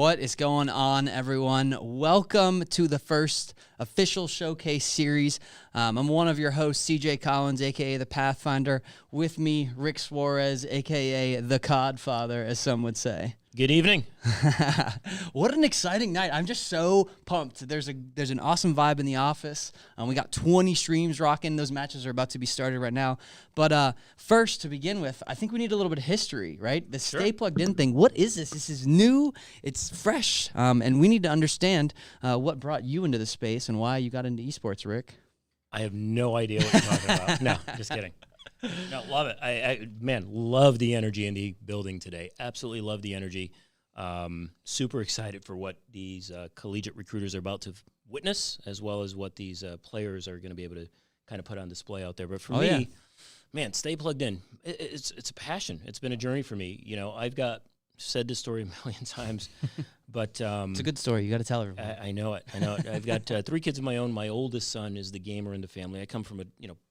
What is going on, everyone? Welcome to the first official Showcase series. I'm one of your hosts, CJ Collins, a.k.a. The Pathfinder. With me, Rick Suarez, a.k.a. The Codfather, as some would say. Good evening. What an exciting night. I'm just so pumped. There's an awesome vibe in the office. We got 20 streams rocking. Those matches are about to be started right now. But first, to begin with, I think we need a little bit of history, right? The Stay Plugged In thing. What is this? This is new. It's fresh. And we need to understand what brought you into the space and why you got into esports, Rick. I have no idea what you're talking about. No, just kidding. No, love it. I love the energy in the building today. Absolutely love the energy. Super excited for what these collegiate recruiters are about to witness, as well as what these players are going to be able to kind of put on display out there. But for me, man, Stay Plugged In. It's a passion. It's been a journey for me. You know, I've said this story a million times, but it's a good story. You got to tell everyone. I know it. I've got 3 kids of my own. My oldest son is the gamer in the family. I come from a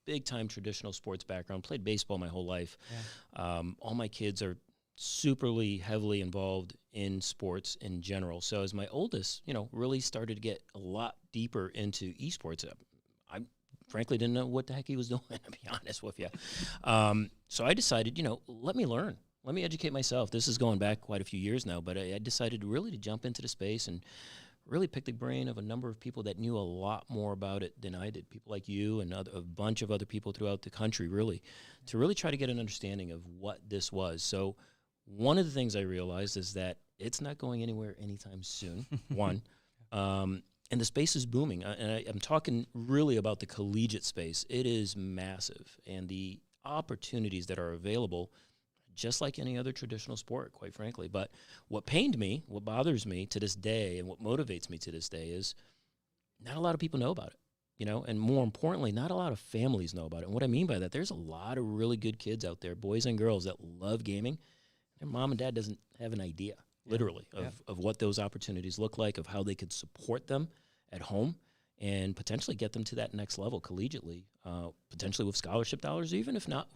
big time traditional sports background. Played baseball my whole life. Yeah. All my kids are superly heavily involved in sports in general. So as my oldest, really started to get a lot deeper into esports, I frankly didn't know what the heck he was doing, to be honest with you. So I decided, let me learn. Let me educate myself. This is going back quite a few years now, but I decided really to jump into the space and really pick the brain of a number of people that knew a lot more about it than I did. People like you and a bunch of other people throughout the country, to really try to get an understanding of what this was. So one of the things I realized is that it's not going anywhere anytime soon, one. And the space is booming. And I'm talking really about the collegiate space. It is massive. And the opportunities that are available, just like any other traditional sport, quite frankly. But what pained me, what bothers me to this day, and what motivates me to this day is not a lot of people know about it, and more importantly, not a lot of families know about it. And what I mean by that, there's a lot of really good kids out there, boys and girls, that love gaming. Their mom and dad doesn't have an idea, literally, of what those opportunities look like, of how they could support them at home and potentially get them to that next level collegiately, potentially with scholarship dollars, even if not,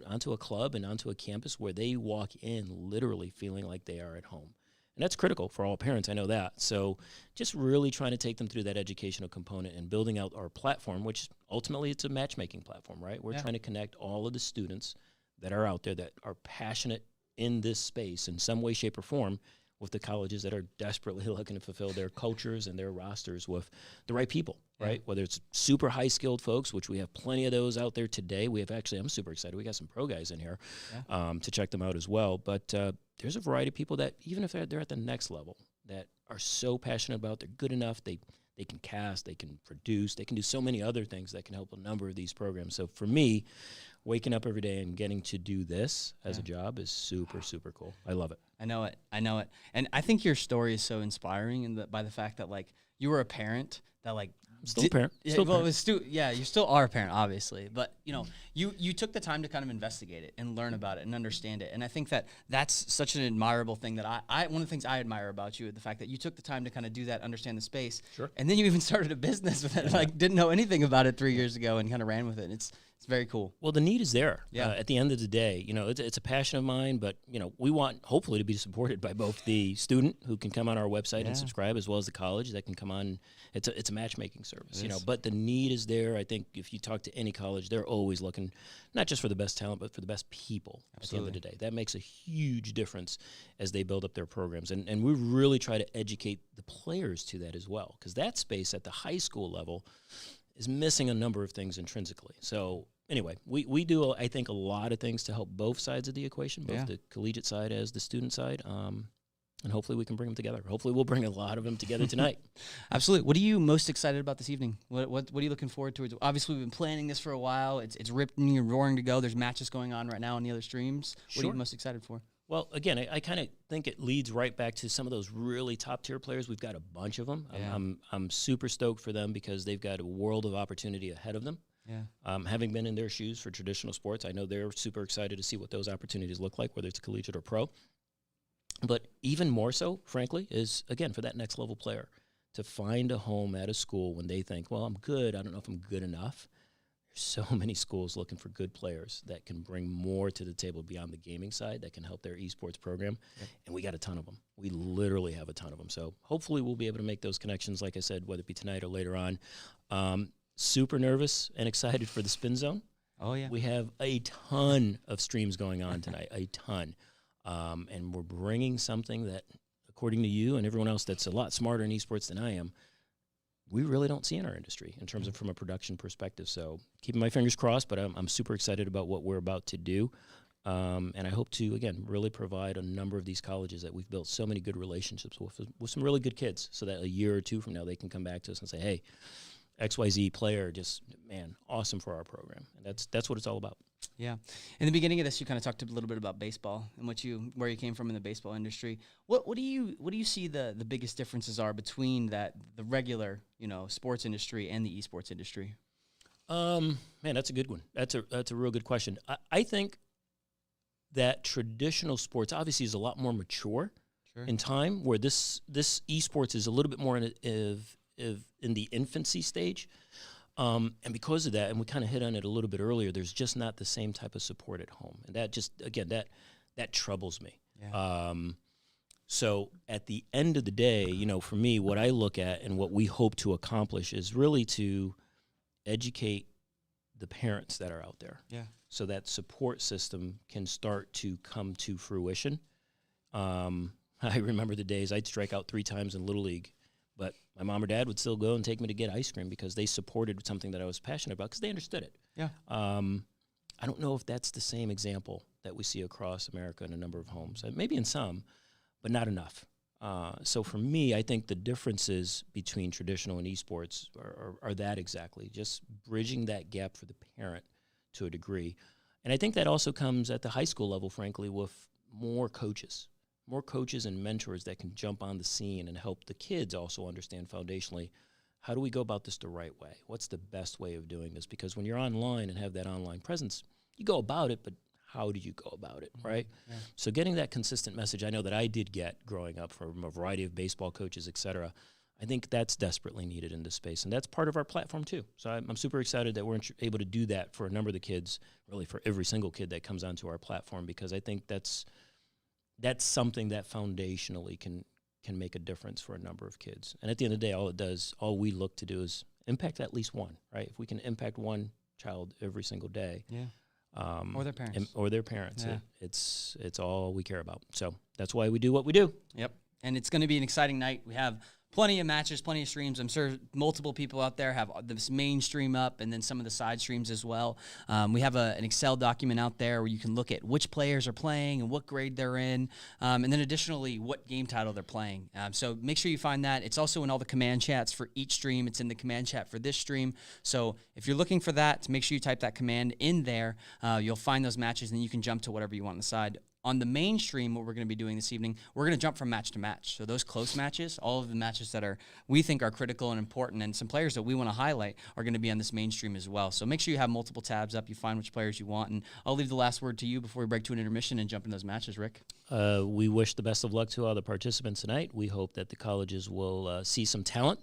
onto a club and onto a campus where they walk in literally feeling like they are at home. And that's critical for all parents, I know that. So just really trying to take them through that educational component and building out our platform, which ultimately it's a matchmaking platform, right? We're trying to connect all of the students that are out there that are passionate in this space in some way, shape, or form with the colleges that are desperately looking to fulfill their cultures and their rosters with the right people, right? Whether it's super high-skilled folks, which we have plenty of those out there today. We have I'm super excited. We got some pro guys in here to check them out as well. But there's a variety of people that, even if they're at the next level, that are so passionate about, they're good enough, they can cast, they can produce, they can do so many other things that can help a number of these programs. So for me, waking up every day and getting to do this as a job is super, super cool. I love it. I know it. And I think your story is so inspiring by the fact that, you were a parent that, I'm still a parent. You still are a parent, obviously. But, you took the time to kind of investigate it and learn about it and understand it. And I think that that's such an admirable thing that one of the things I admire about you is the fact that you took the time to kind of do that, understand the space. Sure. And then you even started a business with it, didn't know anything about it 3 years ago and kind of ran with it. It's very cool. Well, the need is there. Yeah. At the end of the day, it's a passion of mine, but, we want hopefully to be supported by both the student who can come on our website and subscribe, as well as the college that can come on. It's a matchmaking service, but the need is there. I think if you talk to any college, they're always looking not just for the best talent, but for the best people. Absolutely. At the end of the day. That makes a huge difference as they build up their programs. And we really try to educate the players to that as well, because that space at the high school level is missing a number of things intrinsically. So anyway, we do, I think, a lot of things to help both sides of the equation, both the collegiate side as the student side, and hopefully we can bring them together. Hopefully we'll bring a lot of them together tonight. Absolutely. What are you most excited about this evening? What are you looking forward to? Obviously, we've been planning this for a while. It's ripping and roaring to go. There's matches going on right now on the other streams. What are you most excited for? Well, again, I kind of think it leads right back to some of those really top-tier players. We've got a bunch of them. Yeah. I'm super stoked for them because they've got a world of opportunity ahead of them. Yeah. Having been in their shoes for traditional sports, I know they're super excited to see what those opportunities look like, whether it's collegiate or pro. But even more so, frankly, is, again, for that next level player to find a home at a school when they think, well, I'm good, I don't know if I'm good enough. there's so many schools looking for good players that can bring more to the table beyond the gaming side that can help their esports program. Yep. And we got a ton of them. We literally have a ton of them. So hopefully we'll be able to make those connections, like I said, whether it be tonight or later on. Super nervous and excited for the Spin Zone. Oh, yeah. We have a ton of streams going on tonight, a ton. And we're bringing something that, according to you and everyone else that's a lot smarter in esports than I am, we really don't see in our industry in terms of from a production perspective. So keeping my fingers crossed, but I'm super excited about what we're about to do. And I hope to, again, really provide a number of these colleges that we've built so many good relationships with some really good kids so that a year or two from now they can come back to us and say, hey, XYZ player, just, man, awesome for our program. And that's what it's all about. Yeah. In the beginning of this, you kind of talked a little bit about baseball and where you came from in the baseball industry. What do you see the biggest differences are between the regular, sports industry and the esports industry? Man, that's a good one. That's a real good question. I think that traditional sports obviously is a lot more mature in time, where this esports is a little bit more in the infancy stage. And because of that, and we kind of hit on it a little bit earlier, there's just not the same type of support at home. And that just, again, that troubles me. Yeah. So at the end of the day, for me, what I look at and what we hope to accomplish is really to educate the parents that are out there. Yeah. So that support system can start to come to fruition. I remember the days I'd strike out 3 times in Little League, but my mom or dad would still go and take me to get ice cream because they supported something that I was passionate about because they understood it. Yeah. I don't know if that's the same example that we see across America in a number of homes. Maybe in some, but not enough. So for me, I think the differences between traditional and esports are that exactly, just bridging that gap for the parent to a degree. And I think that also comes at the high school level, frankly, with more coaches and mentors that can jump on the scene and help the kids also understand foundationally, how do we go about this the right way? What's the best way of doing this? Because when you're online and have that online presence, you go about it, but how do you go about it, right? Yeah. So getting that consistent message, I know that I did get growing up from a variety of baseball coaches, et cetera. I think that's desperately needed in this space, and that's part of our platform too. So I'm super excited that we're able to do that for a number of the kids, really for every single kid that comes onto our platform, because I think that's something that foundationally can make a difference for a number of kids. And at the end of the day, all we look to do is impact at least one, right? If we can impact one child every single day. Yeah. Or their parents. Or their parents. Yeah. It's all we care about. So that's why we do what we do. Yep. And it's going to be an exciting night. We have plenty of matches, plenty of streams. I'm sure multiple people out there have this main stream up and then some of the side streams as well. We have an Excel document out there where you can look at which players are playing and what grade they're in, and then additionally what game title they're playing. So make sure you find that. It's also in all the command chats for each stream. It's in the command chat for this stream. So if you're looking for that, make sure you type that command in there. You'll find those matches, and then you can jump to whatever you want on the side. On the main stream, what we're going to be doing this evening, we're going to jump from match to match. So those close matches, all of the matches that we think are critical and important, and some players that we want to highlight are going to be on this main stream as well. So make sure you have multiple tabs up. You find which players you want, and I'll leave the last word to you before we break to an intermission and jump in those matches, Rick. We wish the best of luck to all the participants tonight. We hope that the colleges will see some talent,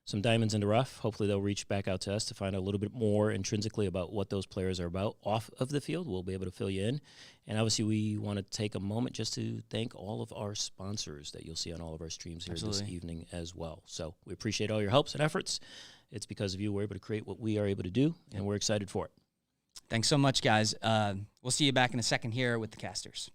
some diamonds in the rough. Hopefully they'll reach back out to us to find out a little bit more intrinsically about what those players are about off of the field. We'll be able to fill you in. And obviously we want to take a moment just to thank all of our sponsors that you'll see on all of our streams here this evening as well. So we appreciate all your helps and efforts. It's because of you we're able to create what we are able to do, and we're excited for it. Thanks so much, guys. We'll see you back in a second here with the casters.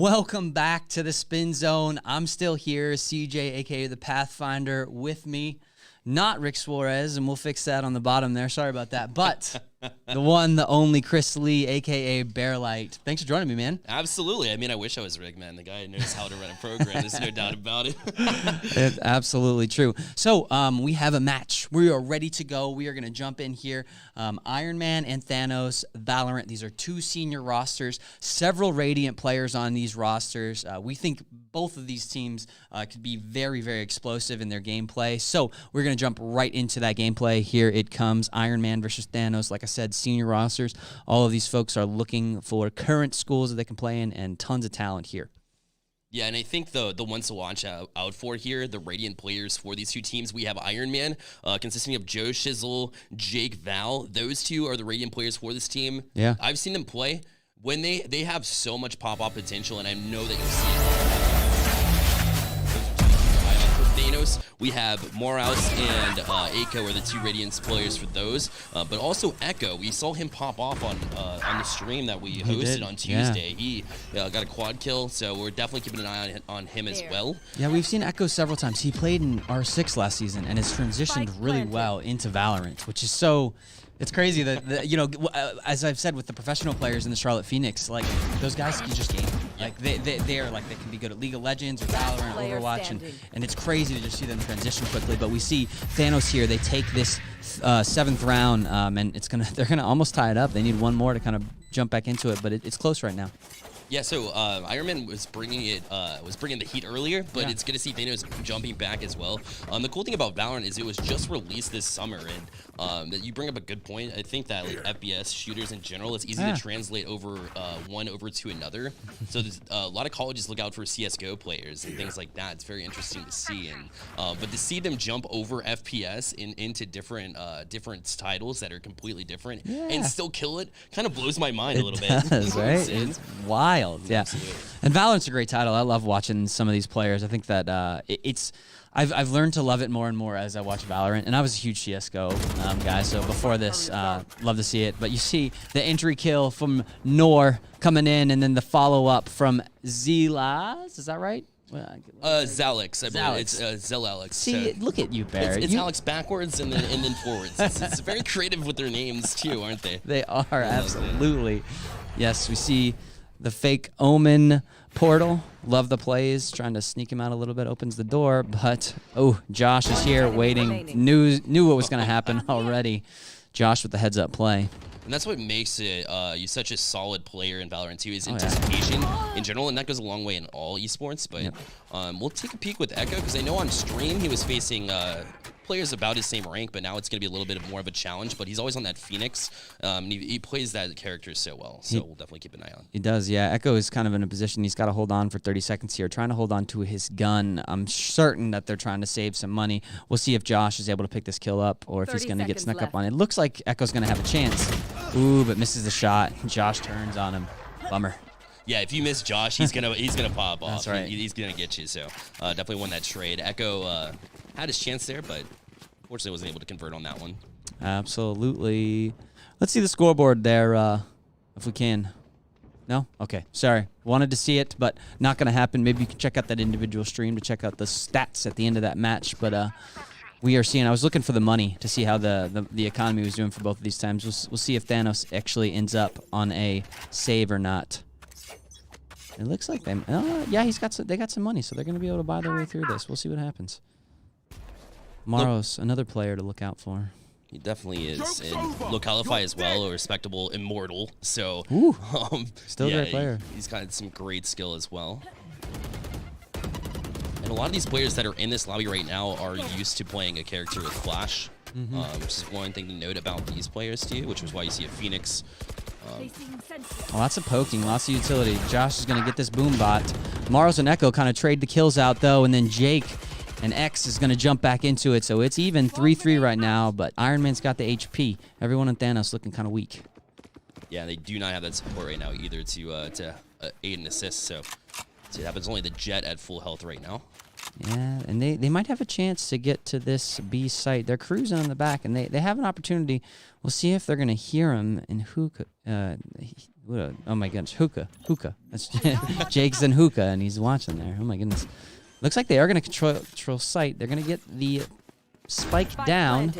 Welcome back to the Spin Zone. I'm still here, CJ, aka the Pathfinder, with me. Not Rick Suarez, and we'll fix that on the bottom there. Sorry about that. But the one, the only Chris Lee, aka Bearlight. Thanks for joining me, man. Absolutely. I mean, I wish I was Rick, man. The guy knows how to run a program. There's no doubt about it. It's absolutely true. So we have a match. We are ready to go. We are going to jump in here. Iron Man and Thanos, Valorant. These are two senior rosters. Several Radiant players on these rosters. We think both of these teams could be very, very explosive in their gameplay. So we're going to jump right into that gameplay. Here it comes. Iron Man versus Thanos. Like I said, senior rosters. All of these folks are looking for current schools that they can play in and tons of talent here. Yeah, and I think the ones to watch out for here, the Radiant players for these two teams, we have Iron Man, consisting of Joe Shizzle, Jake Val. Those two are the Radiant players for this team. Yeah. I've seen them play. When they have so much pop-off potential, and I know that you'll see it. For Thanos, we have Moraus and Echo are the two Radiance players for those, but also Echo. We saw him pop off on the stream that we hosted on Tuesday. Yeah. He got a quad kill, so we're definitely keeping an eye on him as well. Yeah, we've seen Echo several times. He played in R6 last season and has transitioned really well into Valorant, which is so... It's crazy that, you know, as I've said with the professional players in the Charlotte Phoenix, like, those guys can just game. Like, they are, like, they can be good at League of Legends or Valorant or Overwatch, and it's crazy to just see them transition quickly. But we see Thanos here. They take this 7th round, and they're gonna almost tie it up. They need one more to kind of jump back into it, but it's close right now. Yeah, so Iron Man was bringing the heat earlier, but it's good to see Thanos jumping back as well. The cool thing about Valorant is it was just released this summer, and that you bring up a good point. I think that like FPS shooters in general, it's easy to translate one over to another. So there's a lot of colleges look out for CS:GO players and things like that. It's very interesting to see, and but to see them jump over FPS into different titles that are completely different and still kill it kind of blows my mind a little bit. Right? It's wild. Yeah. Absolutely. And Valorant's a great title. I love watching some of these players. I think that I've learned to love it more and more as I watch Valorant. And I was a huge CS:GO guy, so before this, love to see it. But you see the entry kill from Nor coming in, and then the follow-up from Zilaz. Is that right? Zalex, I believe. It's Zelalex. See, look at you, Barry. It's Alex backwards and then forwards. It's very creative with their names too, aren't they? They are, absolutely. Yes, we see the fake Omen portal. Love the plays. Trying to sneak him out a little bit. Opens the door, but Josh is here waiting. Knew what was going to happen already. Josh with the heads-up play. And that's what makes it you such a solid player in Valorant 2 is anticipation in general, and that goes a long way in all esports. But we'll take a peek with Echo, because I know on stream he was facing players about his same rank, but now it's going to be a little bit more of a challenge. But he's always on that Phoenix. He plays that character so well, so we'll definitely keep an eye on. He does, yeah. Echo is kind of in a position he's got to hold on for 30 seconds here, trying to hold on to his gun. I'm certain that they're trying to save some money. We'll see if Josh is able to pick this kill up or if he's going to get snuck up on. It looks like Echo's going to have a chance. Ooh, but misses the shot. Josh turns on him. Bummer. Yeah, if you miss Josh, he's gonna pop off. That's right. He's gonna get you. So definitely won that trade. Echo had his chance there, but unfortunately wasn't able to convert on that one. Absolutely. Let's see the scoreboard there, if we can. No? Okay. Sorry. Wanted to see it, but not going to happen. Maybe you can check out that individual stream to check out the stats at the end of that match. But we are seeing... I was looking for the money to see how the economy was doing for both of these times. We'll see if Thanos actually ends up on a save or not. It looks like they... yeah, they got some money, so they're going to be able to buy their way through this. We'll see what happens. Maros, another player to look out for. He definitely is. And Localify as well, a respectable immortal. So, still a great player. He's got some great skill as well. And a lot of these players that are in this lobby right now are used to playing a character with Flash, which is one thing to note about these players too, which is why you see a Phoenix. Lots of poking, lots of utility. Josh is going to get this boom bot. Maros and Echo kind of trade the kills out though, and then Jake and X is going to jump back into it. So it's even 3-3 right now, but Iron Man's got the HP. Everyone in Thanos looking kind of weak. Yeah, they do not have that support right now either to aid and assist. So it happens only the Jet at full health right now. Yeah, and they might have a chance to get to this B site. They're cruising on the back, and they have an opportunity. We'll see if they're going to hear him, and who could... Oh my goodness, hookah. That's Jake's in hookah, and he's watching there. Oh my goodness. Looks like they are going to control site. They're going to get the spike down.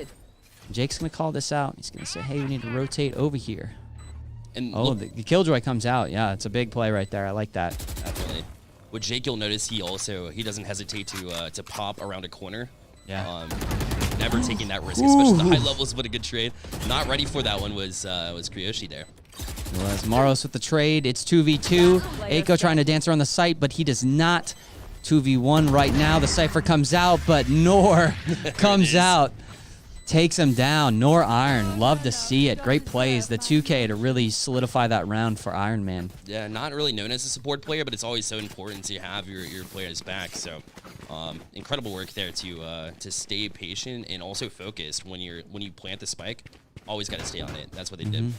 Jake's going to call this out. He's going to say, hey, we need to rotate over here. And the Killjoy comes out. Yeah, it's a big play right there. I like that. Definitely. With Jake, you'll notice he doesn't hesitate to pop around a corner. Yeah. Never taking that risk, especially the high levels, but a good trade. Not ready for that one was Kryoshi there. It was Moros with the trade. It's 2v2. Aiko trying to dance around the site, but he does not. 2v1 right now. The Cypher comes out, but Nor comes out. Takes him down. Nor Iron. Love to see it. Great plays. The 2K to really solidify that round for Iron Man. Yeah, not really known as a support player, but it's always so important to have your players back. So, incredible work there to stay patient and also focused when you plant the spike. Always got to stay on it. That's what they did.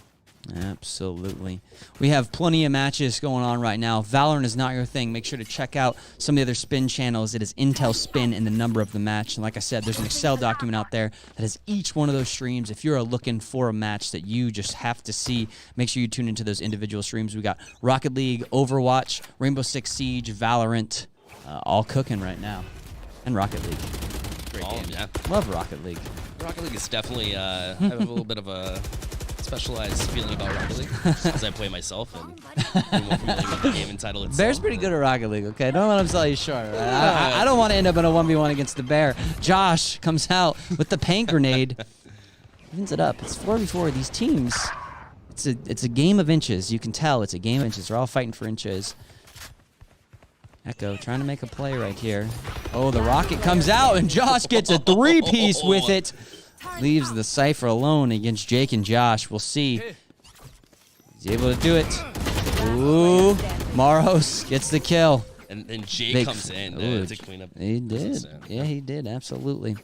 Absolutely. We have plenty of matches going on right now. Valorant is not your thing. Make sure to check out some of the other spin channels. It is Intel Spin and the number of the match. And like I said, there's an Excel document out there that has each one of those streams. If you're looking for a match that you just have to see, make sure you tune into those individual streams. We got Rocket League, Overwatch, Rainbow Six Siege, Valorant, all cooking right now. And Rocket League. Great game. Yeah. Love Rocket League. Rocket League is definitely I have a little bit of a specialized feeling about Rocket League because I play myself and I'm more familiar with the game and title itself. Bear's pretty good at Rocket League, okay? Don't let him sell you short. I don't want to end up in a 1v1 against the Bear. Josh comes out with the paint grenade. Evens it up. It's 4v4. These teams, it's a game of inches. You can tell it's a game of inches. They're all fighting for inches. Echo trying to make a play right here. Oh, the rocket comes out, and Josh gets a three-piece with it. Leaves the Cypher alone against Jake and Josh. We'll see. He's able to do it. Ooh, Maros gets the kill. And Jake comes in to clean up. He did. Yeah, he did. Absolutely.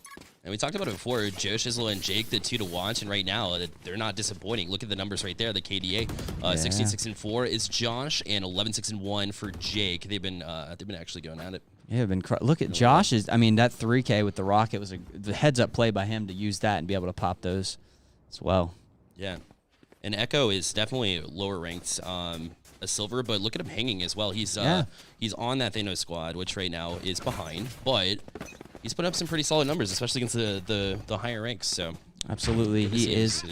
And we talked about it before. Joe Shizzle and Jake, the two to watch, and right now they're not disappointing. Look at the numbers right there. The KDA, 16-6-4 is Josh, and 11-6-1 for Jake. They've been actually going at it. Yeah, look at Josh's. I mean, that 3K with the rocket was the heads-up play by him to use that and be able to pop those as well. Yeah, and Echo is definitely lower ranked, a silver, but look at him hanging as well. He's on that Thanos squad, which right now is behind, but he's put up some pretty solid numbers, especially against the higher ranks. So absolutely, he is.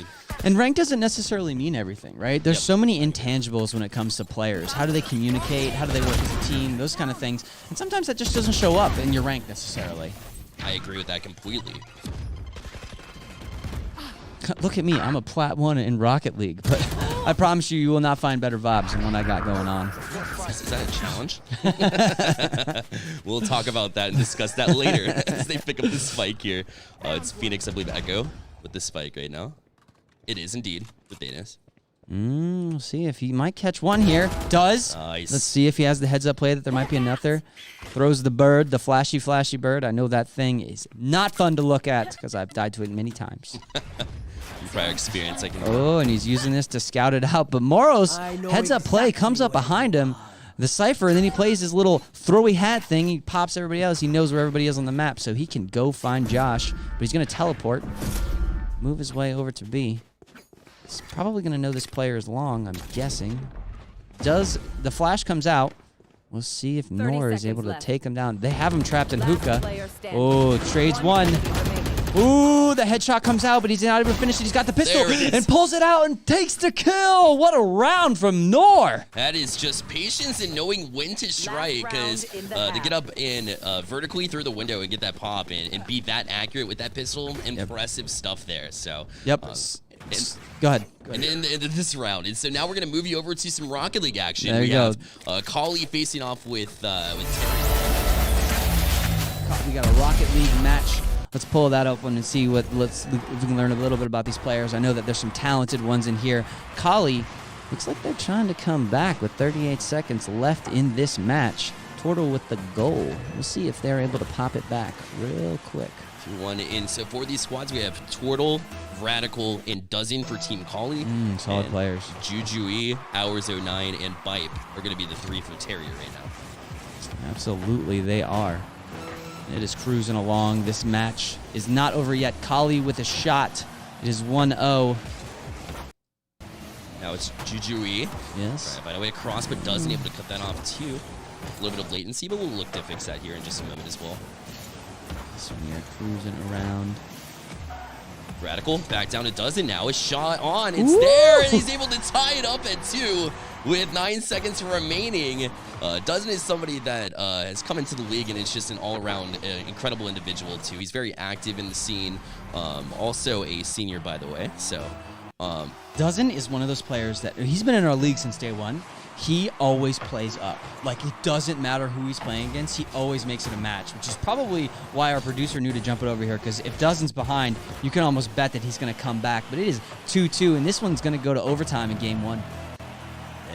And rank doesn't necessarily mean everything, right? There's so many intangibles when it comes to players. How do they communicate? How do they work as a team? Those kind of things. And sometimes that just doesn't show up in your rank necessarily. I agree with that completely. Look at me. I'm a Plat 1 in Rocket League, but I promise you will not find better vibes than what I got going on. Is that a challenge? We'll talk about that and discuss that later as they pick up the spike here. It's Phoenix, I believe, Echo with the spike right now. It is indeed with Thanos. We'll see if he might catch one here. Does. Nice. Let's see if he has the heads-up play that there might be another. Throws the bird, the flashy, flashy bird. I know that thing is not fun to look at because I've died to it many times. From prior experience, I can. Oh, and he's using this to scout it out. But Moros, heads-up play, comes up behind him. The Cypher, and then he plays his little throwy hat thing. He pops everybody else. He knows where everybody is on the map, so he can go find Josh. But he's going to teleport, move his way over to B. He's probably going to know this player is long, I'm guessing. The flash comes out. We'll see if Nor is able to take him down. They have him trapped in hookah. Oh, trades one. Ooh, the headshot comes out, but he's not able to finish it. He's got the pistol and pulls it out and takes the kill. What a round from Nor. That is just patience and knowing when to strike, because to get up and vertically through the window and get that pop and be that accurate with that pistol, impressive stuff there. So Yep. Go ahead. And then into this round. And so now we're going to move you over to some Rocket League action. There we you have Kali facing off with Terry. We got a Rocket League match. Let's pull that open and see if we can learn a little bit about these players. I know that there's some talented ones in here. Kali, looks like they're trying to come back with 38 seconds left in this match. Tortle with the goal. We'll see if they're able to pop it back real quick. 2-1 in. So for these squads, we have Tortle, Radical, and Dozen for Team Kali. Solid players. Juju, Hours 09, and Bipe are going to be the three for Terrier right now. Absolutely, they are. It is cruising along. This match is not over yet. Kali with a shot. It is 1-0. Now Now it's Jujui. Yes. Right, by the way, across, but doesn't able to cut that off too. A little bit of latency, but we'll look to fix that here in just a moment as well. So we are cruising around. Radical back down to Dozen now. A shot on. It's there, and he's able to tie it up at 2 with 9 seconds remaining. Dozen is somebody that has come into the league, and it's just an all-around incredible individual too. He's very active in the scene. Also a senior, by the way. So Dozen is one of those players that he's been in our league since day one. He always plays up. Like, it doesn't matter who he's playing against. He always makes it a match, which is probably why our producer knew to jump it over here, because if Dozen's behind, you can almost bet that he's going to come back. But it is 2-2, and this one's going to go to overtime in game 1.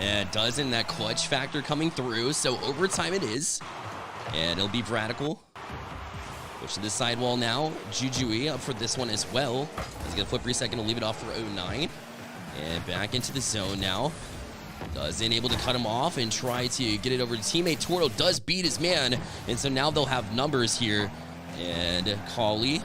And Dozen, that clutch factor coming through. So overtime it is. And it'll be Radical. Push to the sidewall now. Jujui up for this one as well. He's going to flip reset, going to leave it off for 09. And back into the zone now. Dozen able to cut him off and try to get it over to teammate. Tortle does beat his man, and so now they'll have numbers here. And Kali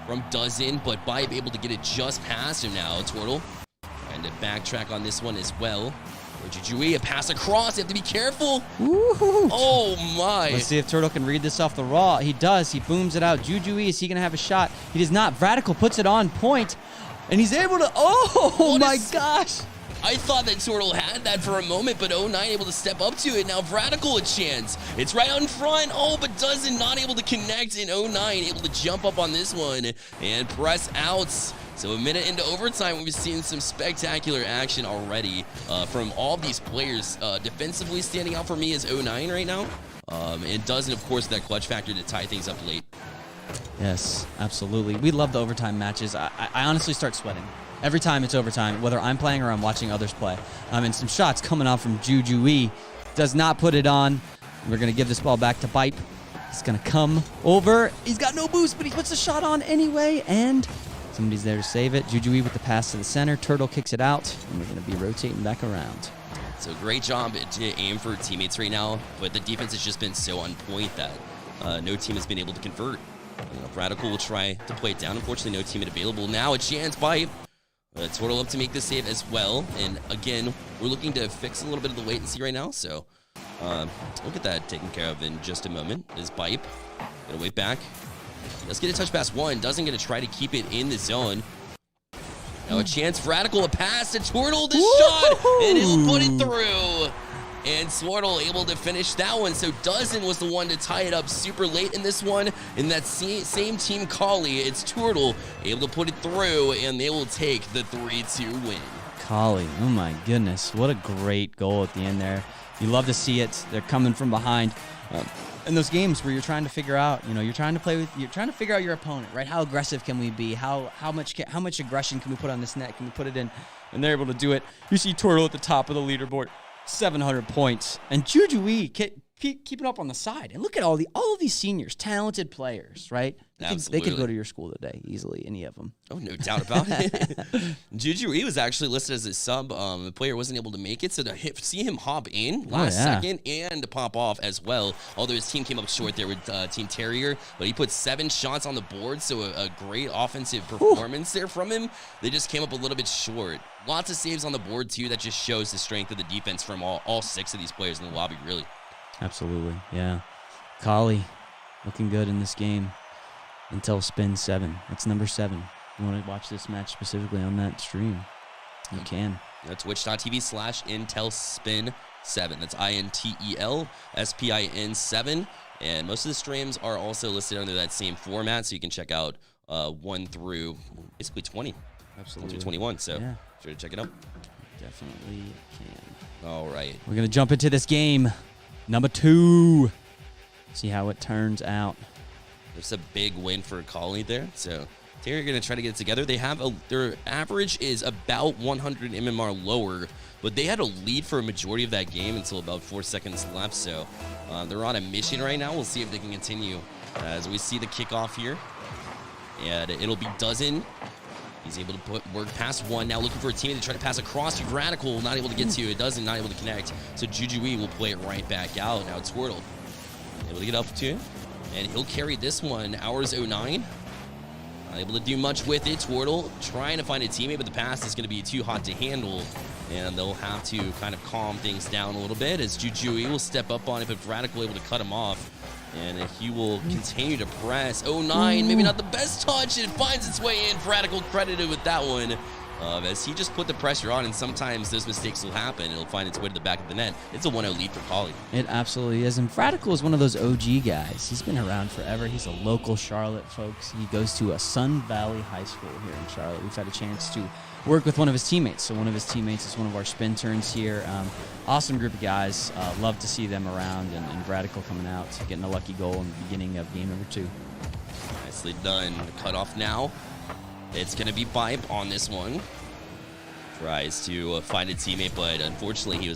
from Dozen, but Bibe able to get it just past him now. Tortle trying to backtrack on this one as well. Or Jujui, a pass across. You have to be careful. Woo-hoo. Oh my! Let's see if Turtle can read this off the raw. He does. He booms it out. Jujui, is he going to have a shot? He does not. Radical puts it on point, and he's able to. Oh my gosh! I thought that Tortle had that for a moment, but 09 able to step up to it. Now Radical a chance. It's right out in front. Oh, but Dozen not able to connect, and 09 able to jump up on this one and press out. So a minute into overtime, we've seen some spectacular action already from all of these players. Defensively standing out for me is 09 right now. And Dozen, of course, that clutch factor to tie things up late. Yes, absolutely. We love the overtime matches. I honestly start sweating every time it's overtime, whether I'm playing or I'm watching others play. And some shots coming off from Jujui. Does not put it on. We're going to give this ball back to Bipe. He's going to come over. He's got no boost, but he puts the shot on anyway, and somebody's there to save it. Jujui with the pass to the center. Turtle kicks it out, and we're going to be rotating back around. So great job to aim for teammates right now, but the defense has just been so on point that no team has been able to convert. Radical will try to play it down. Unfortunately, no teammate available. Now a chance Bipe. Tortle up to make the save as well. And again, we're looking to fix a little bit of the latency right now. So we'll get that taken care of in just a moment. Is Bipe. Gonna wait back. Let's get a touch pass 1. Doesn't get to try to keep it in the zone. Now a chance. Radical, a pass to Tortle. The shot. And he'll put it through. And Swartle able to finish that one. So Dozen was the one to tie it up super late in this one. In that same team Kali, it's Turtle able to put it through, and they will take the 3-2 win. Kali, oh my goodness. What a great goal at the end there. You love to see it. They're coming from behind. In those games where you're trying to figure out, you're trying to figure out your opponent, right? How aggressive can we be? How much aggression can we put on this net? Can we put it in? And they're able to do it. You see Turtle at the top of the leaderboard. 700 points, and Jujui keeping up on the side. And look at all of these seniors, talented players, right? They could go to your school today easily, any of them. Oh, no doubt about it. Jujui was actually listed as a sub. The player wasn't able to make it, so to see him hop in last second and pop off as well. Although his team came up short there with Team Terrier, but he put 7 shots on the board, so a great offensive performance there from him. They just came up a little bit short. Lots of saves on the board, too. That just shows the strength of the defense from all 6 of these players in the lobby, really. Absolutely, yeah. Kali looking good in this game until spin 7. That's number 7. You want to watch this match specifically on that stream, you can. That's twitch.tv/IntelSpin7. That's INTELSPIN 7. And most of the streams are also listed under that same format, so you can check out 1 through basically 20. Absolutely. 1 through 21, so sure to check it out. Definitely can. All right. We're going to jump into this game. Number 2. See how it turns out. There's a big win for Kali there. So Terry are going to try to get it together. They have their average is about 100 MMR lower, but they had a lead for a majority of that game until about 4 seconds left. So they're on a mission right now. We'll see if they can continue as we see the kickoff here. And it'll be Dozen. He's able to work past 1. Now looking for a teammate to try to pass across to Radical. Not able to get to it. Dozen not able to connect. So Jujui will play it right back out. Now it's Squirtle able to get up to him. And he'll carry this one. Ours 09. Not able to do much with it. Twirtle trying to find a teammate, but the pass is going to be too hot to handle. And they'll have to kind of calm things down a little bit as Jujui will step up on it, but Radical able to cut him off. And he will continue to press. 09, maybe not the best touch. It finds its way in. Radical credited with that one. As he just put the pressure on, and sometimes those mistakes will happen. It'll find its way to the back of the net. It's a 1-0 lead for Collie. It absolutely is. And Radical is one of those OG guys. He's been around forever. He's a local Charlotte, folks. He goes to a Sun Valley High School here in Charlotte. We've had a chance to work with one of his teammates. So one of his teammates is one of our spin turns here. Awesome group of guys. Love to see them around, and Radical coming out, getting a lucky goal in the beginning of game number 2. Nicely done. Cut off now. It's going to be Pipe on this one. Tries to find a teammate, but unfortunately he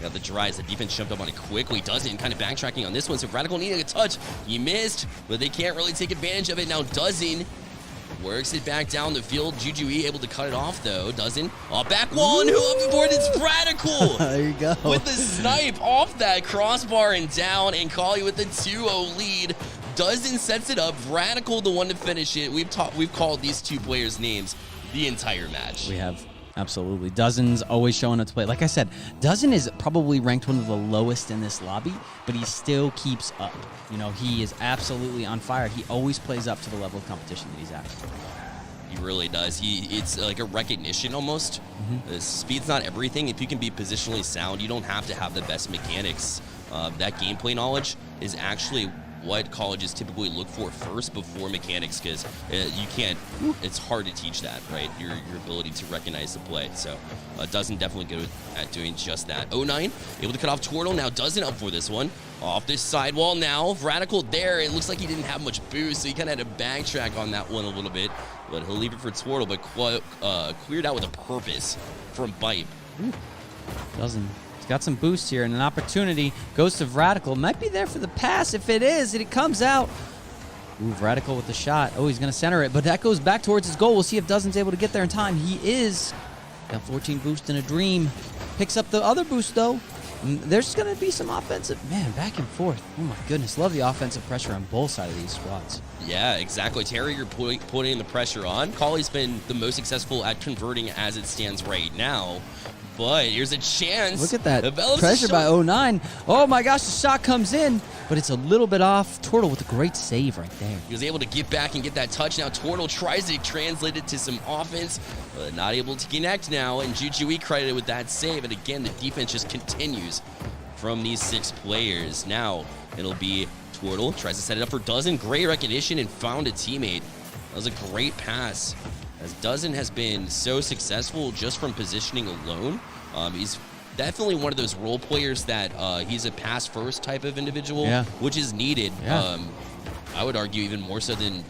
got the dries. The defense jumped up on it quickly. Doesn't, kind of backtracking on this one. So Radical needing a touch. He missed, but they can't really take advantage of it. Now Dozen works it back down the field. Jujui able to cut it off, though. Dozen. Back wall, and who up the board? It's Radical. There you go. With the snipe off that crossbar and down, and Collie with the 2-0 lead. Dozen sets it up. Radical the one to finish it. We've called these two players' names the entire match. We have. Absolutely. Dozen's always showing up to play. Like I said, Dozen is probably ranked one of the lowest in this lobby, but he still keeps up. You know, he is absolutely on fire. He always plays up to the level of competition that he's at. He really does. It's like a recognition almost. Speed's not everything. If you can be positionally sound, you don't have to have the best mechanics. That gameplay knowledge is actually what colleges typically look for first before mechanics, because you can't, it's hard to teach that, right? Your ability to recognize the play. So Dozen definitely good at doing just that. 09 able to cut off Twirtle. Now Dozen up for this one. Off this sidewall now. Radical there. It looks like he didn't have much boost, so he kind of had to backtrack on that one a little bit. But he'll leave it for Twirtle, but cleared out with a purpose from Bite. Dozen. He's got some boost here and an opportunity. Goes to Radical. Might be there for the pass. If it is, and it comes out. Ooh, Radical with the shot. Oh, he's going to center it, but that goes back towards his goal. We'll see if Dozen's able to get there in time. He is. Got 14 boost in a dream. Picks up the other boost, though. There's going to be some offensive, man, back and forth. Oh, my goodness. Love the offensive pressure on both sides of these squads. Yeah, exactly. Terry, you're putting the pressure on. Collie's been the most successful at converting as it stands right now. But here's a chance. Look at that pressure by 09. Oh, my gosh, the shot comes in, but it's a little bit off. Turtle with a great save right there. He was able to get back and get that touch. Now Turtle tries to translate it to some offense, but not able to connect now. And Jujui credited with that save. And again, the defense just continues from these 6 players. Now it'll be Turtle. Tries to set it up for Dozen. Great recognition and found a teammate. That was a great pass, as Dozen has been so successful just from positioning alone. He's definitely one of those role players that he's a pass-first type of individual, which is needed. Yeah. I would argue even more so than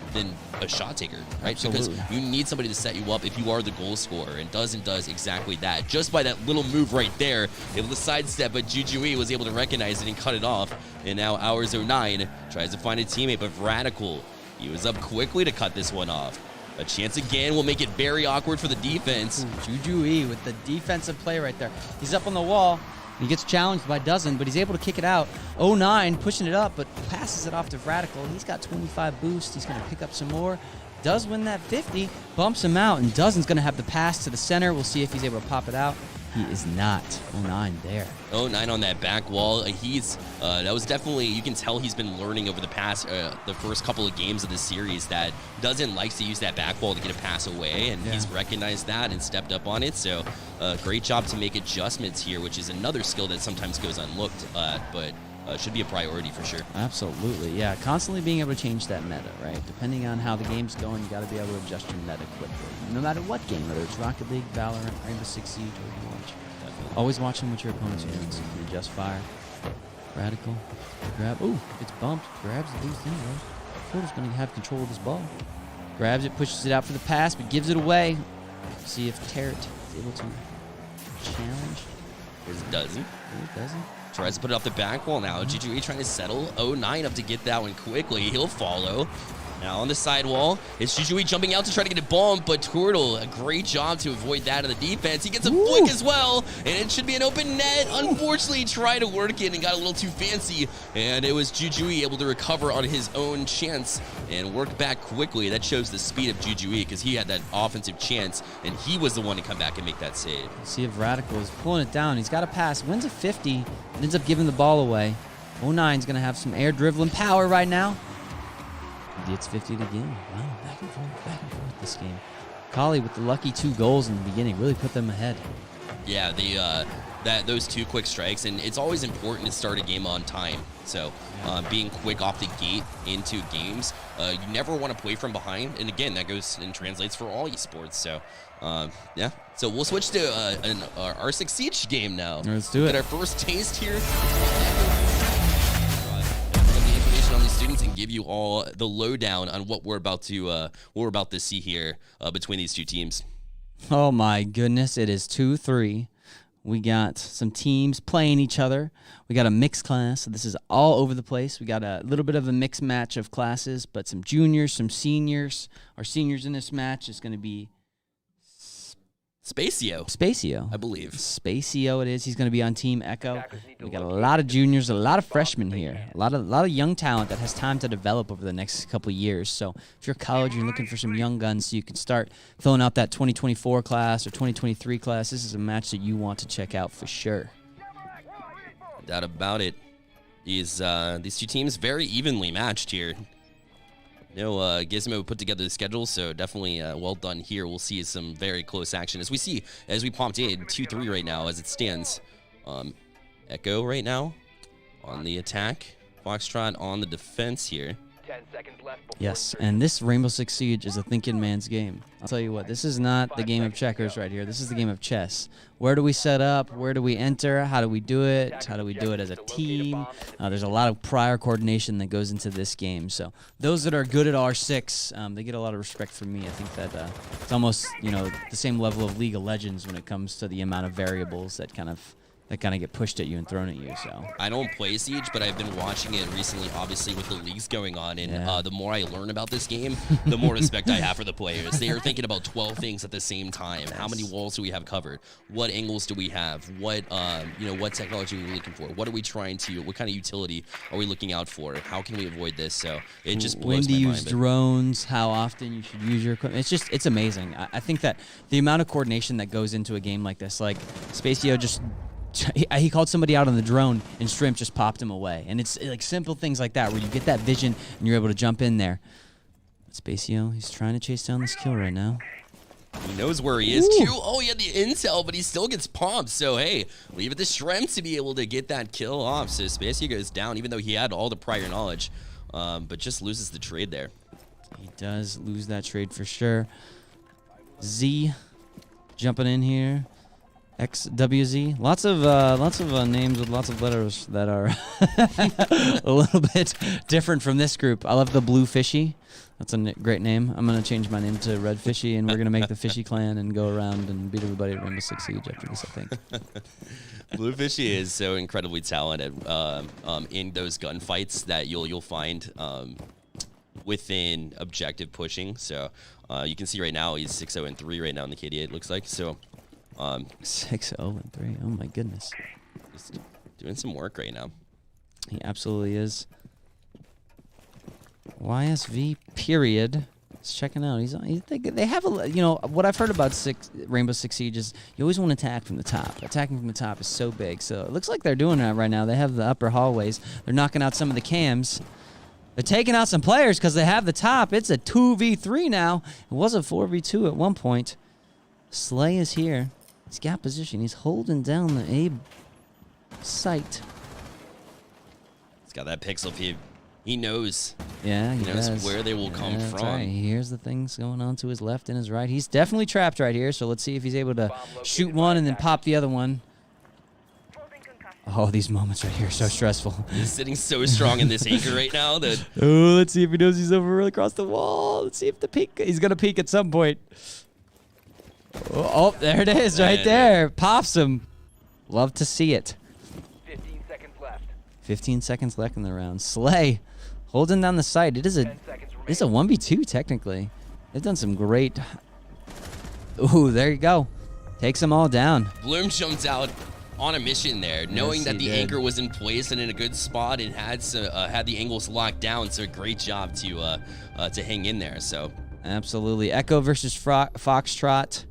a shot taker, right? Absolutely. Because you need somebody to set you up if you are the goal scorer, and Dozen does exactly that. Just by that little move right there, able to sidestep, but Jujui was able to recognize it and cut it off. And now Hours 09 tries to find a teammate, but Radical, he was up quickly to cut this one off. A chance again will make it very awkward for the defense. Jujui with the defensive play right there. He's up on the wall. He gets challenged by Dozen, but he's able to kick it out. 09 pushing it up, but passes it off to Radical. He's got 25 boost. He's going to pick up some more. Does win that 50, bumps him out, and Dozen's going to have the pass to the center. We'll see if he's able to pop it out. He is not. 09 there. 09 on that back wall. He's that was definitely, you can tell he's been learning over the past the first couple of games of the series that Dozen likes to use that back wall to get a pass away, and he's recognized that and stepped up on it. So great job to make adjustments here, which is another skill that sometimes goes unlooked, but should be a priority for sure. Absolutely, yeah. Constantly being able to change that meta, right? Depending on how the game's going, you got to be able to adjust your meta quickly. No matter what game, whether it's Rocket League, Valorant, Rainbow Six Siege, or Overwatch. Definitely. Always watching what your opponent's doing, so you can adjust fire. Radical, grab. Ooh, it's bumped. Grabs the boost anyway. Turtle's going to have control of this ball. Grabs it, pushes it out for the pass, but gives it away. See if Tarrant is able to challenge. Here's a Dozen. It doesn't. Tries to put it off the back wall now. Jujui trying to settle. 09 up to get that one quickly. He'll follow. Now on the sidewall, it's Jujui jumping out to try to get a bomb, but Turtle, a great job to avoid that in the defense. He gets a flick as well, and it should be an open net. Unfortunately, he tried to work it and got a little too fancy, and it was Jujui able to recover on his own chance and work back quickly. That shows the speed of Jujui because he had that offensive chance, and he was the one to come back and make that save. See if Radical is pulling it down. He's got a pass, wins a 50, and ends up giving the ball away. 09's going to have some air dribbling power right now. He gets 50 again. Wow, back and forth this game. Kali with the lucky 2 goals in the beginning really put them ahead. Yeah, those 2 quick strikes, and it's always important to start a game on time. So being quick off the gate into games, you never want to play from behind. And again, that goes and translates for all esports. So yeah, so we'll switch to an R6 Siege game now. Let's do it. Get our first taste here. On these students and give you all the lowdown on what we're about to see here between these 2 teams. Oh my goodness, it is 2-3. We got some teams playing each other. We got a mixed class, so this is all over the place. We got a little bit of a mixed match of classes, but some juniors, some seniors. Our seniors in this match is going to be Spacio, I believe. Spacio it is. He's going to be on Team Echo. We got a lot of juniors, a lot of freshmen here, a lot of young talent that has time to develop over the next couple of years. So if you're college, you're looking for some young guns so you can start filling out that 2024 class or 2023 class. This is a match that you want to check out for sure. No doubt about it. These 2 teams very evenly matched here. Gizmo put together the schedule, so definitely well done here. We'll see some very close action. As we popped in 2-3 right now as it stands. Echo right now on the attack. Foxtrot on the defense here. 10 seconds left. Yes, and this Rainbow Six Siege is a thinking man's game. I'll tell you what, this is not the game of checkers right here. This is the game of chess. Where do we set up? Where do we enter? How do we do it? How do we do it as a team? There's a lot of prior coordination that goes into this game. So those that are good at R6, they get a lot of respect from me. I think that it's almost, the same level of League of Legends when it comes to the amount of variables that kind of get pushed at you and thrown at you. So I don't play Siege, but I've been watching it recently, obviously with the leagues going on, and the more I learn about this game, the more respect I have for the players. They are thinking about 12 things at the same time. How many walls do we have covered? What angles do we have? What what technology are we looking for? What are we trying to? What kind of utility are we looking out for? How can we avoid this? So it just blows when to my use mind. drones? How often you should use your equipment? It's amazing. I think that the amount of coordination that goes into a game like this, like Spacio just. He called somebody out on the drone, and Shrimp just popped him away. And it's like simple things like that where you get that vision and you're able to jump in there. Spacio, he's trying to chase down this kill right now. He knows where he is, too. Oh, he had the intel, but he still gets pumped. So, hey, leave it to Shrimp to be able to get that kill off. So, Spacio goes down, even though he had all the prior knowledge, but just loses the trade there. He does lose that trade for sure. Z jumping in here. XWZ. Lots of names with lots of letters that are a little bit different from this group. I love the Blue Fishy. That's a great name. I'm going to change my name to Red Fishy, and we're going to make the Fishy Clan and go around and beat everybody at Rainbow Six Siege after this, I think. Blue Fishy is so incredibly talented in those gunfights that you'll find within objective pushing. So you can see right now he's 6-0-3 right now in the KD8, it looks like. So 6-0-3. Oh my goodness. Just doing some work right now. He absolutely is. YSV period. He's checking out. They have a, what I've heard about Rainbow Six Siege is you always want to attack from the top. Attacking from the top is so big. So it looks like they're doing that right now. They have the upper hallways. They're knocking out some of the cams. They're taking out some players because they have the top. It's a 2v3 now. It was a 4v2 at one point. Slay is here. He's got position. He's holding down the A site. He's got that pixel peep. He knows. Yeah, he knows does. where they will come that's from. Right. He hears the things going on to his left and his right. He's definitely trapped right here, so let's see if he's able to shoot one and then pop the other one. Oh, these moments right here are so stressful. He's sitting so strong in this anchor right now that. Oh, let's see if he knows he's over really across the wall. Let's see if the peek. He's going to peek at some point. Oh, there it is right there. Pops him. Love to see it. 15 seconds left. 15 seconds left in the round. Slay holding down the site. It is a It's a 1v2 technically. They've done some great. Ooh, there you go. Takes them all down. Bloom jumped out on a mission there, knowing that the did. anchor was in place and in a good spot and had the angles locked down. So great job to hang in there. So Absolutely. Echo versus Foxtrot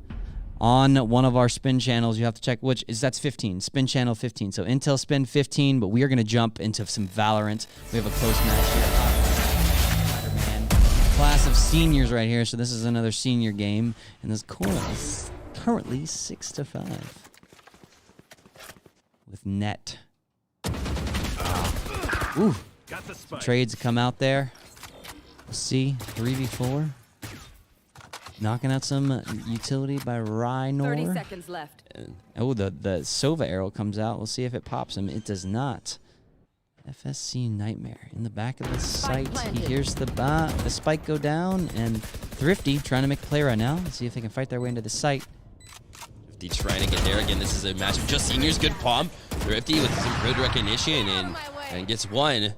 on one of our spin channels. You have to check which is that's 15. Spin channel 15. So Intel spin 15, but we are going to jump into some Valorant. We have a close match here. Spider-Man. Class of seniors right here. So this is another senior game, and this score is currently 6-5 with net. Ooh. Some trades come out there. We'll see. 3v4. Knocking out some utility by 30 Rhynor. seconds left. Oh, the Sova arrow comes out. We'll see if it pops him. It does not. FSC Nightmare in the back of the site. He hears the spike go down, and Thrifty trying to make a play right now. Let's see if they can fight their way into the site. Thrifty trying to get there again. This is a match of just seniors. Good pomp. Thrifty with some good recognition and gets one.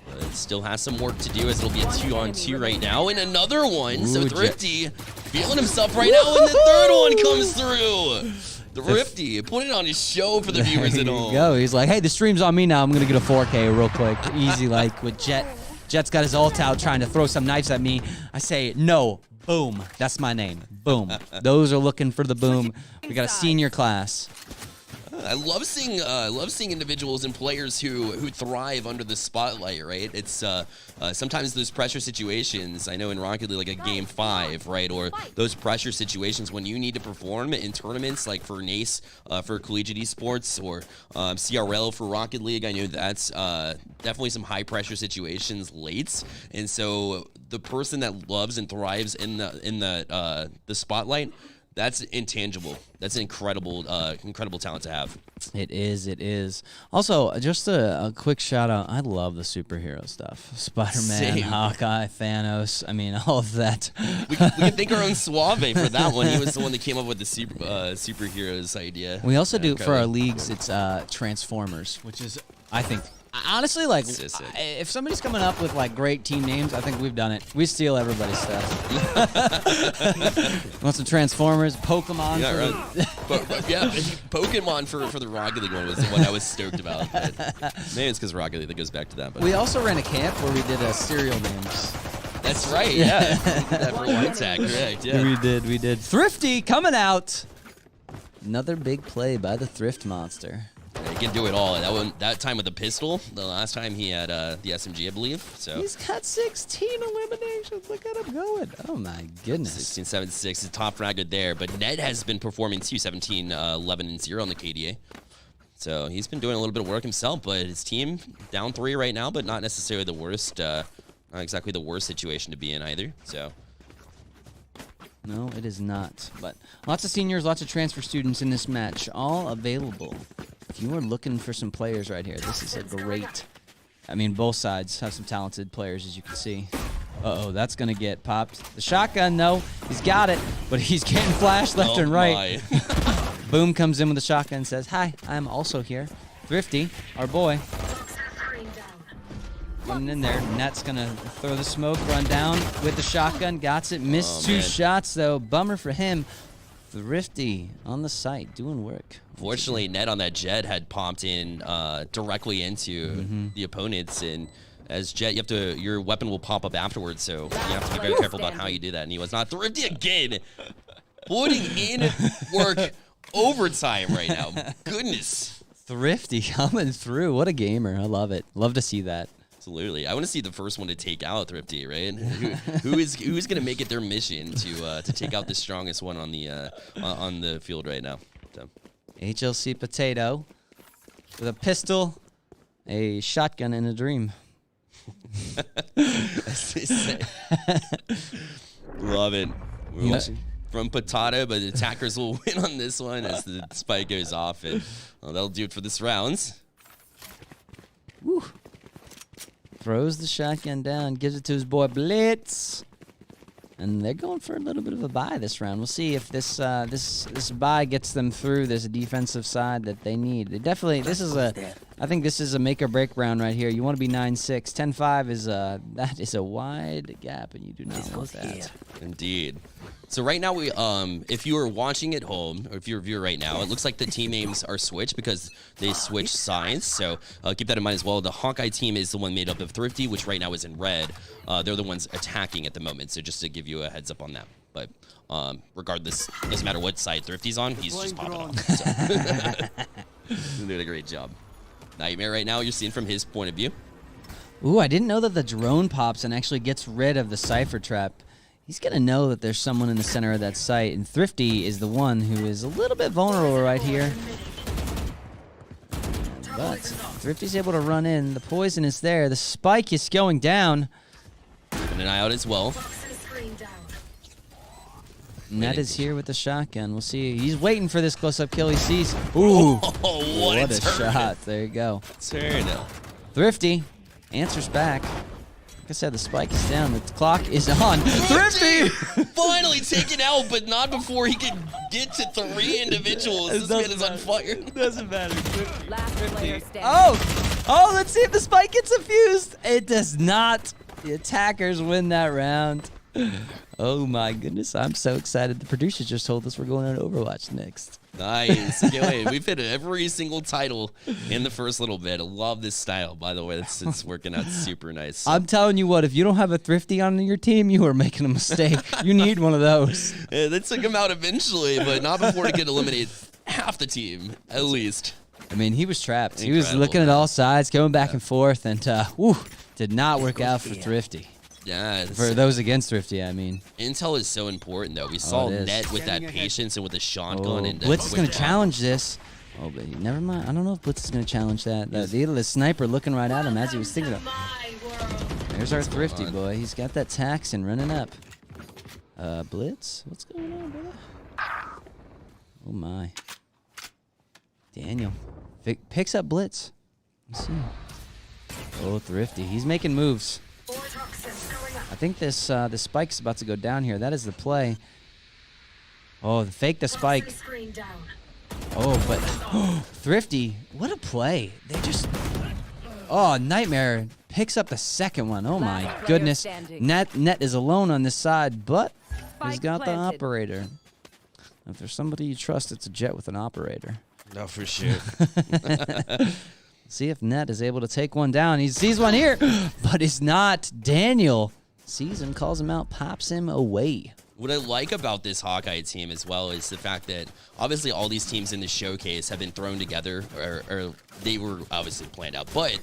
But it still has some work to do as it'll be a 2-on-2 right now. And another one. So Ooh, Thrifty feeling himself right now. And the third one comes through. Thrifty putting on his show for the viewers at home. Go. He's like, hey, the stream's on me now. I'm going to get a 4K real quick. Easy like with Jet. Jet's got his ult out trying to throw some knives at me. I say, no. Boom. That's my name. Boom. Those are looking for the boom. We got a senior class. I love seeing individuals and players who thrive under the spotlight, right? It's sometimes those pressure situations. I know in Rocket League, like a game 5, right, or those pressure situations when you need to perform in tournaments, like for NACE, for collegiate esports, or CRL for Rocket League. I know that's definitely some high pressure situations late, and so the person that loves and thrives in the spotlight. That's intangible. That's an incredible talent to have. It is. It is. Also, just a quick shout out. I love the superhero stuff. Spider-Man, Same. Hawkeye, Thanos. I mean, all of that. We can thank our own Suave for that one. He was the one that came up with the superheroes idea. We also do for our leagues. It's Transformers, which is, I think, honestly, like if somebody's coming up with like great team names, I think we've done it. We steal everybody's stuff. Want some Transformers, Pokemon? Yeah, right. but yeah, Pokemon for the Rocket League one was the one I was stoked about. But maybe it's because Rocket League that goes back to that. But We also ran a camp where we did serial names. that's right. Yeah, that for White Tag, correct? Yeah. We did. Thrifty coming out. Another big play by the Thrift Monster. Yeah, he can do it all. That time with the pistol. The last time he had the SMG, I believe. So He's got 16 eliminations. Look at him going. Oh my goodness. 16-7-6 is top fragger there. But Ned has been performing too, 17-11-0 on the KDA. So he's been doing a little bit of work himself. But his team down 3 right now, but not necessarily the worst. Not exactly the worst situation to be in either. So. No, it is not. But lots of seniors, lots of transfer students in this match, all available. If you are looking for some players right here, this is a great. I mean, both sides have some talented players, as you can see. Uh-oh, that's going to get popped. The shotgun, no, he's got it, but he's getting flashed left and right. Boom comes in with the shotgun and says, hi, I'm also here. Thrifty, our boy. Running in there. Net's going to throw the smoke, run down with the shotgun. Got it. Missed 2 shots, though. Bummer for him. Thrifty on the site, doing work. Fortunately, Ned on that Jet had popped in directly into the opponents, and as Jet, your weapon will pop up afterwards, so you have to be very careful about how you do that. And he was not. Thrifty again, putting in work overtime right now. Goodness. Thrifty coming through. What a gamer. I love it. Love to see that. Absolutely. I want to see the first one to take out Thrifty, right? who's going to make it their mission to take out the strongest one on the field right now? So. HLC Potato with a pistol, a shotgun, and a dream. Love it. From Potato, but the attackers will win on this one as the spike goes off, and that'll do it for this round. Woo. Throws the shotgun down, gives it to his boy Blitz. And they're going for a little bit of a bye this round. We'll see if this bye gets them through this defensive side that they need. They definitely, I think this is a make or break round right here. You want to be 9-6. 10-5 is that is a wide gap, and you do not want that. Indeed. So right now, if you are watching at home, or if you're a viewer right now, it looks like the team names are switched because they switched sides. So keep that in mind as well. The Hawkeye team is the one made up of Thrifty, which right now is in red. They're the ones attacking at the moment. So just to give you a heads up on that. But regardless, doesn't matter what side Thrifty's on, he's just popping off. So. He's doing a great job. Nightmare right now, you're seeing from his point of view. Ooh, I didn't know that the drone pops and actually gets rid of the Cypher trap. He's going to know that there's someone in the center of that site, and Thrifty is the one who is a little bit vulnerable right here. But Thrifty's able to run in. The poison is there. The spike is going down. Keeping an eye out as well. Net is here with the shotgun. We'll see. He's waiting for this close-up kill. He sees. Ooh, Oh, what a shot. There you go. Turn. Thrifty answers back. Like I said, the spike is down. The clock is on. Thrifty! Finally taken out, but not before he can get to 3 individuals. This man is on fire. Doesn't matter. Last player standing. Oh, let's see if the spike gets infused. It does not. The attackers win that round. Oh my goodness, I'm so excited. The producers just told us we're going on Overwatch next. Nice. We've hit every single title in the first little bit. I love this style, by the way. It's working out super nice. So. I'm telling you what, if you don't have a Thrifty on your team, you are making a mistake. You need one of those. Yeah, they took him out eventually, but not before he could eliminate half the team, at least. I mean, he was trapped. Incredible, He was looking at all sides, going back and forth, and did not work out for Thrifty. Yeah. For those against Thrifty, I mean. Intel is so important, though. We saw it is. Net with that patience and with the shotgun. And Blitz is going to challenge this. Oh, but never mind. I don't know if Blitz is going to challenge that. The sniper looking right at him as he was thinking of. There's our Thrifty boy. He's got that tax and running up. Blitz? What's going on, brother? Oh, my. Daniel picks up Blitz. Let's see. Oh, Thrifty. He's making moves. I think this spike's about to go down here. That is the play. Oh, fake the spike. Oh, but Thrifty, what a play. They just... Oh, Nightmare picks up the second one. Oh, my goodness. Net is alone on this side, but he's got the operator. If there's somebody you trust, it's a Jet with an operator. No, for sure. See if Net is able to take one down. He sees one here, but it's not. Daniel sees him, calls him out, pops him away. What I like about this Hawkeye team as well is the fact that obviously all these teams in the showcase have been thrown together, or they were obviously planned out, but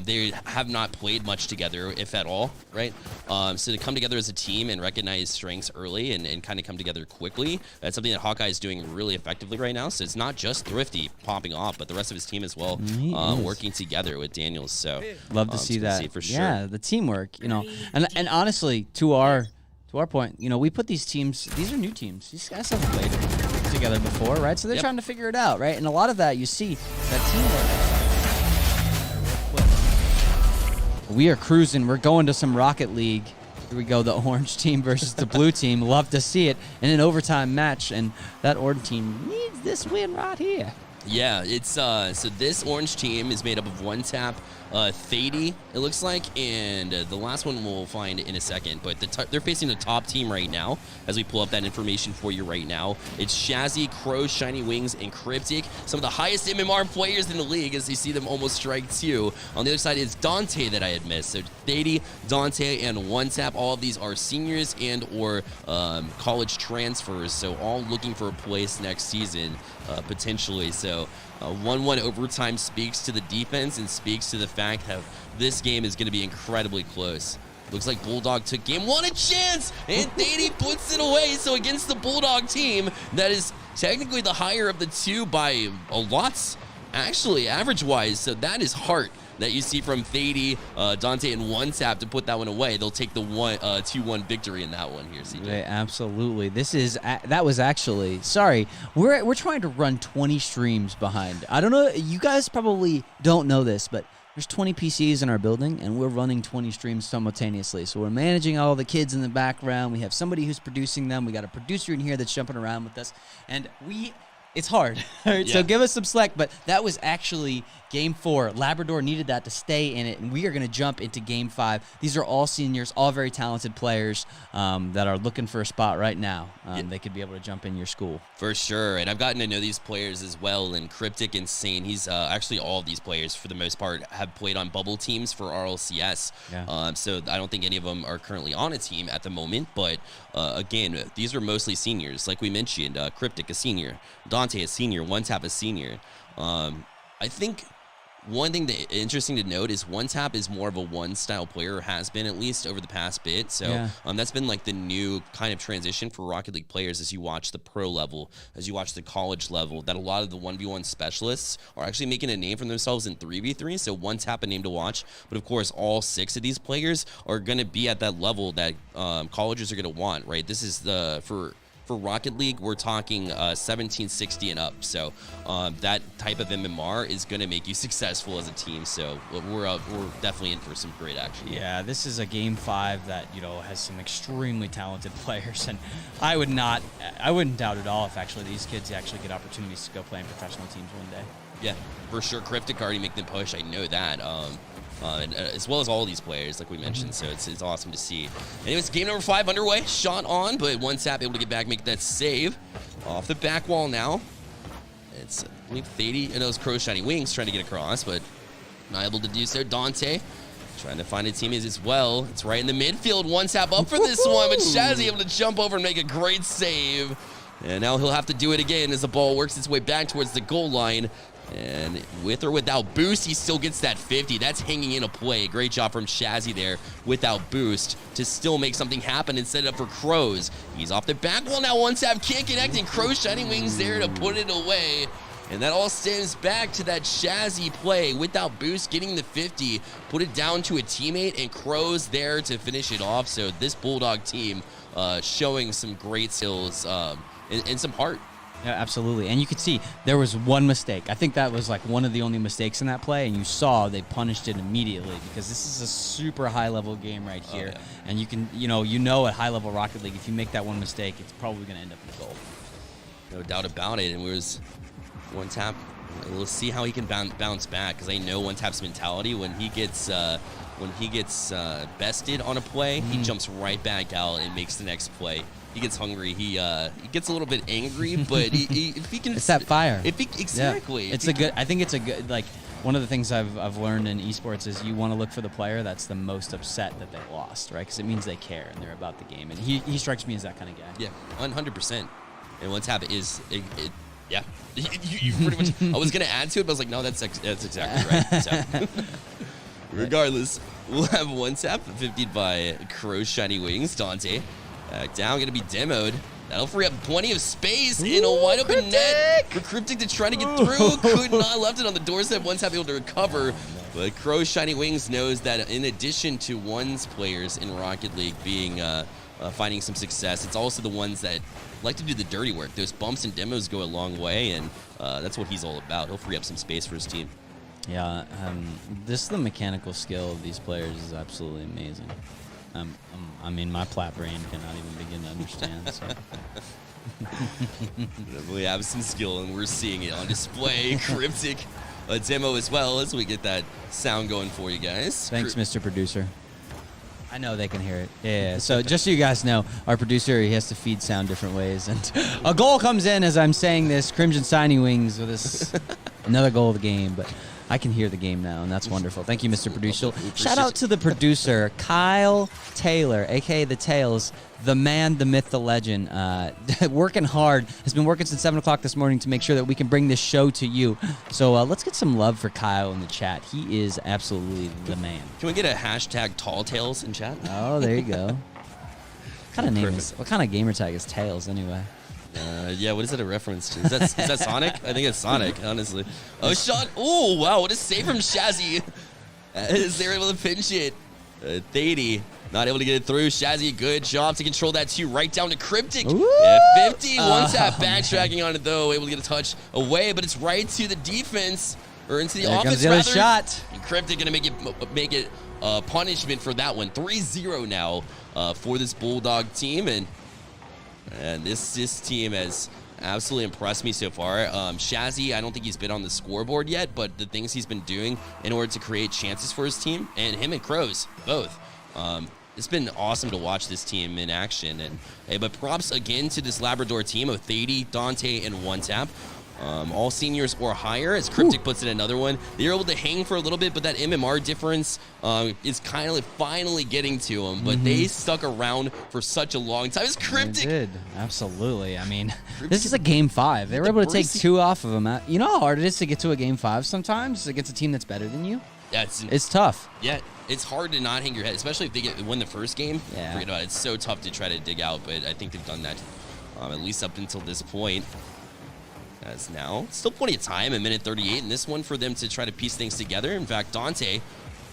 they have not played much together, if at all, right? So to come together as a team and recognize strengths early and kind of come together quickly, that's something that Hawkeye is doing really effectively right now. So it's not just Thrifty popping off, but the rest of his team as well, working together with Daniels. So love to see that. See for sure. Yeah, the teamwork, you know, and honestly, to our point, you know, we put these teams, these are new teams. These guys haven't played together before, right? So they're trying to figure it out, right? And a lot of that, you see, that teamwork. We are cruising. We're going to some Rocket League. Here we go, the orange team versus the blue team. Love to see it in an overtime match, and that orange team needs this win right here. Yeah, it's so this orange team is made up of one tap, Thady, it looks like, and the last one we'll find in a second. But they're facing the top team right now as we pull up that information for you right now. It's Shazzy, Crow, Shiny Wings, and Cryptic, some of the highest MMR players in the league as you see them almost strike 2. On the other side is Dante that I had missed. So Thady, Dante, and One Tap, all of these are seniors and or college transfers, so all looking for a place next season, potentially. So 1-1 overtime speaks to the defense and speaks to the fact that this game is going to be incredibly close. Looks like Bulldog took game 1 a chance, and Thady puts it away. So against the Bulldog team, that is technically the higher of the two by a lot, actually, average-wise. So that is heart that you see from Thady, Dante, and One Tap to put that one away. They'll take the 2-1 victory in that one here, CJ. Yeah, absolutely. This is that was actually sorry. We're trying to run 20 streams behind. I don't know. You guys probably don't know this, but There's 20 PCs in our building, and we're running 20 streams simultaneously. So we're managing all the kids in the background. We have somebody who's producing them. We got a producer in here that's jumping around with us. And it's hard. So give us some slack. But that was actually Game 4. Labrador needed that to stay in it, and we are going to jump into Game 5. These are all seniors, all very talented players that are looking for a spot right now. They could be able to jump in your school. For sure, and I've gotten to know these players as well, and Cryptic and Sane, he's actually all of these players, for the most part, have played on bubble teams for RLCS. Yeah. So I don't think any of them are currently on a team at the moment, but again, these are mostly seniors. Like we mentioned, Cryptic, a senior, Dante, a senior, OneTap, a senior. I think one thing that interesting to note is OneTap is more of a one-style player, or has been at least over the past bit. So that's been like the new kind of transition for Rocket League players as you watch the pro level, as you watch the college level, that a lot of the 1v1 specialists are actually making a name for themselves in 3v3. So OneTap, a name to watch. But of course, all 6 of these players are going to be at that level that colleges are going to want, right? This is for Rocket League, we're talking 1760 and up. So that type of MMR is going to make you successful as a team. So we're definitely in for some great action. Yeah, this is a Game 5 that, has some extremely talented players, and I wouldn't doubt at all if actually these kids actually get opportunities to go play in professional teams one day. Yeah, for sure. Cryptic already make the push. I know that. And, as well as all these players, like we mentioned. So it's awesome to see. Anyways, game number 5 underway. Shot on, but OneTap able to get back, make that save. Off the back wall now. It's, I believe, Thady and those Crow Shiny Wings trying to get across, but not able to do so. Dante trying to find a teammate as well. It's right in the midfield. OneTap up for this one, but Shazzy able to jump over and make a great save. And now he'll have to do it again as the ball works its way back towards the goal line. And with or without boost, he still gets that 50. That's hanging in a play. Great job from Shazzy there without boost to still make something happen and set it up for Crows. He's off the back wall now. OneTap can't connect, and Crows Shining Wings there to put it away. And that all stems back to that Shazzy play without boost, getting the 50, put it down to a teammate, and Crows there to finish it off. So this Bulldog team showing some great skills and some heart. Yeah, absolutely. And you could see there was one mistake. I think that was like one of the only mistakes in that play, and you saw they punished it immediately because this is a super high-level game right here. And you can, at high-level Rocket League, if you make that one mistake, it's probably going to end up in goal. No doubt about it. And it was OneTap. We'll see how he can bounce back, because I know OneTap's mentality when he gets bested on a play, he jumps right back out and makes the next play. He gets hungry. He gets a little bit angry, but if he can, it's that fire. Exactly. Yeah. I think it's a good, like, one of the things I've learned in esports is you want to look for the player that's the most upset that they lost, right? Because it means they care and they're about the game. And he strikes me as that kind of guy. Yeah, 100%. And OneTap is, yeah. You pretty much. I was gonna add to it, but I was like, no, that's exactly right. So. Regardless, we'll have OneTap 50'd by Crow Shiny Wings. Dante back down, gonna be demoed. That'll free up plenty of space in a wide open net for Cryptic to try to get through. Could not, left it on the doorstep. OneTap able to recover, but Crow Shiny Wings knows that in addition to one's players in Rocket League being finding some success, it's also the ones that like to do the dirty work. Those bumps and demos go a long way, and that's what he's all about. He'll free up some space for his team. Yeah, the mechanical skill of these players is absolutely amazing. I mean, my plat brain cannot even begin to understand. So. We have some skill, and we're seeing it on display. Cryptic, a demo as well, as we get that sound going for you guys. Thanks, Mr. Producer. I know they can hear it. Yeah. So just so you guys know, our producer, he has to feed sound different ways. And a goal comes in as I'm saying this. Crimson Shiny Wings with this another goal of the game. But I can hear the game now, and that's wonderful. Thank you, Mr. Producer. Shout out to the producer, Kyle Taylor, a.k.a. The Tails, the man, the myth, the legend. Working hard. Has been working since 7 o'clock this morning to make sure that we can bring this show to you. So let's get some love for Kyle in the chat. He is absolutely the man. Can we get a hashtag Tall Tails in chat? Oh, there you go. What kind of gamer tag is Tails anyway? Yeah, what is it a reference to? Is that Sonic? I think it's Sonic, honestly. Oh, shot. Oh, wow, what a save from Shazzy. As they're able to pinch it. Thady not able to get it through. Shazzy, good job to control that too. Right down to Cryptic. Yeah, 50. OneTap backtracking on it, though. Able to get a touch away, but it's right to the defense. or into the There office. comes the other rather. shot. And Cryptic gonna make it punishment for that one. 3-0 now for this Bulldog team, and this team has absolutely impressed me so far. Shazzy, I don't think he's been on the scoreboard yet, but the things he's been doing in order to create chances for his team, and him and Crows both. It's been awesome to watch this team in action, and but props again to this Labrador team of Thady, Dante, and One Tap. All seniors or higher, as Cryptic puts in another one. They're able to hang for a little bit, but that MMR difference is kind of like finally getting to them. But they stuck around for such a long time. It's Cryptic. They did, absolutely. I mean, this is a game 5. They were able to take 2 off of them. You know how hard it is to get to a game 5 sometimes against a team that's better than you? Yeah, It's tough. Yeah, it's hard to not hang your head, especially if they win the first game. Yeah. Forget about it. It's so tough to try to dig out, but I think they've done that at least up until this point. As now, still plenty of time, 1:38 in this one for them to try to piece things together. In fact, Dante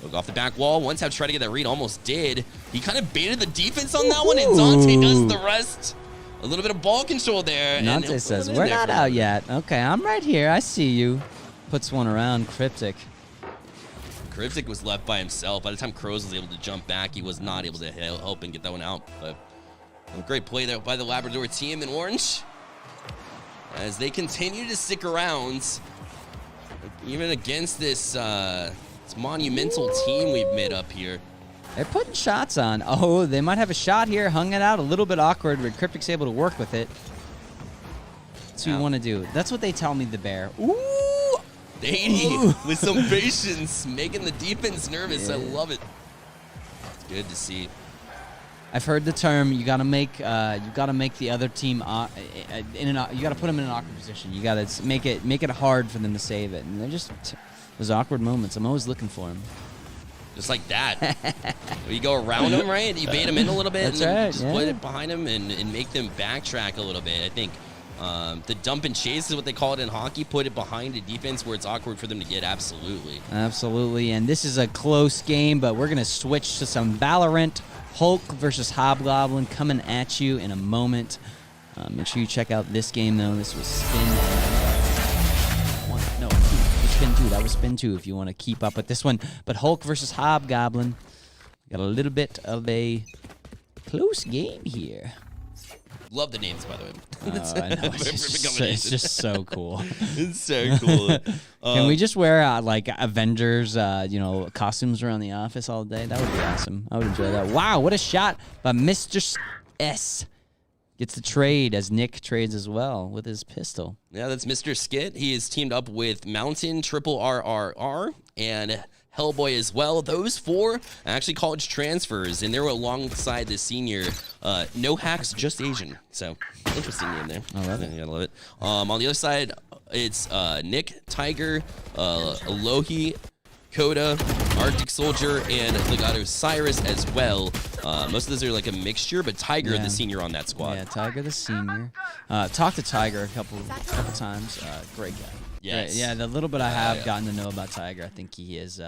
look off the back wall. One Tap tried to get that read, almost did. He kind of baited the defense on that one, and Dante does the rest. A little bit of ball control there. Dante says, we're not out yet. Okay, I'm right here. I see you. Puts one around Cryptic. Cryptic was left by himself. By the time Crows was able to jump back, he was not able to help and get that one out. But a great play there by the Labrador team in orange, as they continue to stick around, even against this monumental team we've made up here. They're putting shots on. Oh, they might have a shot here. Hung it out a little bit awkward, but Cryptic's able to work with it. That's what you want to do. That's what they tell me, the bear. Ooh! Thady with some patience, making the defense nervous. I love it. It's good to see. I've heard the term. You gotta make the other team you gotta put them in an awkward position. You gotta make it hard for them to save it. And they're just those awkward moments. I'm always looking for them. Just like that. You go around them, right? You bait them in a little bit, That's and then right, just put it behind them and make them backtrack a little bit. I think the dump and chase is what they call it in hockey. Put it behind a defense where it's awkward for them to get. Absolutely. And this is a close game, but we're gonna switch to some Valorant. Hulk versus Hobgoblin coming at you in a moment. Make sure you check out this game, though. This was Spin 1. No, 2. Spin 2. That was Spin 2 if you want to keep up with this one. But Hulk versus Hobgoblin. Got a little bit of a close game here. Love the names, by the way. I know. It's just so cool. It's so cool. Can we just wear like Avengers, costumes around the office all day? That would be awesome. I would enjoy that. Wow, what a shot by Mr. S. Gets the trade as Nick trades as well with his pistol. Yeah, that's Mr. Skit. He is teamed up with Mountain, Triple RRR, and Hellboy as well. Those 4 are actually college transfers, and they were alongside the senior No Hacks, Just Asian. So, interesting name there. I love it. Yeah, I love it. On the other side, it's Nick, Tiger, Alohi, Coda, Arctic Soldier, and Legato Cyrus as well. Most of those are like a mixture, but Tiger, the senior on that squad. Yeah, Tiger the senior. Talked to Tiger a couple times. Great guy. Yes. Great. Yeah, the little bit I have gotten to know about Tiger, I think he is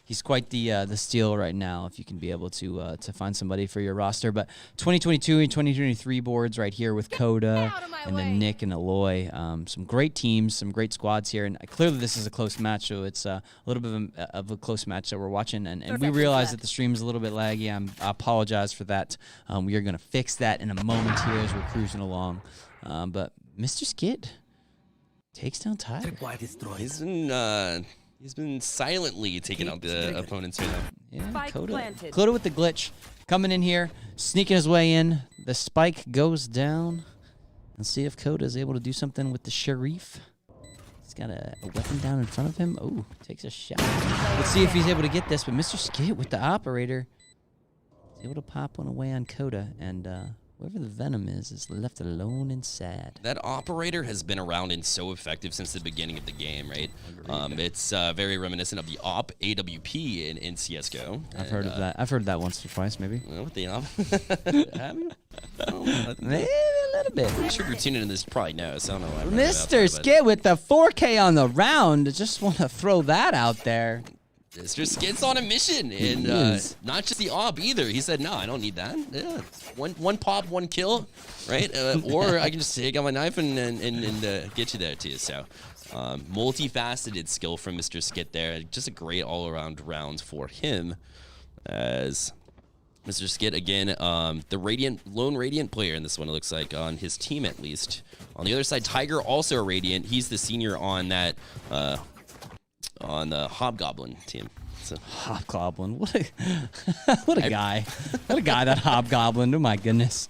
he's quite the steal right now. If you can be able to find somebody for your roster, but 2022 and 2023 boards right here with Coda and then Nick and Aloy. Some great teams, some great squads here, and clearly this is a close match. So it's a little bit of a close match that we're watching, and we realize that the stream is a little bit laggy. I apologize for that. We are going to fix that in a moment here as we're cruising along. But Mr. Skid takes down Tiger. He's been silently taking out the opponents right now. Yeah, Spike Coda planted. with the glitch. Coming in here, sneaking his way in. The spike goes down. Let's see if Coda is able to do something with the Sharif. He's got a weapon down in front of him. Oh, takes a shot. Let's see if he's able to get this. But Mr. Skit with the operator is able to pop one away on Coda. And whoever the Venom is left alone and sad. That operator has been around and so effective since the beginning of the game, right? It's very reminiscent of the Op AWP in CSGO. I've heard of that. I've heard that once or twice, maybe. Well, with the Op. Have you? Maybe a little bit. Pretty sure if you're tuning in this, you probably know. So I don't know why I'm Mr. Skit with the 4K on the round. Just want to throw that out there. Mr. Skit's on a mission, and not just the Op either. He said, "No, I don't need that. Yeah, one pop, one kill, right? Or I can just take out my knife and get you there too." So, Multifaceted skill from Mr. Skit there. Just a great all-around round for him. As Mr. Skit, again, the lone Radiant player in this one, it looks like, on his team at least. On the other side, Tiger, also a Radiant. He's the senior on that, on the Hobgoblin team. So. Hobgoblin, what a what a guy. What a guy, that Hobgoblin. Oh my goodness.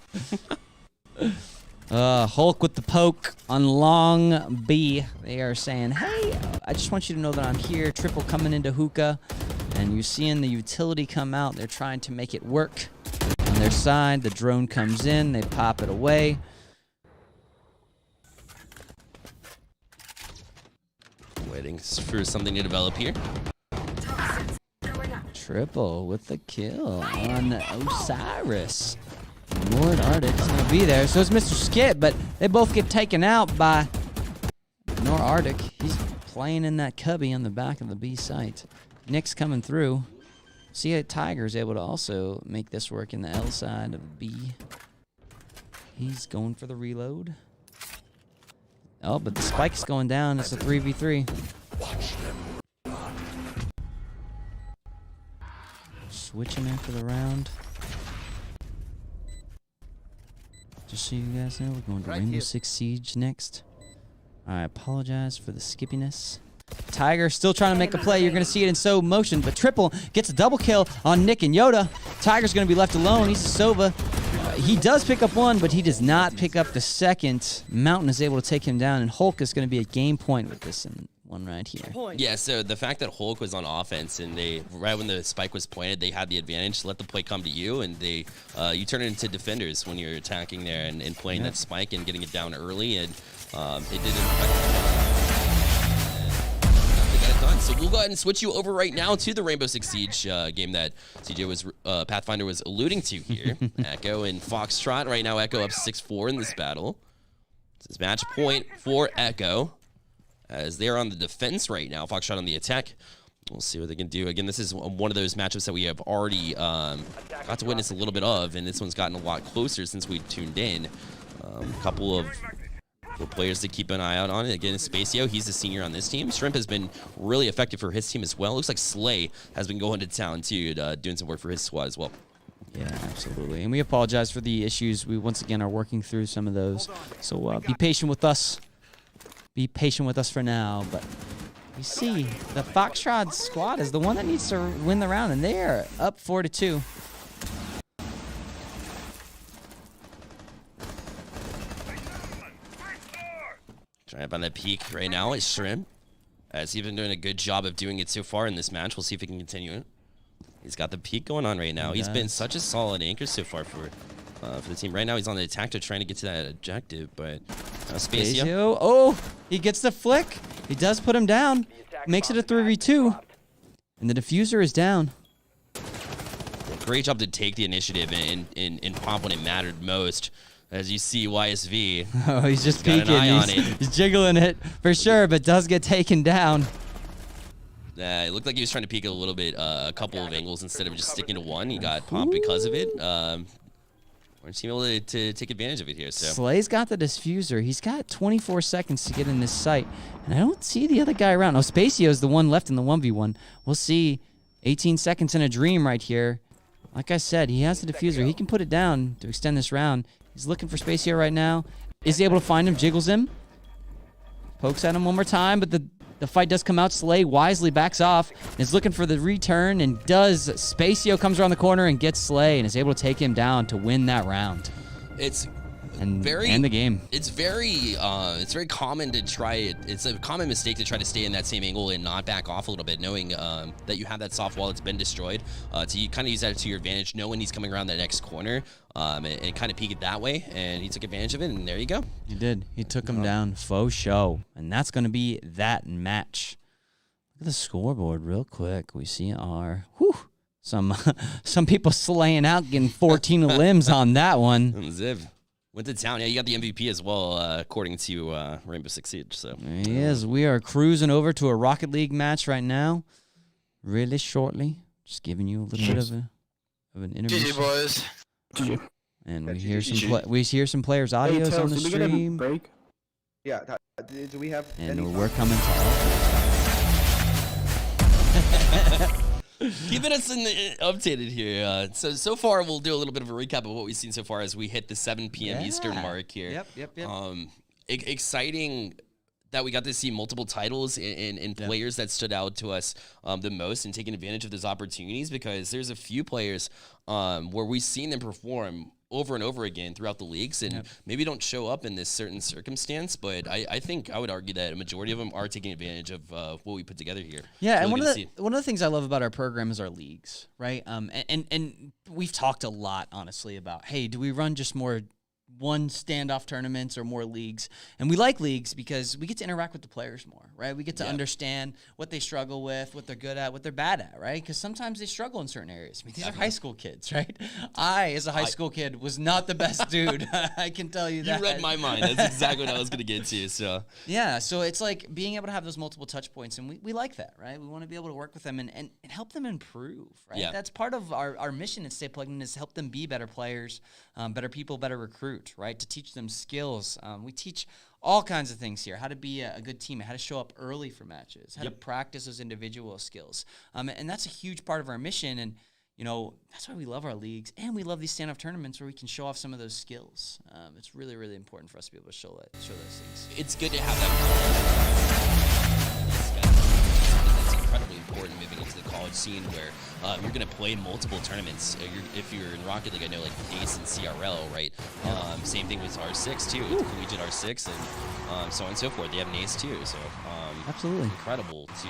Hulk with the poke on long B. They are saying, hey, I just want you to know that I'm here. Triple coming into hookah. And you're seeing the utility come out. They're trying to make it work on their side. The drone comes in. They pop it away. Waiting for something to develop here. Triple with the kill on Osiris. Lord Ardic's going to be there. So is Mr. Skit, but they both get taken out by Nor Arctic. He's playing in that cubby on the back of the B site. Nick's coming through. See how Tiger's able to also make this work in the L side of B. He's going for the reload. Oh, but the spike's going down. It's a 3v3. Switching after the round. Just so you guys know, we're going to Rainbow Six Siege next. I apologize for the skippiness. Tiger still trying to make a play. You're going to see it in slow motion, but Triple gets a double kill on Nick and Yoda. Tiger's going to be left alone. He's a Sova. He does pick up one, but he does not pick up the second. Mountain is able to take him down, and Hulk is going to be a game point with this one right here. Yeah, so the fact that Hulk was on offense and right when the spike was pointed, they had the advantage to let the play come to you, and you turn it into defenders when you're attacking there and playing that spike and getting it down early, and it didn't. Done. So we'll go ahead and switch you over right now to the Rainbow Six Siege game that Pathfinder was alluding to here. Echo and Foxtrot right now. Echo up 6-4 in this battle. This is match point for Echo as they are on the defense right now. Foxtrot on the attack. We'll see what they can do. Again, this is one of those matchups that we have already got to witness a little bit of, and this one's gotten a lot closer since we tuned in. A couple of players to keep an eye out on. Again, Spacio, he's the senior on this team. Shrimp has been really effective for his team as well. Looks like Slay has been going to town too, doing some work for his squad as well. Yeah, absolutely. And we apologize for the issues. We once again are working through some of those. So be patient with us. Be patient with us for now. But you see, the Foxtrot squad is the one that needs to win the round, and they are up 4-2. Trying up on that peak right now is Shrimp. As he's been doing a good job of doing it so far in this match. We'll see if he can continue it. He's got the peak going on right now. He's been such a solid anchor so far for the team. Right now he's on the attack to trying to get to that objective, but Spacio. Oh, he gets the flick. He does put him down. Makes it a 3v2. And the diffuser is down. Great job to take the initiative and pop when it mattered most. As you see, YSV. Oh, he's just peeking. Got an eye on it. He's jiggling it for sure, but does get taken down. It looked like he was trying to peek a little bit, a couple of angles instead of just sticking to one. He got popped because of it. We're able to take advantage of it here. So Slay's got the diffuser. He's got 24 seconds to get in this site, and I don't see the other guy around. Oh, Spacio's the one left in the 1v1. We'll see. 18 seconds in a dream right here. Like I said, he has the diffuser. He can put it down to extend this round. He's looking for Spacio right now. Is he able to find him? Jiggles him. Pokes at him one more time, but the fight does come out. Slay wisely backs off. Is looking for the return and does. Spacio comes around the corner and gets Slay and is able to take him down to win that round. It's and very end the game. It's very common to try it. It's a common mistake to try to stay in that same angle and not back off a little bit, knowing that you have that soft wall that's been destroyed. To kind of use that to your advantage, know when he's coming around that next corner, and kind of peek it that way. And he took advantage of it, and there you go. He did. He took him down faux show, and that's going to be that match. Look at the scoreboard real quick. We see our some people slaying out, getting 14 limbs on that one. Ziv went to town. Yeah, you got the MVP as well, according to Rainbow Six Siege. So yes, we are cruising over to a Rocket League match right now, really shortly. Just giving you a little bit of an interview. GG boys. And we hear some players' audios on the stream. Break? Yeah. Do we have any? And we're coming to all. Keeping us updated here. So far, we'll do a little bit of a recap of what we've seen so far as we hit the 7 p.m. Eastern mark here. Yep. Exciting that we got to see multiple titles and players that stood out to us the most and taking advantage of those opportunities, because there's a few players where we've seen them perform over and over again throughout the leagues and maybe don't show up in this certain circumstance, but I think I would argue that a majority of them are taking advantage of what we put together here. Yeah, Really and one of the things I love about our program is our leagues, right? And we've talked a lot, honestly, about, hey, do we run just more one standoff tournaments or more leagues? And we like leagues because we get to interact with the players more, right? We get to understand what they struggle with, what they're good at, what they're bad at, right? Because sometimes they struggle in certain areas. I mean, these are high school kids, right? I, as a high school kid, was not the best dude. I can tell you that. You read my mind. That's exactly what I was going to get to. So yeah, so it's like being able to have those multiple touch points, and we like that, right? We want to be able to work with them and help them improve, right? Yeah. That's part of our mission at Stay Plugged In, is help them be better players, better people, better recruit, right? To teach them skills. We teach all kinds of things here: how to be a good teammate, how to show up early for matches, how to practice those individual skills. And that's a huge part of our mission. And you know, that's why we love our leagues, and we love these stand-off tournaments where we can show off some of those skills. It's really, really important for us to be able to show those things. it's good to have that. That's incredibly important moving into the college scene where you're going to play in multiple tournaments. If you're in Rocket League, I know like ACE and CRL, right? Same thing with R6 too, with Collegiate R6 and so on and so forth. They have an ACE too, so Absolutely. incredible to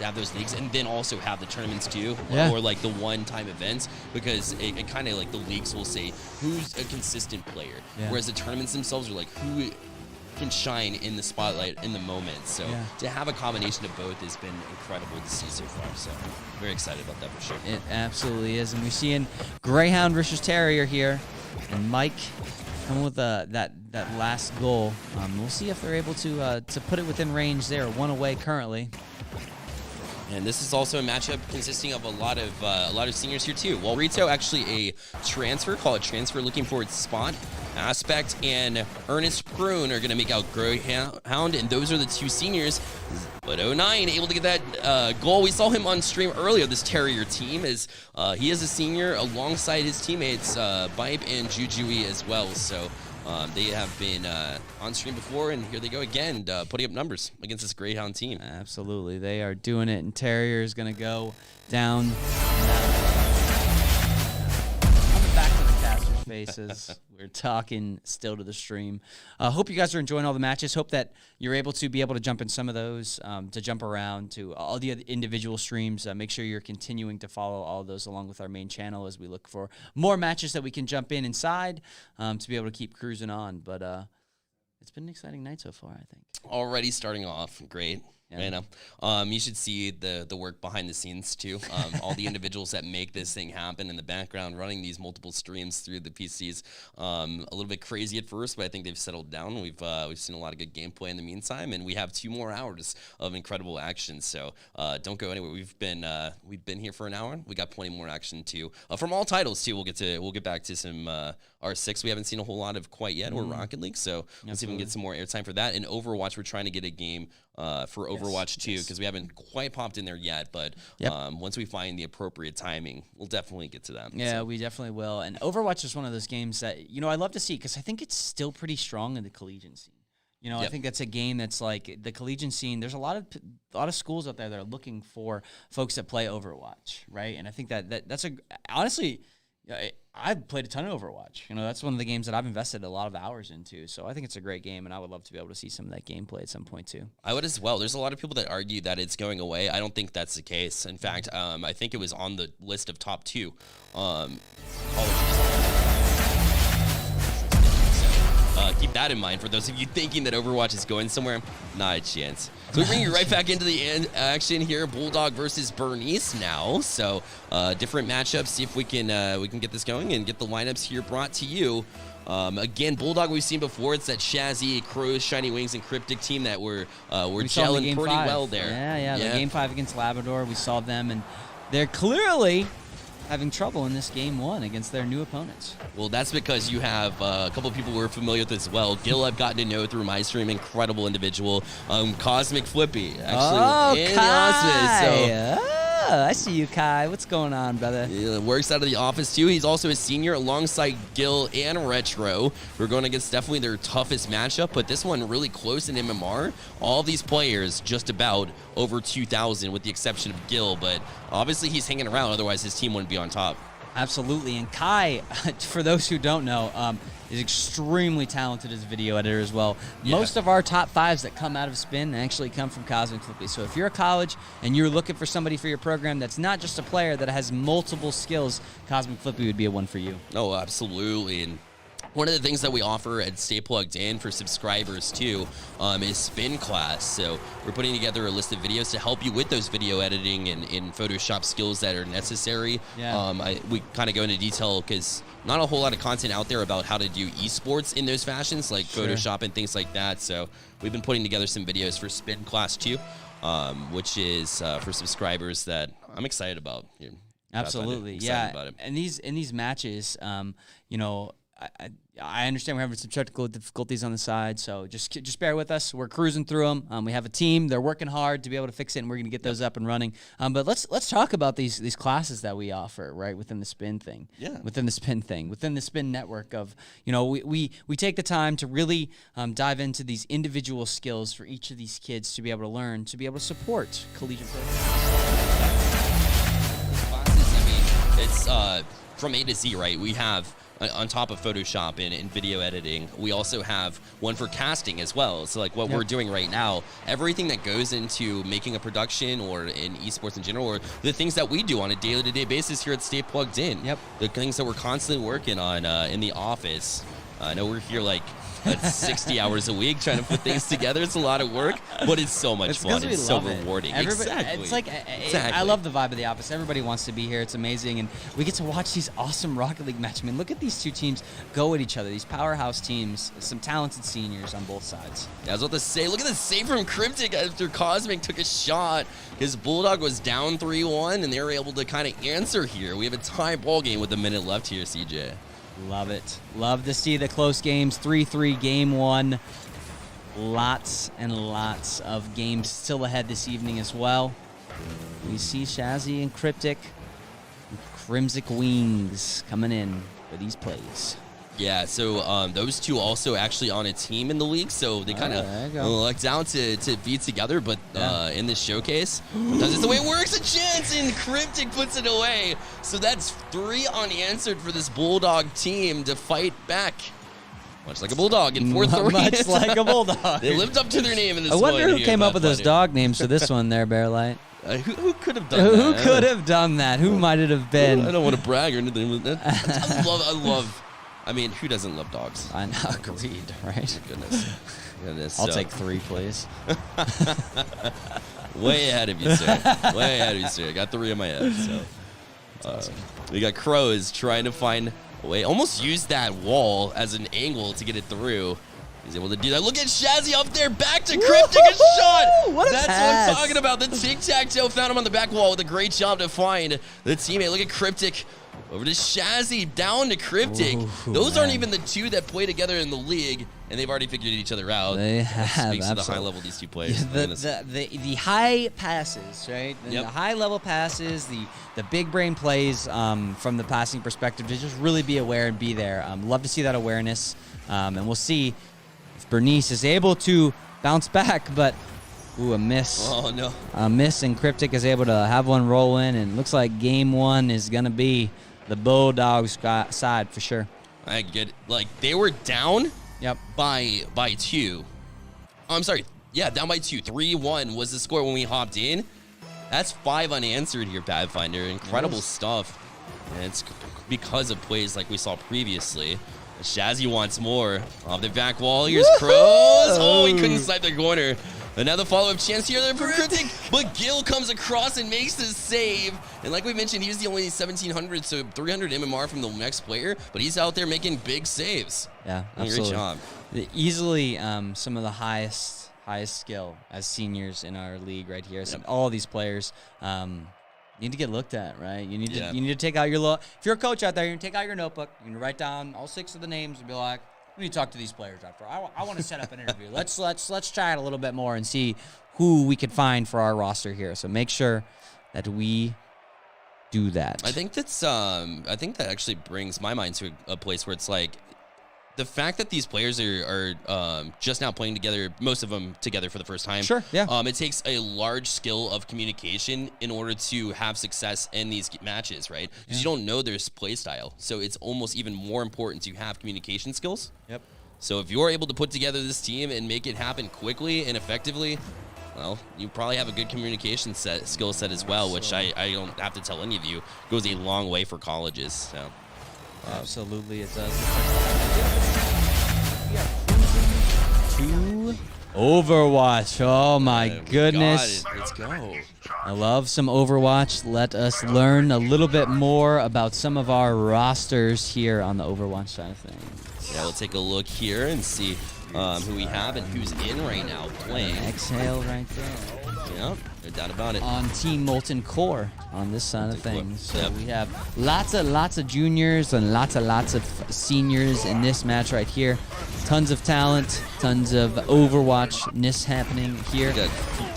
have those leagues, and then also have the tournaments too, or like the one-time events, because it kind of like the leagues will say who's a consistent player, whereas the tournaments themselves are like who can shine in the spotlight in the moment. So to have a combination of both has been incredible to see so far. So very excited about that for sure. It absolutely is. And we're seeing Greyhound versus Terrier here, and Mike coming with that last goal. We'll see if they're able to put it within range there. One away currently. And this is also a matchup consisting of a lot of seniors here too. While Rito actually a transfer, call it transfer, looking for its spot. Aspect and Ernest Prune are going to make out Greyhound, and those are the two seniors. But 09 able to get that goal. We saw him on stream earlier, this Terrier team, as he is a senior alongside his teammates, Bipe and Jujui as well. So they have been on stream before, and here they go again, putting up numbers against this Greyhound team. Absolutely. They are doing it, and Terrier is going to go down. Coming back to the casters' faces. We're talking still to the stream. Hope you guys are enjoying all the matches. Hope that you're able to jump in some of those, to jump around to all the other individual streams. Make sure you're continuing to follow all of those along with our main channel as we look for more matches that we can jump in inside to be able to keep cruising on. But it's been an exciting night so far, I think. Already starting off great. Yeah. You know, you should see the work behind the scenes too. All the individuals that make this thing happen in the background, running these multiple streams through the PCs. A little bit crazy at first, but I think they've settled down. We've seen a lot of good gameplay in the meantime, and we have 2 more hours of incredible action. So don't go anywhere. We've been here for an hour. We got plenty more action too from all titles too. We'll get back to some R6. We haven't seen a whole lot of quite yet, or Rocket League. So let's see if we can get some more airtime for that. And Overwatch, we're trying to get a game for Overwatch 2, because we haven't quite popped in there yet, but once we find the appropriate timing, we'll definitely get to that. Yeah, we definitely will. And Overwatch is one of those games that, you know, I love to see, because I think it's still pretty strong in the collegiate scene. You know, I think that's a game that's like the collegiate scene. There's a lot of schools out there that are looking for folks that play Overwatch, right? And I think that's honestly, I've played a ton of Overwatch. You know, that's one of the games that I've invested a lot of hours into. So I think it's a great game, and I would love to be able to see some of that gameplay at some point too. I would as well. There's a lot of people that argue that it's going away. I don't think that's the case. In fact, I think it was on the list of top 2 colleges. Keep that in mind for those of you thinking that Overwatch is going somewhere. Not a chance. So we bring you right back into the action here. Bulldog versus Bernice now. So different matchups. See if we can get this going and get the lineups here brought to you. Again, Bulldog we've seen before. It's that Shazzy, Crows, Shiny Wings, and Cryptic team that were gelling pretty well there. Yeah. The Game 5 against Labrador, we saw them, and they're clearly having trouble in this game 1 against their new opponents. Well, that's because you have a couple of people we're familiar with as well. Gil, I've gotten to know through my stream, incredible individual. Cosmic Flippy, actually, in the office. So, I see you, Kai. What's going on, brother? yeah, works out of the office too. He's also a senior alongside Gil and Retro. We're going against definitely their toughest matchup, but this one really close in MMR. All these players just about over 2,000 with the exception of Gil, but obviously he's hanging around, otherwise his team wouldn't be on top. Absolutely. And Kai, for those who don't know, is extremely talented as a video editor as well. Yeah. Most of our top 5s that come out of Spin actually come from Cosmic Flippy. So if you're a college and you're looking for somebody for your program that's not just a player that has multiple skills, Cosmic Flippy would be a one for you. Oh, absolutely. And one of the things that we offer at Stay Plugged In for subscribers too is Spin Class. So we're putting together a list of videos to help you with those video editing and Photoshop skills that are necessary. Yeah. We kind of go into detail because not a whole lot of content out there about how to do esports in those fashions, like Sure. Photoshop and things like that. So we've been putting together some videos for Spin Class too, which is for subscribers that I'm excited about. Absolutely. Excited Yeah. about it. And these matches, you know, I understand we're having some technical difficulties on the side, so just bear with us. We're cruising through them. We have a team; they're working hard to be able to fix it, and we're going to get those up and running. But let's talk about these classes that we offer, right, within the Spin thing. Yeah. Within the Spin network of, you know, we take the time to really dive into these individual skills for each of these kids to be able to learn, to be able to support collegiate play. It's from A to Z, right? We have, on top of Photoshop and video editing, we also have one for casting as well. So like what we're doing right now, everything that goes into making a production or in esports in general, or the things that we do on a day-to-day basis here at Stay Plugged In. Yep. The things that we're constantly working on in the office. I know we're here like 60 hours a week trying to put things together. It's a lot of work, but it's so much fun. It's so rewarding. Exactly. It's like I love the vibe of the office. Everybody wants to be here. It's amazing, and we get to watch these awesome Rocket League matches. I mean, look at these two teams go at each other. These powerhouse teams, some talented seniors on both sides. Yeah, I was about to say, look at the save from Cryptic after Cosmic took a shot. His Bulldog was down 3-1, and they were able to kind of answer here. We have a tie ball game with a minute left here, CJ. Love it. Love to see the close games. 3-3 game 1. Lots and lots of games still ahead this evening as well. We see Shazzy and Cryptic. Crimsic Wings coming in for these plays. Yeah, so those two also actually on a team in the league, so they kind of lucked out to be together, but in this showcase, that's just the way it works. A chance, and Cryptic puts it away. So that's 3 unanswered for this Bulldog team to fight back. Much like a Bulldog in 4-3. Much like a Bulldog. They lived up to their name in this I one. wonder who here, came up with those Pathfinder. dog names for this one there, Bearlight. Who could have done that? Who could have done that? Who might it have been? I don't want to brag or anything, but I love. I mean, who doesn't love dogs? I know, agreed, right? Goodness. I'll So, take 3, please. way ahead of you, sir. Way ahead of you, sir. I got 3 in my head. So, we got Crows trying to find a way. Almost used that wall as an angle to get it through. He's able to do that. Look at Shazzy up there. Back to Cryptic. A shot. What a That's pass. what I'm talking about. The tic-tac-toe found him on the back wall with a great job to find the teammate. Look at Cryptic. Over to Shazzy, down to Cryptic. Those aren't even the two that play together in the league, and they've already figured each other out. They That have, speaks to the high absolutely. level of these two players. My goodness. The high passes, right? Yep. The high level passes, the big brain plays from the passing perspective to just really be aware and be there. Love to see that awareness, and we'll see if Bernice is able to bounce back, but ooh, a miss. Oh, no. A miss, and Cryptic is able to have one roll in, and it looks like game 1 is going to be the Bulldogs side for sure. I get it. Like, they were down Yep. by 2. I'm sorry. Yeah, down by 2. 3-1 was the score when we hopped in. That's 5 unanswered here, Pathfinder. Incredible stuff. And it's because of plays like we saw previously. Shazzy wants more. Off the back wall, here's Crows. Oh, he couldn't snipe the corner. Another follow-up chance here there for Cryptic, but Gil comes across and makes the save. And like we mentioned, he's the only 1,700, so 300 MMR from the next player, but he's out there making big saves. Yeah, Great absolutely. job. Easily some of the highest skill as seniors in our league right here. So all these players, need to get looked at, right? You need Yeah. to take out your if you're a coach out there, you take out your notebook, you can write down all 6 of the names and be like, we need to talk to these players after. I want to set up an interview. Let's chat a little bit more and see who we can find for our roster here. So make sure that we do that. I think that's I think that actually brings my mind to a place where it's like the fact that these players are just now playing together, most of them together for the first time. Sure, yeah. It takes a large skill of communication in order to have success in these matches, right? Because you don't know their play style. So it's almost even more important to have communication skills. Yep. So if you're able to put together this team and make it happen quickly and effectively, well, you probably have a good communication skill set as well, which I don't have to tell any of you goes a long way for colleges. So. Absolutely, it does. To Overwatch. Oh my goodness. God, let's go. I love some Overwatch. Let us learn a little bit more about some of our rosters here on the Overwatch side of things. Yeah, we'll take a look here and see who we have and who's in right now playing. Exhale right there. Yep, no doubt about it. On Team Molten Core on this side of Molten Core, things. So yep. we have lots of juniors and lots of seniors in this match right here. Tons of talent, tons of Overwatch-ness happening here. Got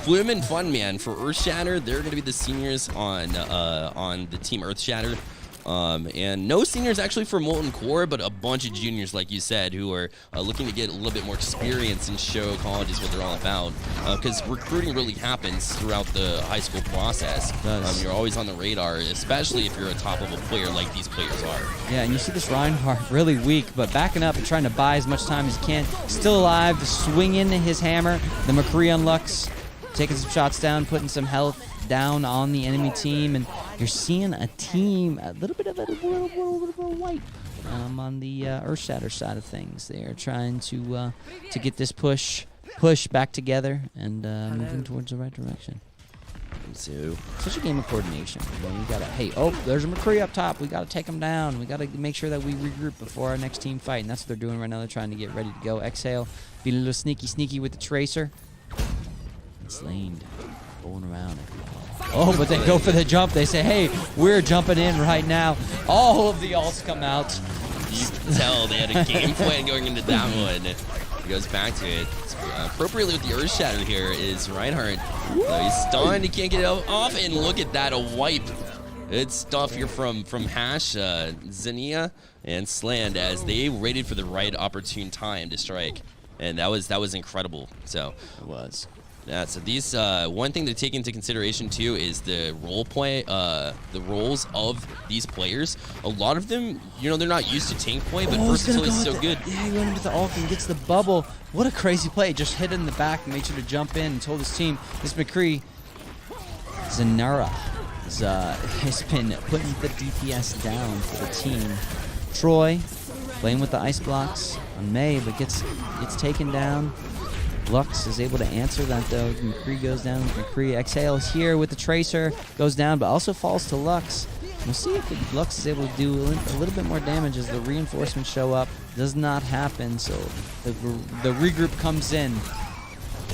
Flume and Fun Man for Earthshatter. They're going to be the seniors on the Team Earthshatter. And no seniors actually for Molten Core, but a bunch of juniors, like you said, who are looking to get a little bit more experience and show colleges what they're all about. Because recruiting really happens throughout the high school process. You're always on the radar, especially if you're a top-level player like these players are. Yeah, and you see this Reinhardt really weak, but backing up and trying to buy as much time as he can. Still alive, swinging his hammer. The McCree on Lux, taking some shots down, putting some health down on the enemy team, and you're seeing a team a little bit of a white on the Earthshatter side of things. They are trying to get this push back together and moving towards the right direction. So Such a game of coordination. You know, you gotta, hey, oh, there's a McCree up top. We gotta take him down. We gotta make sure that we regroup before our next team fight, and that's what they're doing right now. They're trying to get ready to go. Exhale, be a little sneaky with the Tracer. It's laned, going around. Oh, but they go for the jump. They say, hey, we're jumping in right now. All of the alts come out. you can tell they had a game plan going into that one. It goes back to it. Appropriately with the Earthshatter here is Reinhardt. He's stunned. He can't get it off. And look at that, a wipe. Good stuff here from Hash, Xenia, and Sland as they waited for the right opportune time to strike. And that was incredible. So It was. yeah, so these one thing to take into consideration too is the role play, the roles of these players. A lot of them, you know, they're not used to tank play, but versatility is so good. Yeah, he went into the ult and gets the bubble. What a crazy play. Just hit in the back, made sure to jump in and told his team, this McCree, Zanara, has been putting the DPS down for the team. Troy, playing with the ice blocks on May, but gets taken down. Lux is able to answer that though. McCree goes down. McCree exhales here with the Tracer, goes down, but also falls to Lux. We'll see if Lux is able to do a little bit more damage as the reinforcements show up. Does not happen, so the regroup comes in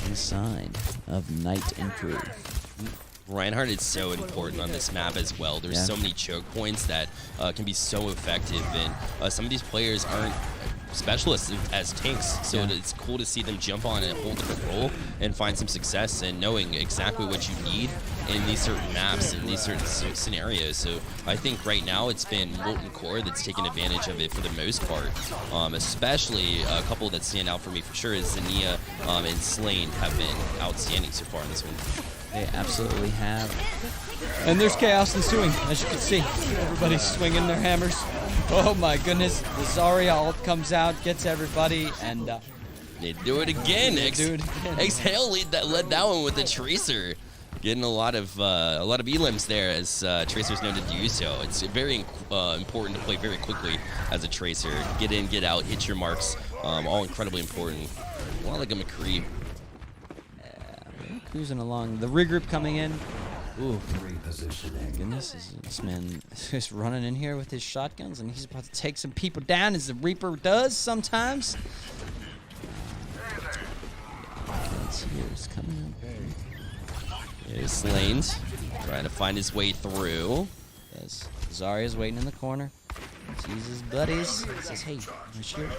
inside of Knight and crew. Reinhardt is so important on this map as well. There's so many choke points that can be so effective, and some of these players aren't specialists as tanks, so it's cool to see them jump on a whole different role and find some success and knowing exactly what you need in these certain maps and these certain scenarios. So I think right now it's been Molten Core that's taken advantage of it for the most part. Especially a couple that stand out for me for sure is Xenia and Slane have been outstanding so far in this one. They absolutely have. And there's chaos ensuing, as you can see. Everybody's swinging their hammers. Oh my goodness. The Zarya ult comes out, gets everybody, and they do it again. Exhale led that one with the Tracer. Getting a lot of elims there, as Tracer's known to do so. It's very important to play very quickly as a Tracer. Get in, get out, hit your marks. All incredibly important. A lot like a McCree. Cruising along. The regroup coming in. Ooh. My goodness, this man is running in here with his shotguns, and he's about to take some people down, as the Reaper does sometimes. Here is coming up. Here's Slanes trying to find his way through. As Zarya's waiting in the corner. Sees his buddies. Says, hey, my shirt.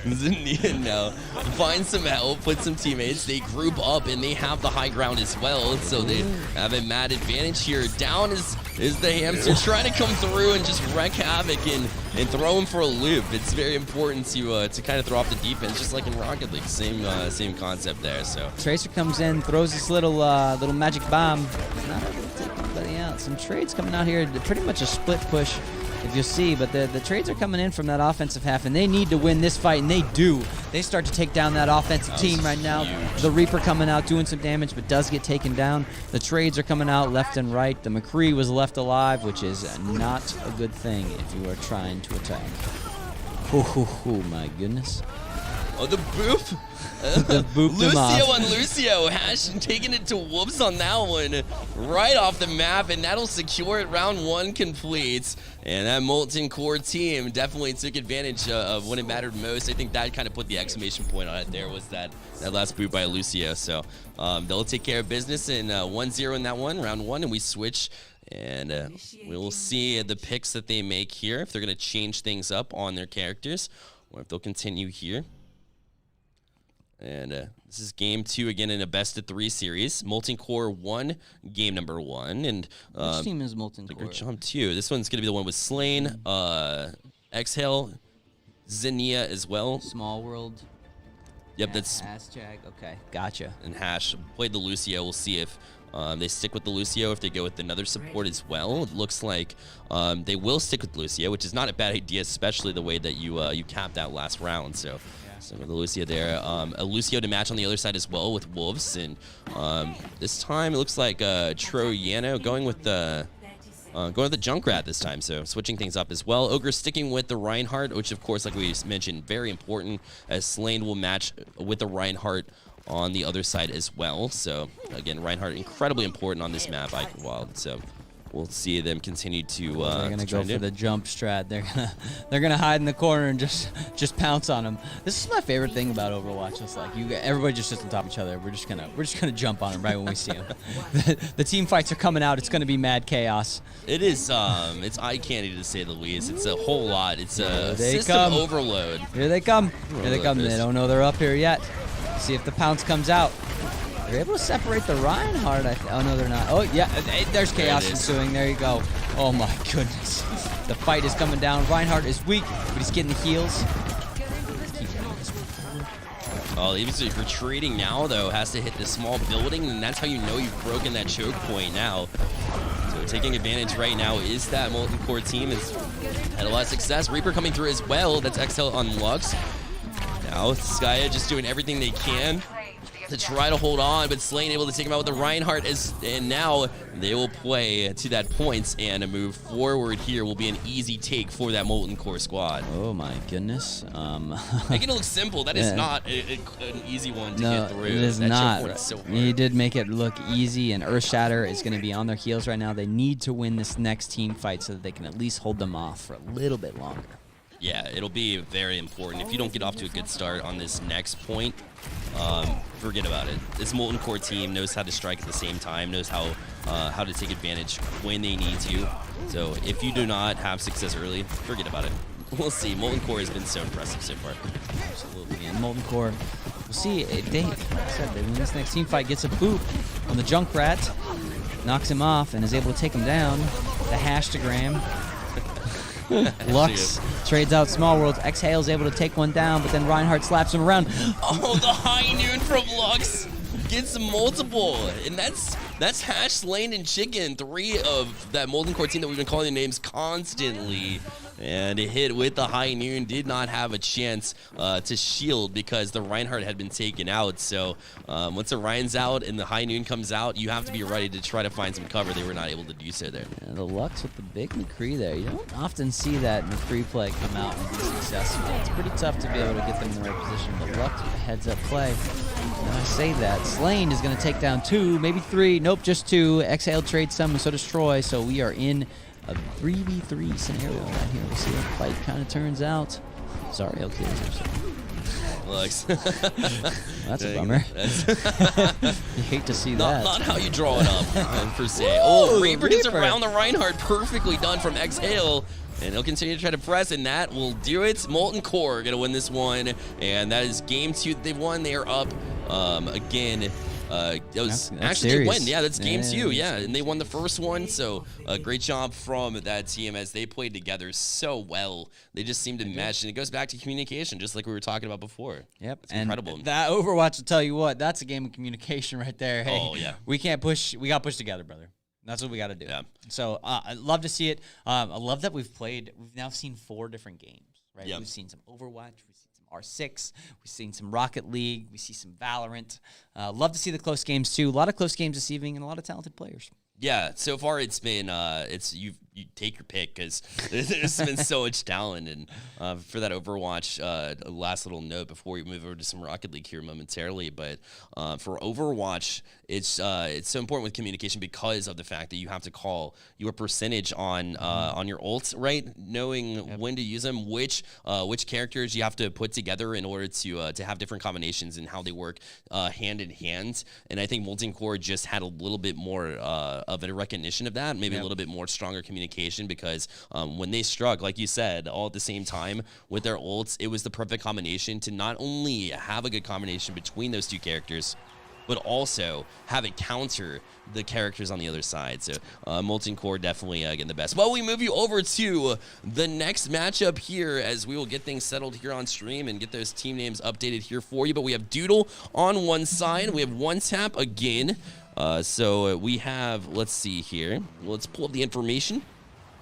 Zania now finds some help, put some teammates. They group up and they have the high ground as well, so they have a mad advantage here. Down is the hamster trying to come through and just wreak havoc and throw him for a loop. It's very important to kind of throw off the defense, just like in Rocket League. Same concept there. So Tracer comes in, throws this little magic bomb. Not able to take anybody out. Some trades coming out here. Pretty much a split push, if you'll see, but the trades are coming in from that offensive half, and they need to win this fight, and they do. They start to take down that offensive team right now. Huge. The Reaper coming out, doing some damage, but does get taken down. The trades are coming out left and right. The McCree was left alive, which is not a good thing if you are trying to attack. Oh my goodness. Oh, the boop. The boop them off. Lucio on Lucio. Hash taking it to whoops on that one. Right off the map, and that'll secure it. Round 1 complete. And that Molten Core team definitely took advantage of when it mattered most. I think that kind of put the exclamation point on it there, was that last boot by Lucio. So they'll take care of business in 1-0 in that one, round 1, and we switch. And we'll see the picks that they make here, if they're going to change things up on their characters, or if they'll continue here. And this is game 2 again in a best-of-3 series. Molten Core won game number 1, and Which team is Molten Core? Jump 2. This one's gonna be the one with Slain, Exhale, Xenia as well. Small World. Yep, that's Hashtag. Okay, gotcha. and Hash played the Lucio. We'll see if they stick with the Lucio, if they go with another support as well. It looks like they will stick with Lucio, which is not a bad idea, especially the way that you capped that last round. So. Some of the Lucio there. A Lucio to match on the other side as well with Wolves. And this time it looks like Troyano going with the Junkrat this time. So switching things up as well. Ogre sticking with the Reinhardt, which of course, like we mentioned, very important, as Slain will match with the Reinhardt on the other side as well. So again, Reinhardt incredibly important on this map, Icon Wild. So we'll see them continue to. They're gonna go for the jump strat. They're gonna hide in the corner and just pounce on them. This is my favorite thing about Overwatch. It's like everybody just sits on top of each other. We're just gonna jump on them right when we see them. The team fights are coming out. It's gonna be mad chaos. It is. It's eye candy to say the least. It's a whole lot. It's a They system come. overload. Here they come. Here they come. They don't know they're up here yet. See if the pounce comes out. They're able to separate the Reinhardt. Oh, no, they're not. Oh, yeah. There's chaos ensuing. There you go. Oh, my goodness. The fight is coming down. Reinhardt is weak, but he's getting the heals. Oh, even so, retreating now, though, has to hit the small building, and that's how you know you've broken that choke point now. So taking advantage right now is that Molten Core team. Has had a lot of success. Reaper coming through as well. That's Exhale on Lux. Now, Skya just doing everything they can to try to hold on, but Slain able to take him out with the Reinhardt, and now they will play to that point, and a move forward here will be an easy take for that Molten Core squad. Oh, my goodness. Making it look simple, that is not an easy one to get through. It is that not. choke point's so hard. He did make it look easy, and Earthshatter is going to be on their heels right now. They need to win this next team fight so that they can at least hold them off for a little bit longer. Yeah, it'll be very important. If you don't get off to a good start on this next point, forget about it. This Molten Core team knows how to strike at the same time, knows how to take advantage when they need to. So if you do not have success early, forget about it. We'll see. Molten Core has been so impressive so far. Absolutely. And Molten Core, we'll see if they, like I said, they win this next team fight, gets a boop on the Junkrat, knocks him off, and is able to take him down. The hashtagram. Lux trades out Small Worlds. Exhale's able to take one down, but then Reinhardt slaps him around. Oh, the high noon from Lux gets multiple, and that's Hash, Slain, and Chicken, 3 of that Molten Core team that we've been calling the names constantly. And it hit with the high noon, did not have a chance to shield because the Reinhardt had been taken out. So once the Ryan's out and the high noon comes out, you have to be ready to try to find some cover. They were not able to do so there. Yeah, the Lux with the big McCree there. You don't often see that McCree play come out and be successful. It's pretty tough to be able to get them in the right position, but Lux with a heads-up play. And I say that. Slain is going to take down 2, maybe 3. Nope, just 2. Exhale trades some, and so does Troy. So we are in a 3v3 scenario right here. We'll see how the fight kind of turns out. Zarya kills herself. Looks. That's a bummer. You hate to see that. Not how you draw it up, per se. Oh, Reaper gets around the Reinhardt. Perfectly done from Exhale. And he'll continue to try to press, and that will do it. Molten Core going to win this one. And that is game 2 that they've won. They are up again. That was that's actually serious. they win. Yeah, that's game 2. Yeah. Yeah, and they won the first one. So great job from that team as they played together so well. They just seemed to mesh, and it goes back to communication, just like we were talking about before. Yep, It's incredible. That Overwatch will tell you what. That's a game of communication right there. Hey, Oh, yeah. we can't push. We got to push together, brother. That's what we got to do. Yeah. So I love to see it. I love that we've now seen 4 different games, right? Yep. We've seen some Overwatch, we've seen some R6, we've seen some Rocket League, we see some Valorant. Love to see the close games too. A lot of close games this evening and a lot of talented players. Yeah, so far it's been you take your pick because there's been so much talent. And for that Overwatch, last little note before we move over to some Rocket League here momentarily, but for Overwatch, it's so important with communication because of the fact that you have to call your percentage on your ults, right? Knowing when to use them, which characters you have to put together in order to have different combinations and how they work hand in hand. And I think Molten Core just had a little bit more of a recognition of that, maybe a little bit more stronger communication because when they struck, like you said, all at the same time with their ults, it was the perfect combination to not only have a good combination between those 2 characters, but also have it counter the characters on the other side. So Molten Core definitely getting the best. Well, we move you over to the next matchup here as we will get things settled here on stream and get those team names updated here for you. But we have Doodle on one side. We have One Tap again. So we have, let's see here. Let's pull up the information.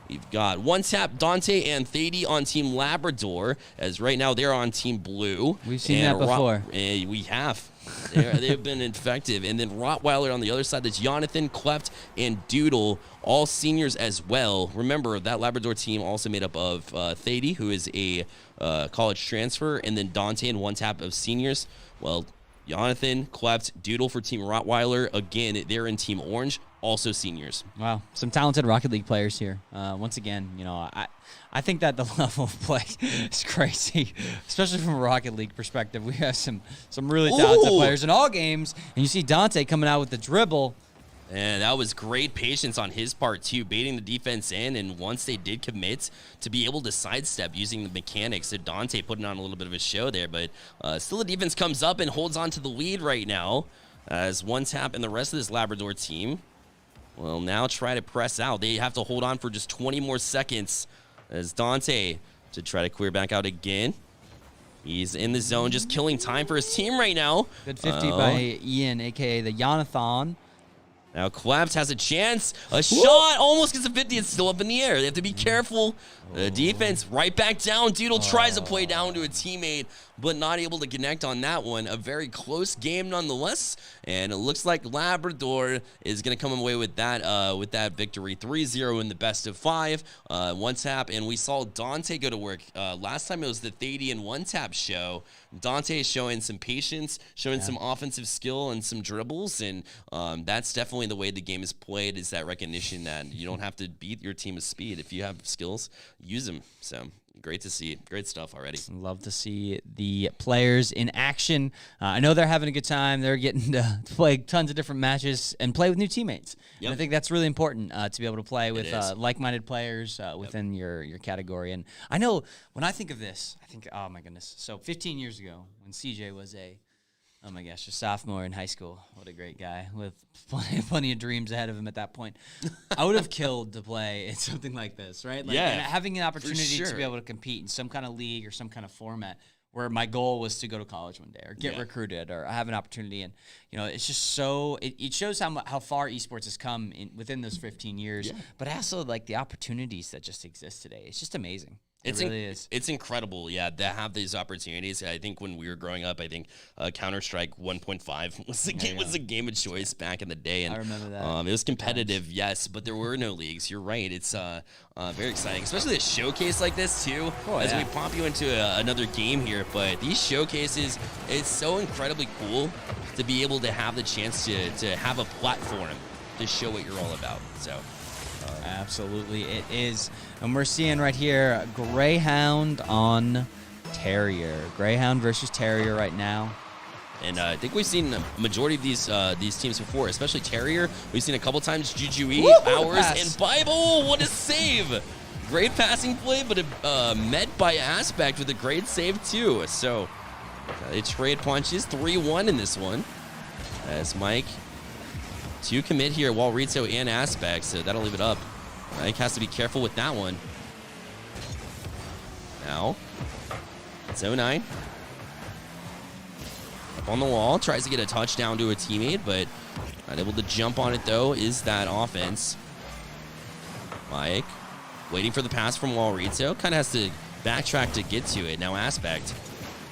We've got One Tap, Dante, and Thady on Team Labrador, as right now they're on Team Blue. We've seen that before. We have. They've been effective. And then Rottweiler on the other side, that's Jonathan, Cleft, and Doodle, all seniors as well. Remember, that Labrador team also made up of Thady, who is a college transfer, and then Dante and One Tap of seniors. Well, Jonathan, Cleft, Doodle for Team Rottweiler. Again, they're in Team Orange, also seniors. Wow, some talented Rocket League players here. Once again, I think that the level of play is crazy, especially from a Rocket League perspective. We have some really talented players in all games, and you see Dante coming out with the dribble. And that was great patience on his part, too, baiting the defense in. And once they did commit, to be able to sidestep using the mechanics. So Dante putting on a little bit of a show there. But still the defense comes up and holds on to the lead right now. As One Tap and the rest of this Labrador team will now try to press out. They have to hold on for just 20 more seconds. As Dante to try to clear back out again. He's in the zone, just killing time for his team right now. Good 50 by Ian, a.k.a. the Jonathan. Now Claps has a chance. A shot almost gets a 50. It's still up in the air. They have to be careful. The defense right back down. Doodle tries to play down to a teammate, but not able to connect on that one. A very close game nonetheless. And it looks like Labrador is going to come away with that victory. 3-0 in the best of 5. One Tap, and we saw Dante go to work. Last time it was the Thady and One Tap show. Dante is showing some patience, showing some offensive skill and some dribbles, and that's definitely the way the game is played, is that recognition that you don't have to beat your team with speed. If you have skills, use them. So great to see. Great stuff already. Love to see the players in action. I know they're having a good time. They're getting to play tons of different matches and play with new teammates. Yep. And I think that's really important to be able to play with is. like-minded players within your category. And I know when I think of this, I think, oh my goodness. So 15 years ago when CJ was a sophomore in high school. What a great guy with plenty of dreams ahead of him at that point. I would have killed to play in something like this, right? Like, Yeah, and having an opportunity sure. to be able to compete in some kind of league or some kind of format where my goal was to go to college one day or get recruited or have an opportunity. And, it's just so, it shows how far esports has come within those 15 years, but also like the opportunities that just exist today. It's just amazing. It really is. It's incredible, to have these opportunities. I think when we were growing up, I think Counter-Strike 1.5 was a game of choice back in the day. And I remember that. It was competitive, yes, but there were no leagues. You're right. It's very exciting, especially a showcase like this, too, as we pop you into another game here. But these showcases, it's so incredibly cool to be able to have the chance to have a platform to show what you're all about. So. Absolutely, it is. And we're seeing right here Greyhound on Terrier. Greyhound versus Terrier right now. And I think we've seen a majority of these teams before, especially Terrier. We've seen a couple times Juju, Ours, and Bible. What a save! Great passing play, but met by Aspect with a great save too. So they trade punches, 3-1 in this one. As Mike to commit here, Walrito and Aspect, so that'll leave it up. Mike has to be careful with that one. Now it's 09. On the wall, tries to get a touchdown to a teammate, but not able to jump on it though. Is that offense? Mike waiting for the pass from Walrito, kind of has to backtrack to get to it. Now Aspect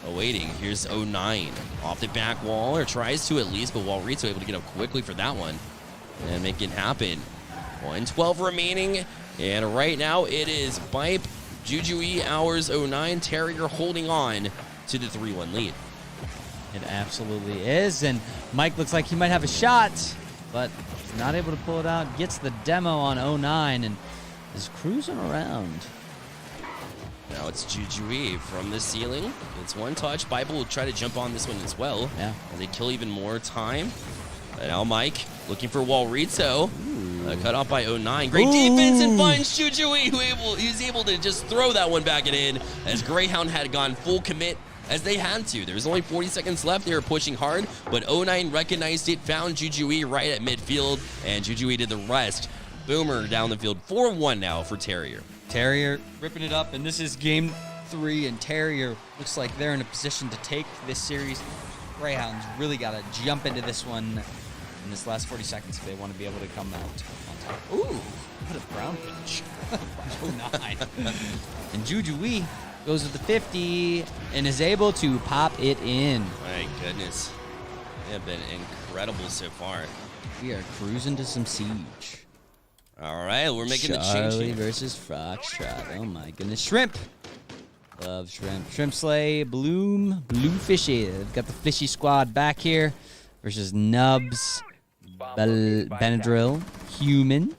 awaiting. Here's 09 off the back wall, or tries to at least, but Walrito able to get up quickly for that one and make it happen. 1:12 remaining, and right now it is Bipe, Juju, Ours, 09, Terrier holding on to the 3-1 lead. It absolutely is, and Mike looks like he might have a shot, but he's not able to pull it out. Gets the demo on 09 and is cruising around. Now it's Juju from the ceiling. It's one touch. Bible will try to jump on this one as well. Yeah. And they kill even more time. And now Mike looking for Walrito. Cut off by 09. Great defense and finds Juju, who's able to just throw that one back and in, as Greyhound had gone full commit as they had to. There was only 40 seconds left. They were pushing hard, but 09 recognized it, found Juju right at midfield, and Juju did the rest. Boomer down the field. 4-1 now for Terrier. Terrier ripping it up, and this is game 3, and Terrier looks like they're in a position to take this series. Greyhounds really got to jump into this one in this last 40 seconds if they want to be able to come out on top. Ooh, what a brown finish. 09. And Juju goes with the 50 and is able to pop it in. My goodness. They have been incredible so far. We are cruising to some siege. All right, we're making the change Charlie here. versus Foxtrot. Oh my goodness. Shrimp. Love shrimp. Shrimp Slay, Bloom, Bluefishy. They've got the fishy squad back here versus Nubs, Benadryl, Human,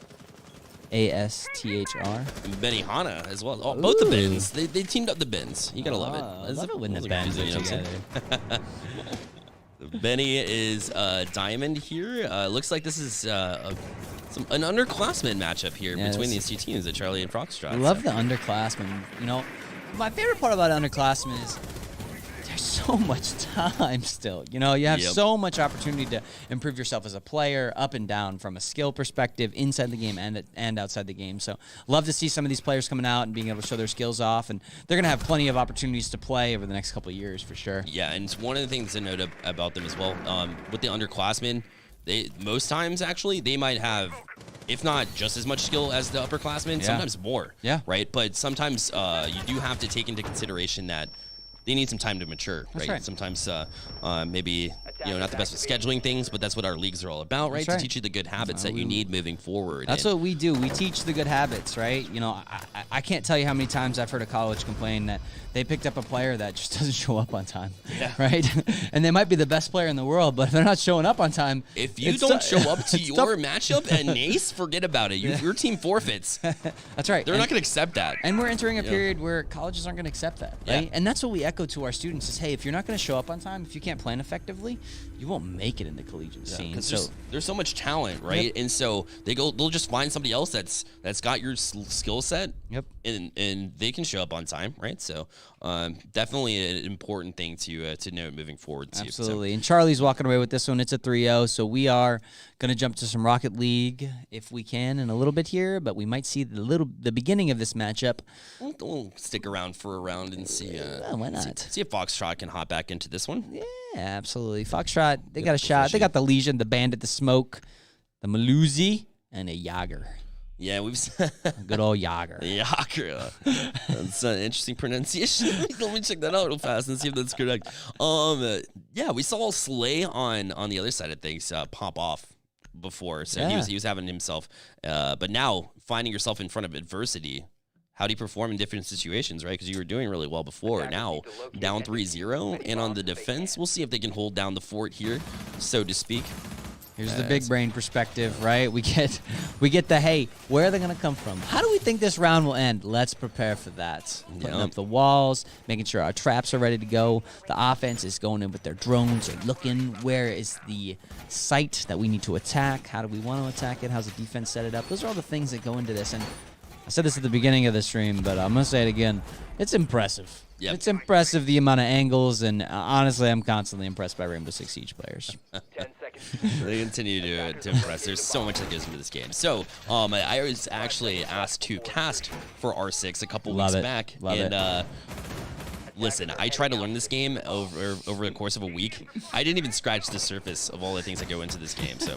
ASTHR. And Benihana as well. Oh, both the Bens. They teamed up the Bens. You gotta love it. I love it when the bands are together. Benny is Diamond here. Looks like this is an underclassmen matchup here between these two teams, the Charlie and Foxtrot. I love the underclassmen. You know, my favorite part about underclassmen is there's so much time still. You know, you have so much opportunity to improve yourself as a player, up and down, from a skill perspective, inside the game and outside the game. So love to see some of these players coming out and being able to show their skills off, and they're going to have plenty of opportunities to play over the next couple of years for sure. Yeah, and it's one of the things to note about them as well. With the underclassmen, most times actually they might have, if not just as much skill as the upperclassmen, sometimes more. Yeah. Right? But sometimes you do have to take into consideration that they need some time to mature, right? Sometimes maybe, not the best with scheduling things, but that's what our leagues are all about, right? To teach you the good habits that you need moving forward. That's what we do. We teach the good habits, right? You know, I can't tell you how many times I've heard a college complain that they picked up a player that just doesn't show up on time, right? And they might be the best player in the world, but if they're not showing up on time, if you don't show up to your matchup at NACE, forget about it. Your team forfeits. That's right. They're not going to accept that. And we're entering a period where colleges aren't going to accept that, right? And that's what we echo to our students is, hey, if you're not going to show up on time, if you can't plan effectively, you won't make it in the collegiate scene. So there's so much talent, right? And so they'll just find somebody else that's got your skill set. And they can show up on time, right? So definitely an important thing to note moving forward too. Absolutely. And Charlie's walking away with this one. It's a 3-0. So we are going to jump to some Rocket League if we can in a little bit here, but we might see the beginning of this matchup. We'll stick around for a round and see. Why not? See if Foxtrot can hop back into this one. Yeah, absolutely. Foxtrot, they got a shot. They got the Legion, the Bandit, the Smoke, the Maluzi, and a Yager. Yeah, we've good old Yager. Yager. That's an interesting pronunciation. Let me check that out real fast and see if that's correct. Yeah, we saw Slay on the other side of things pop off before, so he was having himself. But now finding yourself in front of adversity, how do you perform in different situations, right? Because you were doing really well before. Now down 3-0, and on the defense, we'll see if they can hold down the fort here, so to speak. Here's the big brain perspective, right? We get the, hey, where are they going to come from? How do we think this round will end? Let's prepare for that. Putting up the walls, making sure our traps are ready to go. The offense is going in with their drones. They're looking, where is the site that we need to attack? How do we want to attack it? How's the defense set it up? Those are all the things that go into this. And I said this at the beginning of the stream, but I'm going to say it again. It's impressive. Yep. It's impressive, the amount of angles, and honestly, I'm constantly impressed by Rainbow Six Siege players. They continue to impress. There's so much that goes into this game. So, I was actually asked to cast for R6 a couple weeks back. Listen, I tried to learn this game over the course of a week. I didn't even scratch the surface of all the things that go into this game, so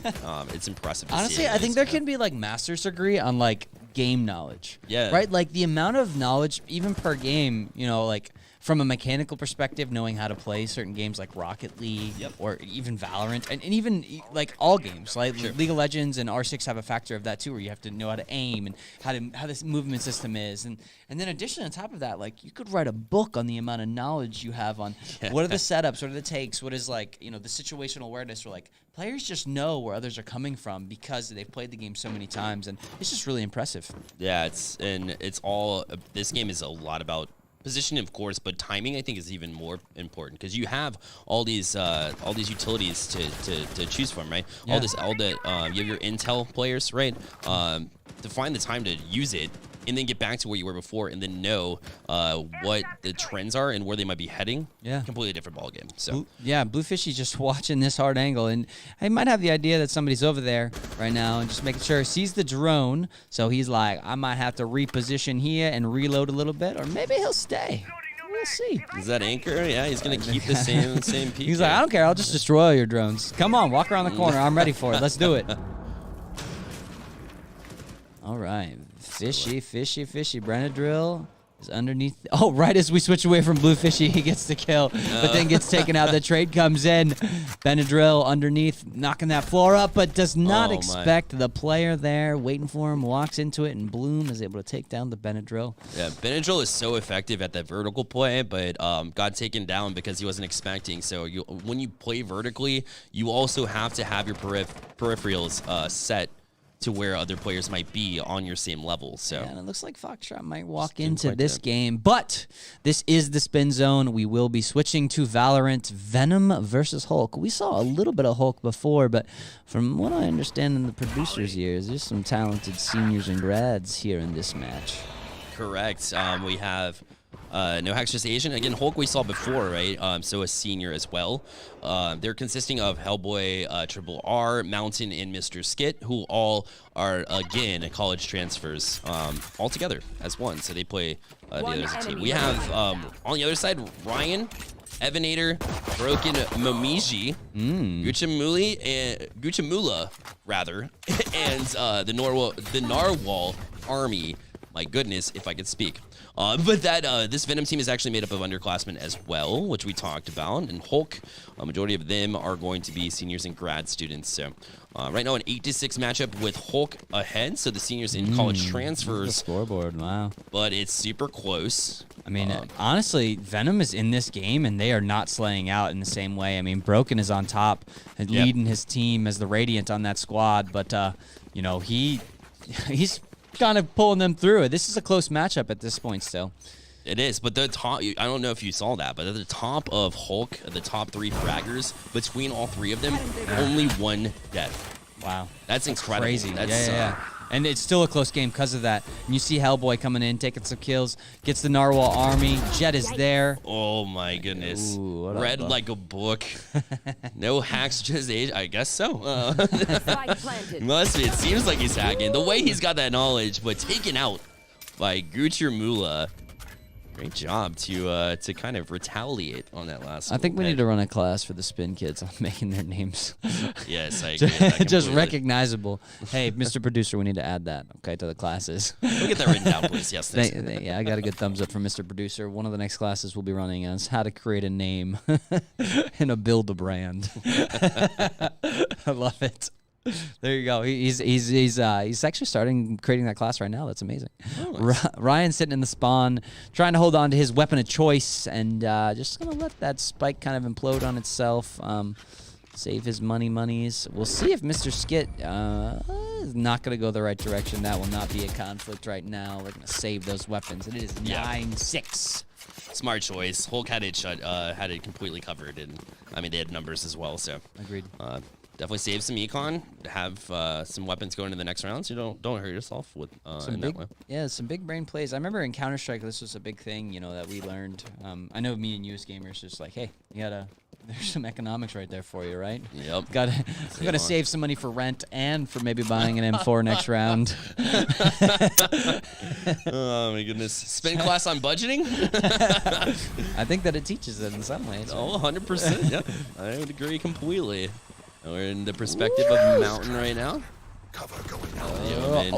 it's impressive to see. Honestly, I think there can be like master's degree on like game knowledge. Yeah. Right? Like the amount of knowledge, even per game, you know, like from a mechanical perspective, knowing how to play certain games like Rocket League or even Valorant, and even like all games, like League of Legends and R6 have a factor of that too, where you have to know how to aim and how this movement system is, and then additionally on top of that, like you could write a book on the amount of knowledge you have on what are the setups, what are the takes, what is like, you know, the situational awareness, or like players just know where others are coming from because they've played the game so many times, and it's just really impressive. Yeah, it's all, this game is a lot about positioning, of course, but timing I think is even more important, because you have all these utilities to choose from, right? Yeah. You have your intel players, right? To find the time to use it and then get back to where you were before, and then know what the trends are and where they might be heading. Yeah, completely different ball game. So Bluefishy's just watching this hard angle, and he might have the idea that somebody's over there right now, and just making sure sees the drone. So he's like, I might have to reposition here and reload a little bit, or maybe he'll stay. We'll see. Is that anchor? Yeah, he's gonna keep the same peak. He's like, I don't care. I'll just destroy all your drones. Come on, walk around the corner. I'm ready for it. Let's do it. All right. Fishy. Benadryl is underneath. Oh, right as we switch away from Bluefishy, he gets the kill, but then gets taken out. The trade comes in. Benadryl underneath, knocking that floor up, but does not expect the player there, waiting for him, walks into it, and Bloom is able to take down the Benadryl. Yeah, Benadryl is so effective at that vertical play, but got taken down because he wasn't expecting. So when you play vertically, you also have to have your peripherals set to where other players might be on your same level. So yeah, and it looks like Foxtrot might walk into this game, but this is the spin zone. We will be switching to Valorant. Venom versus Hulk. We saw a little bit of Hulk before, but from what I understand in the producers' ears, there's some talented seniors and grads here in this match. Correct. We have No Hack's Just Asian. Again, Hulk we saw before, right? So a senior as well. They're consisting of Hellboy, Triple R, Mountain, and Mr. Skit, who all are, again, college transfers all together as one. So they play together as a team. We have, on the other side, Ryan, Evanator, Broken Momiji, Guchamula, rather, and the Narwhal Army. My goodness, if I could speak. But this Venom team is actually made up of underclassmen as well, which we talked about. And Hulk, a majority of them are going to be seniors and grad students. So right now, an 8-6 matchup with Hulk ahead. So the seniors in college transfers. The scoreboard, wow. But it's super close. I mean, honestly, Venom is in this game, and they are not slaying out in the same way. I mean, Broken is on top and leading his team as the Radiant on that squad. But, you know, he's kind of pulling them through. This is a close matchup at this point still. It is, but the top, I don't know if you saw that, but at the top of Hulk, the top 3 fraggers, between all 3 of them, only 1 death. Wow. That's incredible. Crazy. That's, yeah. And it's still a close game because of that. And you see Hellboy coming in, taking some kills, gets the Narwhal Army. Jet is there. Oh, my goodness. Ooh, read like a book. No Hacks Just Age. I guess so. Must be. It seems like he's hacking. The way he's got that knowledge, but taken out by Guchamula. Great job to kind of retaliate on that last. I think we need to run a class for the Spin Kids on making their names. Yes, I agree with that just recognizable. Hey, Mr. Producer, we need to add that, okay, to the classes. We'll get that written down, please. Yes. Yeah, I got a good thumbs up from Mr. Producer. One of the next classes we'll be running is how to create a name and build a brand. I love it. There you go. He's actually starting creating that class right now. That's amazing. Oh, Ryan's sitting in the spawn, trying to hold on to his weapon of choice, and just gonna let that spike kind of implode on itself. Save his monies. We'll see if Mr. Skit is not going to go the right direction. That will not be a conflict right now. They're going to save those weapons. And it is 9-6. Smart choice. Hulk had it completely covered, and I mean they had numbers as well. So Agreed. Definitely save some econ. Have some weapons going into the next round, so you don't hurt yourself with in that way. Yeah, some big brain plays. I remember in Counter-Strike, this was a big thing, that we learned. I know me and you as gamers, just like, hey, there's some economics right there for you, right? Yep. Gotta save some money for rent and for maybe buying an M4 next round. Oh my goodness. Spend class on budgeting? I think that it teaches it in some ways. Oh, 100%. Yep. I would agree completely. We're in the perspective of Mountain right now.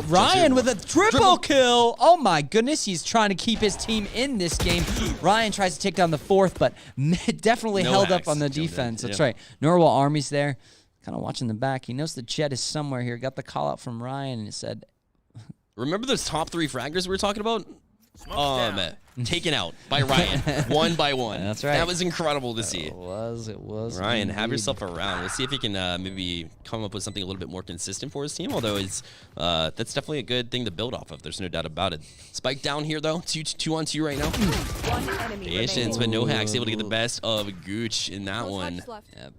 Ryan with a triple kill. Oh my goodness, he's trying to keep his team in this game. Ryan tries to take down the fourth, but definitely held up on the defense. That's right. Norwal Army's there, kind of watching the back. He knows the jet is somewhere here. Got the call out from Ryan, and it said, remember those top 3 fraggers we were talking about? Taken out by Ryan, one by one. That's right. That was incredible to see. It was. Ryan, indeed. have yourself around. We'll see if he can maybe come up with something a little bit more consistent for his team, although that's definitely a good thing to build off of. There's no doubt about it. Spike down here, though. 2 on 2 right now. One enemy Patience, but no hacks. Able to get the best of Gooch in that one. Yeah,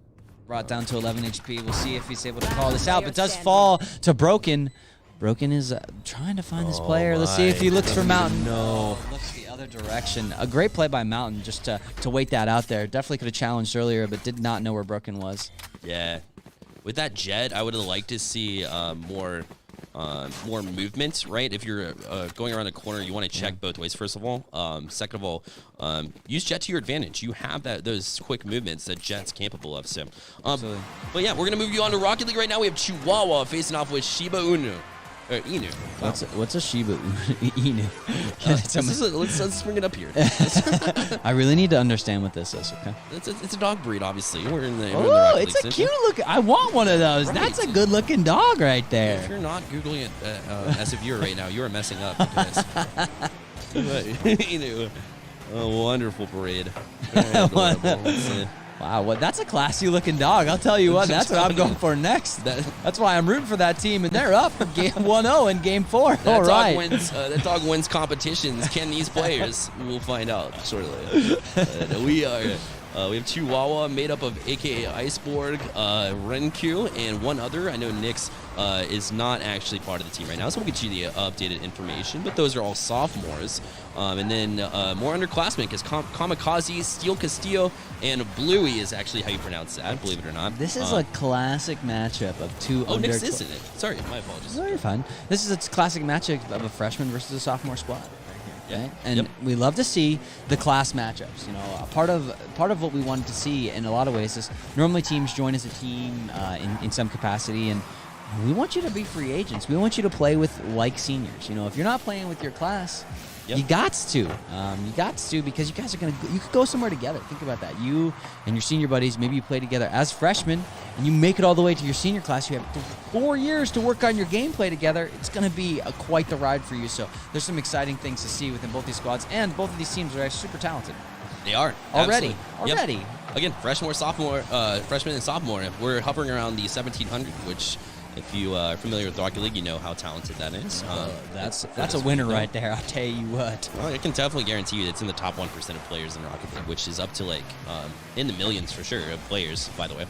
brought down to 11 HP. We'll see if he's able to call this out, but does fall to Broken. Broken is trying to find this player. Let's see if he looks for Mountain. No, looks the other direction. A great play by Mountain just to wait that out there. Definitely could have challenged earlier, but did not know where Broken was. Yeah. With that jet, I would have liked to see more movement, right? If you're going around the corner, you want to check both ways, first of all. Second of all, use jet to your advantage. You have those quick movements that jet's capable of. So, but yeah, we're going to move you on to Rocket League right now. We have Chihuahua facing off with Shiba Inu. Inu. What's a Shiba Inu? Let's bring it up here. I really need to understand what this is, okay? It's a dog breed, obviously. We're in the Oh, Rocket it's League a cute looking. I want one of those. Right. That's a good looking dog right there. If you're not Googling it as a viewer right now, you are messing up. Inu. A wonderful parade. Very adorable. Wow, that's a classy looking dog. I'll tell you what, that's what I'm going for next. That's why I'm rooting for that team, and they're up for game 1-0 in game 4. All right. That dog wins competitions. Can these players? We'll find out shortly. We have Chihuahua made up of AKA Iceborg, Renku, and one other. I know Nyx is not actually part of the team right now, so we'll get you the updated information. But those are all sophomores. And then more underclassmen, because Kamikaze, Steel Castillo, and Bluey is actually how you pronounce that, believe it or not. This is a classic matchup of two Oh, Nyx isn't it? Sorry, my apologies. No, you're fine. This is a classic matchup of a freshman versus a sophomore squad. Right? And we love to see the class matchups. Part of what we wanted to see in a lot of ways is normally teams join as a team in some capacity, and we want you to be free agents. We want you to play with like seniors. If you're not playing with your class, you got to. You got to, because you guys are you could go somewhere together. Think about that. You and your senior buddies, maybe you play together as freshmen, and you make it all the way to your senior class. You have 4 years to work on your gameplay together. It's going to be quite the ride for you. So there's some exciting things to see within both these squads, and both of these teams are actually super talented. They are. Already. Yep. Again, freshman and sophomore, we're hovering around the 1,700, which, if you are familiar with Rocket League, you know how talented that is. That's a winner right there, I'll tell you what. Well, I can definitely guarantee you it's in the top 1% of players in Rocket League, which is up to in the millions for sure of players, by the way.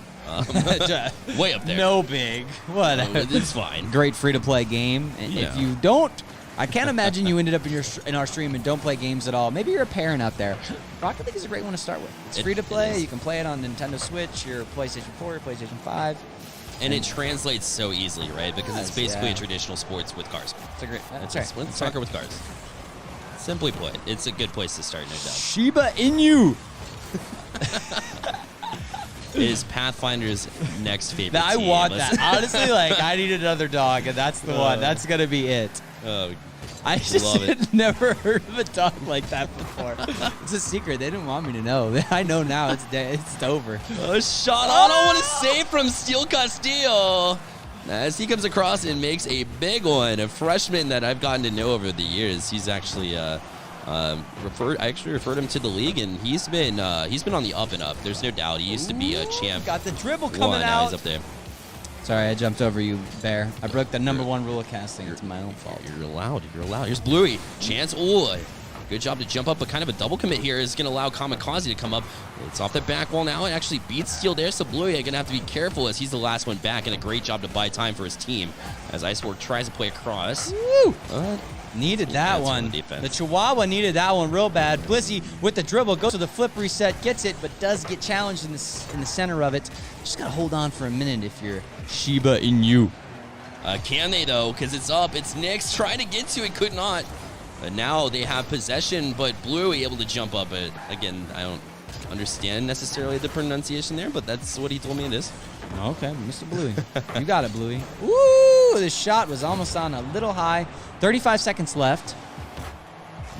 Way up there. No big. Whatever. It's fine. Great free-to-play game. And if you don't, I can't imagine you ended up in our stream and don't play games at all. Maybe you're a parent out there. Rocket League is a great one to start with. It's free to play. You can play it on Nintendo Switch, your PlayStation 4, your PlayStation 5. And it translates so easily, right? Because it's basically a traditional sports with cars. It's a great. It's soccer with cars. Simply put, it's a good place to start, no doubt. Shiba Inu is Pathfinder's next favorite I team. want that. Honestly, I need another dog, and that's the one. That's gonna be it. I just never heard of a dog like that before. It's a secret. They didn't want me to know. I know now. It's over. Shot on. What a save from Steel Castillo. As he comes across and makes a big one. A freshman that I've gotten to know over the years. He's actually I actually referred him to the league, and he's been on the up and up. There's no doubt. He used to be a champ. Got the dribble coming One, now out. he's up there. Sorry, I jumped over you, Bear. I broke the #1 rule of casting. It's my own fault. You're allowed. You're allowed. Here's Bluey. Chance. Oh, good job to jump up, but kind of a double commit here is going to allow Kamikaze to come up. It's off the back wall now. It actually beats Steel there, so Bluey going to have to be careful as he's the last one back, and a great job to buy time for his team as Iceborg tries to play across. Woo! Needed that one. The Chihuahua needed that one real bad. Blizzy with the dribble goes to the flip reset, gets it, but does get challenged in the center of it. Just gotta hold on for a minute if you're Shiba Inu. Can they though? Because it's up. It's Nyx trying to get to it, could not. But now they have possession, but Bluey able to jump up. But again, I don't understand necessarily the pronunciation there, but that's what he told me it is. Okay, Mr. Bluey. You got it, Bluey. Woo! The shot was almost on a little high. 35 seconds left.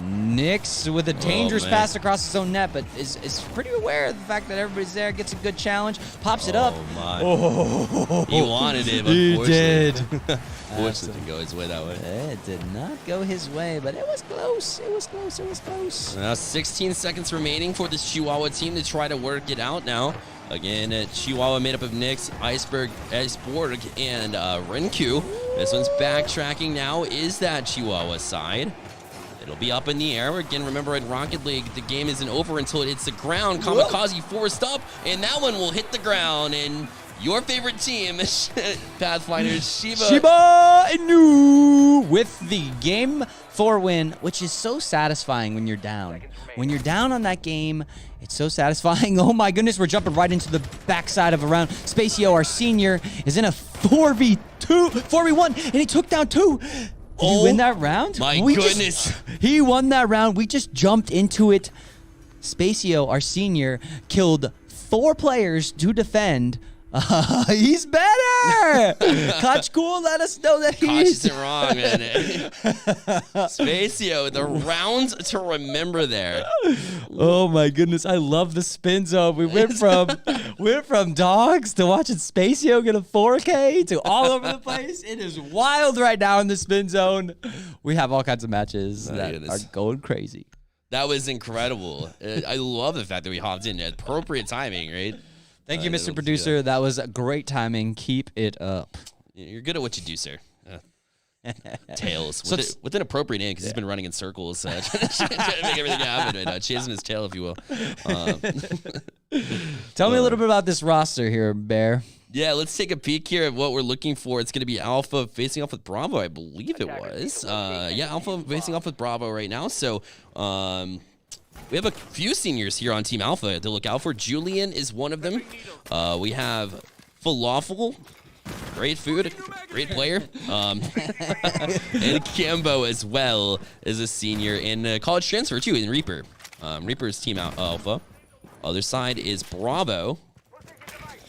Nyx with a dangerous pass across his own net, but is pretty aware of the fact that everybody's there, gets a good challenge, pops it up. My. Oh, he wanted it, he did. Unfortunately, didn't go his way that way. It did not go his way, but it was close. It was close. It was close. Now 16 seconds remaining for this Chihuahua team to try to work it out now. Again, Chihuahua made up of Nyx, Iceborg, and Renku. This one's backtracking now. Is that Chihuahua side? It'll be up in the air. Again, remember in Rocket League, the game isn't over until it hits the ground. Kamikaze forced up, and that one will hit the ground. And your favorite team, Pathfinders, Shiba Inu with the Game 4 win, which is so satisfying when you're down. When you're down on that game, it's so satisfying. Oh my goodness, we're jumping right into the backside of a round. Spacio, our senior, is in a 4v1, and he took down 2. Did he win that round? My goodness. He won that round. We just jumped into it. Spacio, our senior, killed 4 players to defend. He's better! Koch Cool, let us know that Koch he's... isn't wrong, man. Spacio, the rounds to remember there. Oh my goodness, I love the spin zone. We went from dogs to watching Spacio get a 4K to all over the place. It is wild right now in the spin zone. We have all kinds of matches that are going crazy. That was incredible. I love the fact that we hopped in at appropriate timing, right? Thank you, Mr. Producer. That was great timing. Keep it up. You're good at what you do, sir. Tails. With an appropriate name, because he's been running in circles, trying to make everything happen right now. Chasing his tail, if you will. Tell me a little bit about this roster here, Bear. Yeah, let's take a peek here at what we're looking for. It's going to be Alpha facing off with Bravo, I believe it was. Yeah, Alpha facing off with Bravo right now. So, we have a few seniors here on Team Alpha to look out for. Julian is one of them. We have Falafel, great food, great player. And Cambo as well is a senior in college transfer too in Reaper. Reaper's Team Alpha. Other side is Bravo,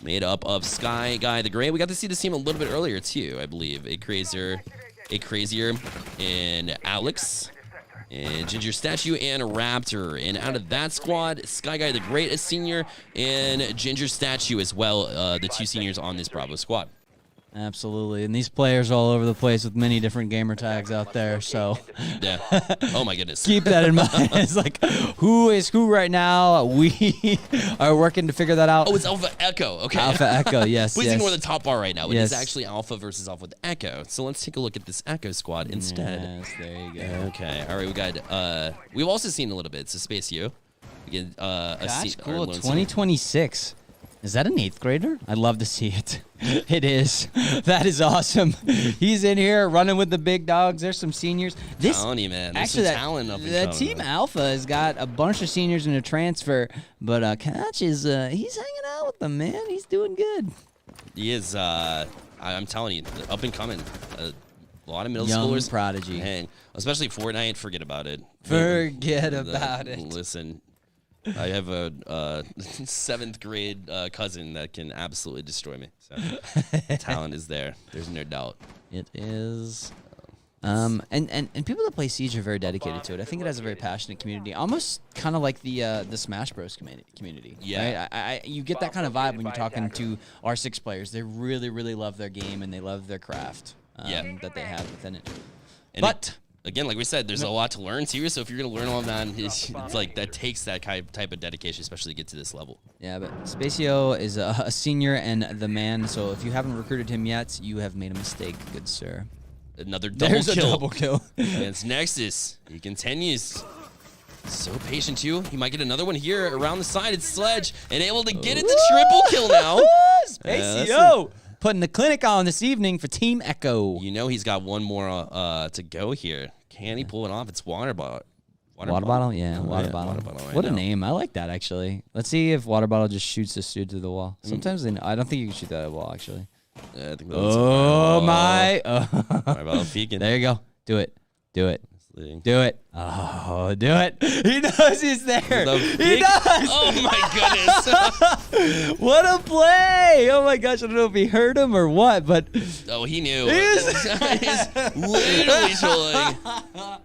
made up of Sky Guy the Great. We got to see this team a little bit earlier too, I believe. A Crazier, and Alex. And Ginger Statue and Raptor. And out of that squad, Sky Guy the Great, a senior, and Ginger Statue as well, the 2 seniors on this Bravo squad. Absolutely. And these players are all over the place with many different gamer tags out there. So Yeah. Oh, my goodness. keep that in mind. It's like, who is who right now? We are working to figure that out. Oh, it's Alpha Echo. Okay. Alpha Echo, yes. Please yes. ignore the top bar right now. It Yes. is actually Alpha versus Alpha with Echo. So let's take a look at this Echo squad instead. Yes, there you go. Okay. All right. We got, we've also seen a little bit. So Space U. We get, Gosh, our cool. lone senior. 2026. Is that an 8th grader? I'd love to see it. It is. That is awesome. He's in here running with the big dogs. There's some seniors. This Telling you, man. There's actually some that, talent up and the coming, Team man. Alpha has got a bunch of seniors in a transfer, but Koch is he's hanging out with them, man. He's doing good. He is, I'm telling you, up and coming. A lot of middle Young schoolers. prodigy. Hang. Especially Fortnite, forget about it. Forget about it. Listen, I have a 7th grade cousin that can absolutely destroy me. So talent is there. There's no doubt. It is. And people that play Siege are very dedicated to it. I think it has a very passionate community, almost kind of like the Smash Bros community. Yeah. Right? You get that kind of vibe when you're talking to R6 players. They really, really love their game and they love their craft. Yeah. That they have within it. And But again, like we said, there's a lot to learn too. So if you're gonna learn all of that, it's like that takes that type of dedication, especially to get to this level. Yeah, but Spacio is a senior and the man. So if you haven't recruited him yet, you have made a mistake, good sir. Another double kill. A double kill. Against Nexus. He continues. So patient too. He might get another one here around the side. It's Sledge and able to get it to triple kill now. Spacio putting the clinic on this evening for Team Echo. You know he's got one more to go here. Can he pull it off? It's Water Bottle. Water bottle? Yeah, water bottle. Right what a now. name. I like that, actually. Let's see if Water Bottle just shoots this dude through the wall. Sometimes I don't think you can shoot that at the wall, actually. Yeah, I think Oh, my. Water Bottle peeking. There you go. Do it. Do it. Do it. Oh, do it. He knows he's there. He does. Oh, my goodness. What a play. Oh, my gosh. I don't know if he heard him or what, but. Oh, he knew. He's literally trolling.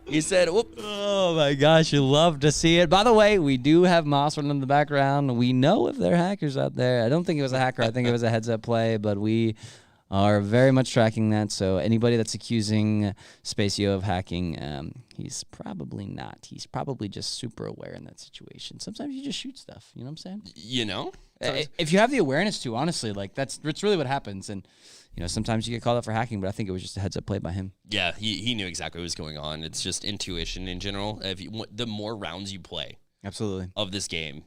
He said, whoop. Oh, my gosh. You love to see it. By the way, we do have Moss running in the background. We know if there are hackers out there. I don't think it was a hacker. I think it was a heads-up play, but we are very much tracking that. So anybody that's accusing Spacio of hacking, he's probably not. He's probably just super aware in that situation. Sometimes you just shoot stuff. You know what I'm saying? You know? If you have the awareness to, honestly, like that's really what happens. And sometimes you get called out for hacking, but I think it was just a heads-up play by him. Yeah, he knew exactly what was going on. It's just intuition in general. The more rounds you play Absolutely. of this game,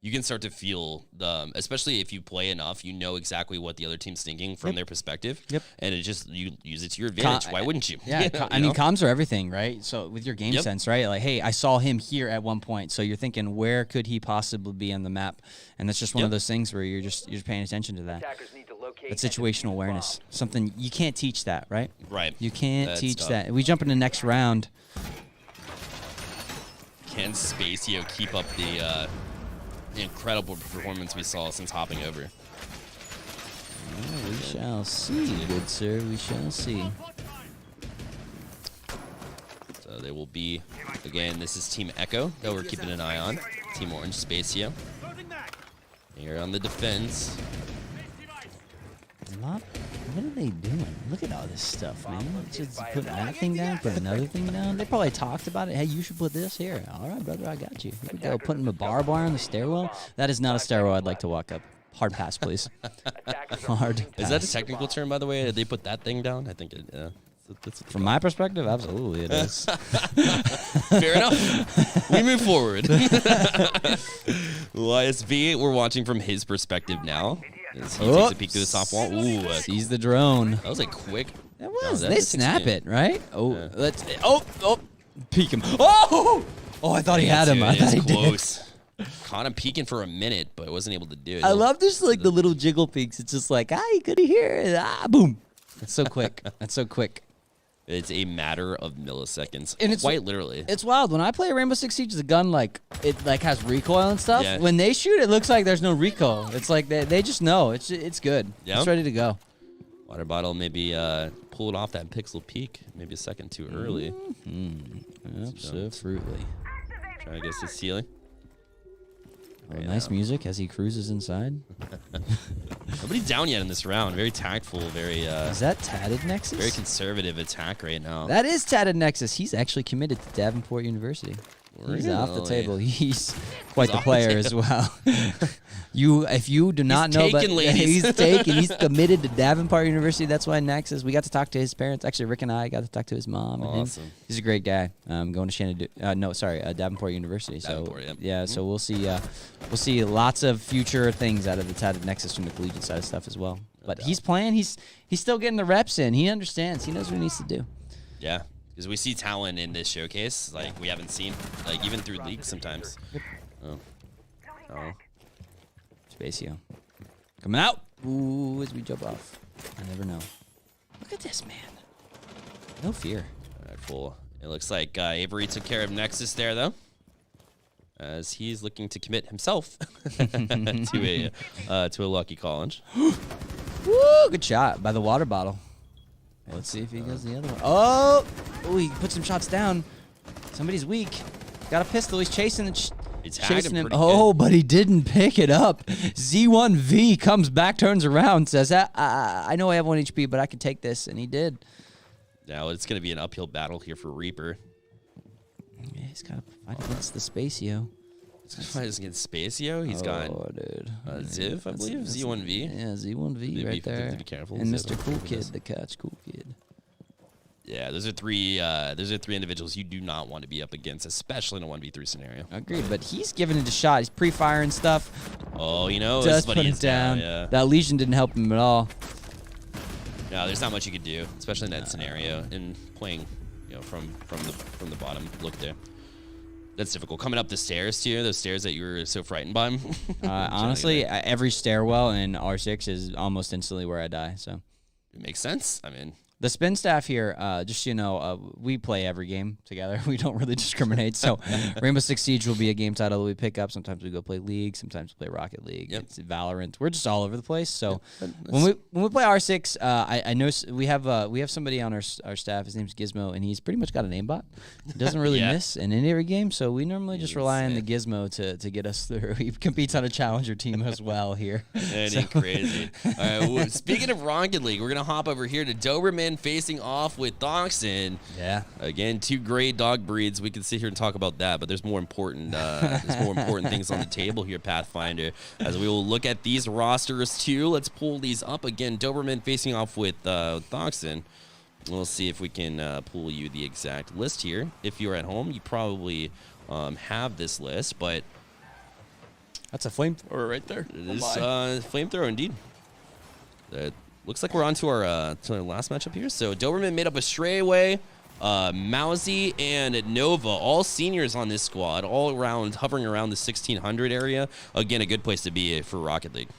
you can start to feel especially if you play enough, you know exactly what the other team's thinking from their perspective. Yep. And you use it to your advantage. Why wouldn't you? Yeah, I mean, comms are everything, right? So with your game sense, right? Like, hey, I saw him here at one point, so you're thinking, where could he possibly be on the map? And that's just one of those things where you're just paying attention to that. That situational awareness, something you can't teach that, right? Right. You can't That's teach tough. that. We jump into the next round. Can Spacio keep up the incredible performance we saw since hopping over? We shall see, good sir. We shall see. So they will be, again, this is Team Echo that we're keeping an eye on. Team Orange, Spacio. Here on the defense. What are they doing? Look at all this stuff, man. Just put that thing down, put another thing down. They probably talked about it. Hey, you should put this here. All right, brother, I got you. Here we go. Putting a barbed wire on the stairwell. That is not a stairwell I'd like to walk up. Hard pass, please. Hard pass. Is that a technical term, by the way? Did they put that thing down? I think it, From my perspective, absolutely it is. Fair enough. We move forward. YSV, we're watching from his perspective now. As he takes a peek through the top wall. Ooh, Sees the drone. that was a quick. That was. No, They that's snap 16. it, right? Oh, let's. Oh, peek him. Oh, I thought he had him. I thought he did. Close. Caught him peeking for a minute, but wasn't able to do it. I love this, like the little jiggle peeks. It's just like, you could hear it. Boom. It's so quick. That's so quick. It's a matter of milliseconds, And it's- quite literally. It's wild. When I play Rainbow Six Siege, the gun it has recoil and stuff. Yeah. When they shoot, it looks like there's no recoil. It's like they just know it's good. Yeah. It's ready to go. Water Bottle maybe pulled off that pixel peak maybe a second too early. Absolutely. Trying to get to the ceiling. Oh, nice music as he cruises inside. Nobody's down yet in this round. Very tactful, very Is that Tatted Nexus? very conservative attack right now. That is Tatted Nexus. He's actually committed to Davenport University. He's off the Really? table. He's quite the off the player as well. If you do not know, taken, ladies. he's taken. He's committed to Davenport University. That's why Nexus. We got to talk to his parents. Actually, Rick and I got to talk to his mom. And him. Awesome. He's a great guy. Going to Davenport University. Davenport, So yeah. So we'll see lots of future things out of the Tatted Nexus from the collegiate side of stuff as well. But he's playing. He's still getting the reps in. He understands. He knows what he needs to do. Yeah, because we see talent in this showcase like we haven't seen, like even through leagues sometimes. Oh. Spacio. Coming out. Ooh, as we jump off. I never know. Look at this, man. No fear. All right, full. It looks like Avery took care of Nexus there, though, as he's looking to commit himself to a lucky college. Woo, good shot by the water bottle. Let's see if he goes the other one. Oh, he put some shots down. Somebody's weak. Got a pistol. He's chasing the. He's tagged Chasing him him. pretty Oh, but he didn't pick it up. Z1V comes back, turns around, says, I know I have 1 HP, but I can take this. And he did. Now it's going to be an uphill battle here for Reaper. Yeah, he's got to fight against the Spacio. He's going to fight against Spacio. He's got dude. Ziv, I believe. Z1V. Yeah, Z1V right there. Be careful. And Ziv. Mr. Cool Kid, the catch Cool Kid. Yeah, those are three individuals you do not want to be up against, especially in a 1v3 scenario. Agreed, but he's giving it a shot. He's pre-firing stuff. Oh, you know, Just this put it down. Yeah. That Legion didn't help him at all. No, there's not much you could do, especially in that scenario and playing, from the bottom. Look there. That's difficult. Coming up the stairs too. Those stairs that you were so frightened by. Honestly, every stairwell in R6 is almost instantly where I die. So it makes sense. I mean, the spin staff here, just so you know, we play every game together. We don't really discriminate. So Rainbow Six Siege will be a game title that we pick up. Sometimes we go play League. Sometimes we play Rocket League. Yep. It's Valorant. We're just all over the place. So when we play R6, I know we have somebody on our staff. His name's Gizmo, and he's pretty much got an aimbot. He doesn't really miss in any every game. So we normally just rely on the Gizmo to get us through. He competes on a challenger team as well here. That ain't crazy. All right. Well, speaking of Rocket League, we're gonna hop over here to Doberman facing off with Dachshund. Yeah. Again, two great dog breeds. We can sit here and talk about that, but there's more important things on the table here, Pathfinder. As we will look at these rosters too. Let's pull these up again. Doberman facing off with Dachshund. We'll see if we can pull you the exact list here. If you're at home, you probably have this list, but That's a flamethrower right there. it is flamethrower indeed. Looks like we're on to our last matchup here. So Doberman made up a Strayway, Mousy, and Nova, all seniors on this squad, all around, hovering around the 1600 area. Again, a good place to be for Rocket League.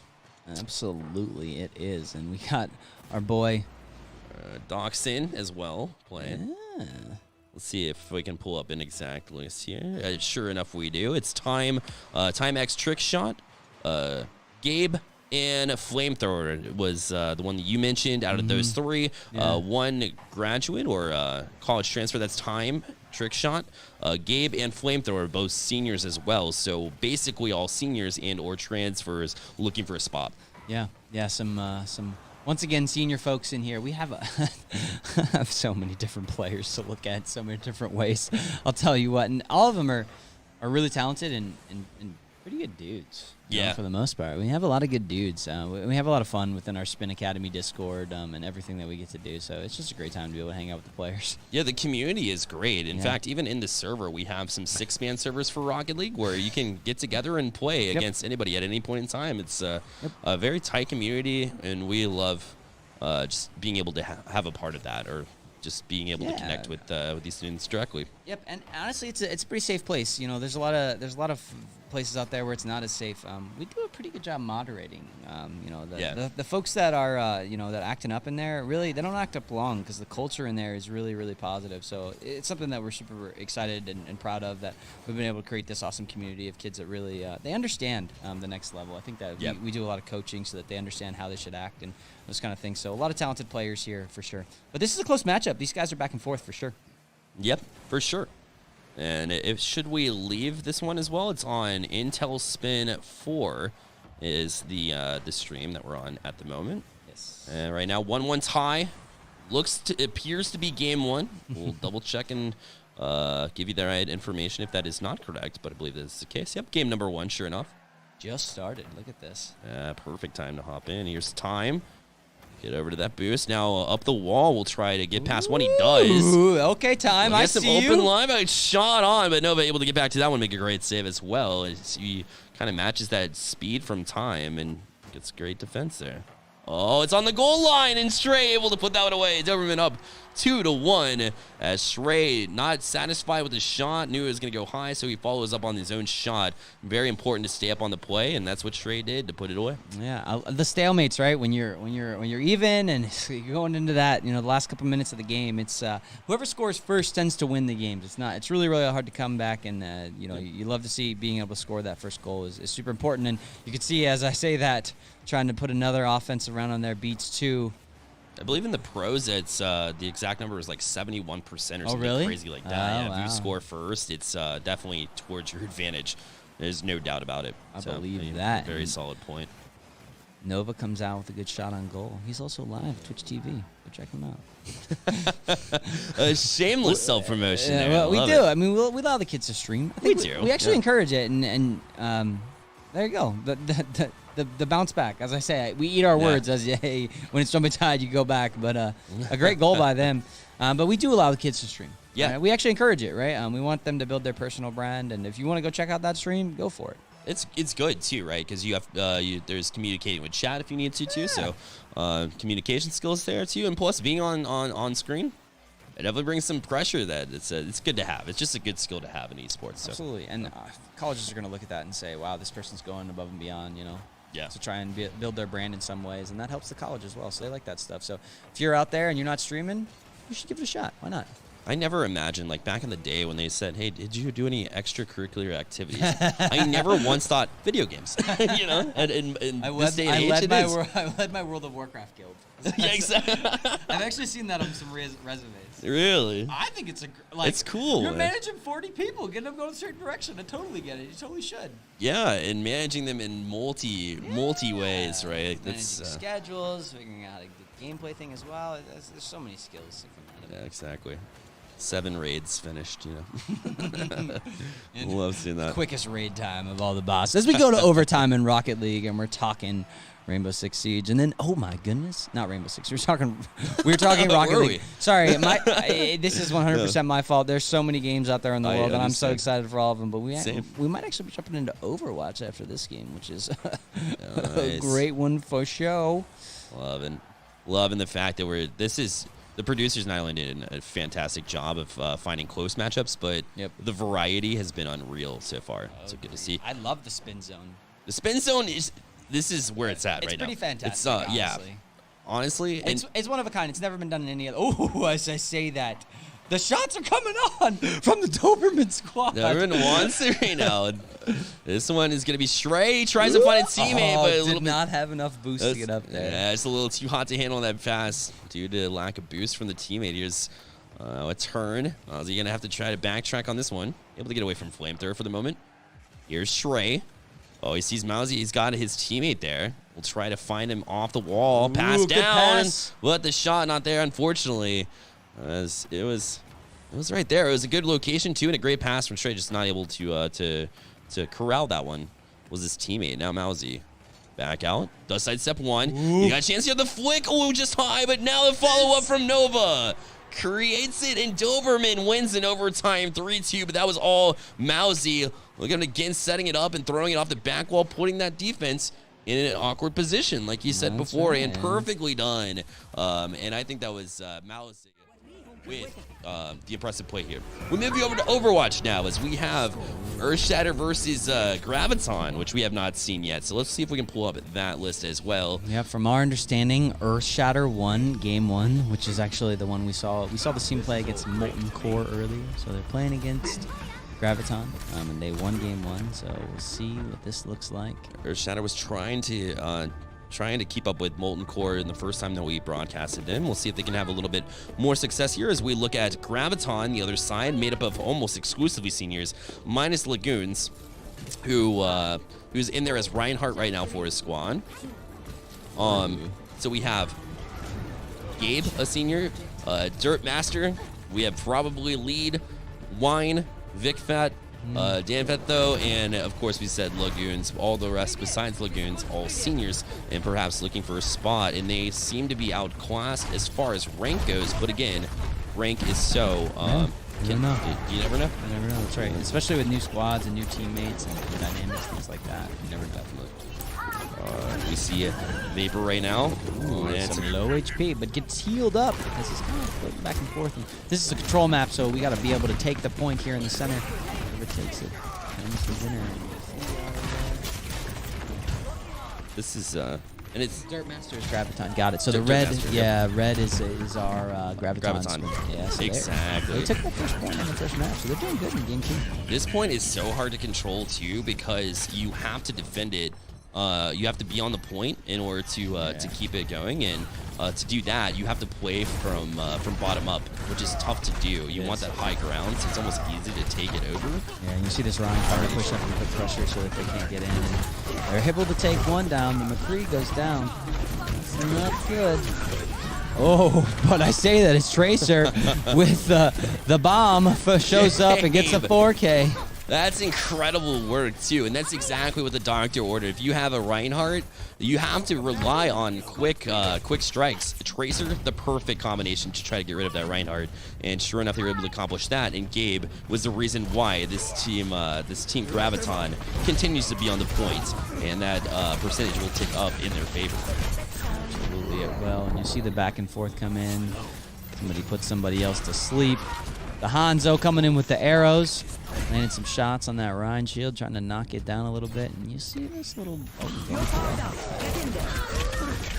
Absolutely, it is. And we got our boy Dachshund as well playing. Yeah. Let's see if we can pull up an exact list here. Sure enough, we do. It's Time X Trick Shot, Gabe, and Flamethrower was the one that you mentioned. Out of those three, one graduate or college transfer. That's Time Trick Shot. Gabe and Flamethrower, both seniors as well. So basically, all seniors and or transfers looking for a spot. Yeah. Some. Once again, senior folks in here. We have have so many different players to look at, so many different ways. I'll tell you what, and all of them are really talented and pretty good dudes. For the most part, we have a lot of good dudes. We have a lot of fun within our Spin Academy Discord and everything that we get to do. So it's just a great time to be able to hang out with the players. Yeah, the community is great. In fact, even in the server, we have some 6-man servers for Rocket League where you can get together and play against anybody at any point in time. It's a very tight community, and we love just being able to have a part of that, or just being able to connect with these students directly. Yep, and honestly, it's a pretty safe place. You know, there's a lot of places out there where it's not as safe. We do a pretty good job moderating. The folks that are that acting up in there, really, they don't act up long because the culture in there is really, really positive. So it's something that we're super excited and proud of, that we've been able to create this awesome community of kids that really they understand the next level. I think that we do a lot of coaching so that they understand how they should act and those kind of things. So a lot of talented players here for sure. But this is a close matchup. These guys are back and forth for sure. Yep, for sure. And should we leave this one as well? It's on Intel Spin 4 is the stream that we're on at the moment. Yes. Right now, 1-1 tie. Appears to be game one. We'll double check and give you the right information if that is not correct, but I believe that is the case. Yep, game number 1, sure enough. Just started. Look at this. Perfect time to hop in. Here's Time. Get over to that boost. Now up the wall, we'll try to get past one. He does. Ooh, okay, Time. I see you. Open line, but shot on, but Nova able to get back to that one, make a great save as well. He kind of matches that speed from Time and gets great defense there. Oh, it's on the goal line, and Stray able to put that one away. Doberman up 2-1 as Stray not satisfied with the shot, knew it was going to go high, so he follows up on his own shot. Very important to stay up on the play, and that's what Stray did to put it away. Yeah, the stalemates, right? When you're even and you're going into that, the last couple minutes of the game, it's whoever scores first tends to win the games. It's really hard to come back, and you love to see being able to score that first goal is super important. And you can see as I say that, trying to put another offensive round on there beats 2. I believe in the pros, it's the exact number is like 71% or something really? crazy like that. If you score first, it's definitely towards your advantage. There's no doubt about it. I believe that. Very solid point. Nova comes out with a good shot on goal. He's also live Twitch TV. Go check him out. A shameless self-promotion there. Well, we Love do. it. I mean, we allow the kids to stream. I think We do, We actually yeah. encourage it, and there you go. The bounce back. As I say, we eat our words. As hey, when it's jumping tide, you go back. But a great goal by them. But we do allow the kids to stream. Yeah. Right? We actually encourage it, right? We want them to build their personal brand, and if you want to go check out that stream, go for it. It's good too, right? Because you have there's communicating with chat if you need to too. So communication skills there too, and plus being on screen, it definitely brings some pressure. That it's good to have. It's just a good skill to have in esports. So. Absolutely, and colleges are going to look at that and say, "Wow, this person's going above and beyond," Yeah. to try and build their brand in some ways, and that helps the college as well. So they like that stuff. So if you're out there and you're not streaming, you should give it a shot. Why not? I never imagined, like back in the day when they said, "Hey, did you do any extracurricular activities?" I never once thought video games. And in this day and age, it is. I led my World of Warcraft guild. Yeah, exactly. I've actually seen that on some resumes. Really? I think it's It's cool. You're man. managing 40 people, getting them going a certain direction. I totally get it. You totally should. Yeah, and managing them in multi ways, right? Managing That's schedules, figuring out how to the gameplay thing as well. There's so many skills that come out of it. yeah, exactly. 7 raids finished, Love seeing that. Quickest raid time of all the bosses. As we go to overtime in Rocket League, and we're talking Rainbow Six Siege, and then oh my goodness, not Rainbow Six. We were talking Rocket Were League. we? Sorry, this is 100% my fault. There's so many games out there in the I world, and I'm so understand. excited for all of them. But Same. we might actually be jumping into Overwatch after this game, which is a Nice. great one for show. Loving the fact that the producers not only did a fantastic job of finding close matchups, but the variety has been unreal so far. So good to see. I love the spin zone. The spin zone this is where it's at right now. It's pretty fantastic. It's honestly. honestly, and It's one of a kind. It's never been done in any other. Oh, as I say that, the shots are coming on from the Doberman squad. everyone wants it right now. This one is gonna be Stray. He tries to find a teammate, but a did little bit. not have enough boost to get up there. Yeah, it's a little too hot to handle that pass due to lack of boost from the teammate. Here's a turn. Is he gonna have to try to backtrack on this one? Able to get away from Flamethrower for the moment. Here's Stray. Oh, he sees Mousy. He's got his teammate there. We'll try to find him off the wall. Pass good down. pass. But the shot not there, unfortunately. It was right there. It was a good location too, and a great pass from Stray. Just not able to corral that one. Was his teammate. Now Mousy back out. Does sidestep one. You got a chance here. The flick. Oh, just high. But now the follow up from Nova. Creates it, and Doberman wins in overtime 3-2, but that was all Mousy. Look at him again setting it up and throwing it off the back wall, putting that defense in an awkward position, like you said before, and perfectly done. And I think that was Mousy with the impressive play here. We move you over to Overwatch now, as we have Earthshatter versus Graviton, which we have not seen yet. So let's see if we can pull up that list as well. Yeah, from our understanding, Earthshatter won Game 1, which is actually the one we saw. We saw the team play against Molten Core earlier, so they're playing against Graviton, and they won Game 1. So we'll see what this looks like. Earthshatter was trying to keep up with Molten Core in the first time that we broadcasted in. We'll see if they can have a little bit more success here as we look at Graviton, the other side, made up of almost exclusively seniors, minus Lagoons, who's in there as Reinhardt right now for his squad. So we have Gabe, a senior, Dirt Master. We have probably Lead, Wine, Vic Fat, Danfet though, and of course we said Lagoons. All the rest besides Lagoons, all seniors, and perhaps looking for a spot. And they seem to be outclassed as far as rank goes. But again, rank is so. You never know. You never know. You never know. That's right. Especially with new squads and new teammates and new dynamics, things like that. You never know. We see a Vapor right now. Ooh, and Some some low HP, but gets healed up as he's kind of floating back and forth. And this is a control map, so we got to be able to take the point here in the center. Whoever takes it, and it's the winner. This is and it's Dirt Master's Graviton. Got it. So the Dirt red, Master, red is our Graviton. Graviton. Yeah, so Exactly. They took that first point in the first match, so they're doing good in game 2. This point is so hard to control too, because you have to defend it. You have to be on the point in order to keep it going, and to do that, you have to play from bottom up, which is tough to do. You want that high ground, so it's almost easy to take it over. Yeah, and you see this Ryan trying to push up and put pressure so that they can't get in. And they're able to take one down. The McCree goes down. That's not good. Oh, but I say that it's Tracer with the bomb shows up and gets a 4K. That's incredible work, too, and that's exactly what the doctor ordered. If you have a Reinhardt, you have to rely on quick strikes. Tracer, the perfect combination to try to get rid of that Reinhardt, and sure enough, they were able to accomplish that, and Gabe was the reason why this team Graviton continues to be on the point, and that percentage will tick up in their favor. Absolutely, well, and you see the back and forth come in. Somebody put somebody else to sleep. The Hanzo coming in with the arrows. Landed some shots on that Rhine shield, trying to knock it down a little bit. And you see this little...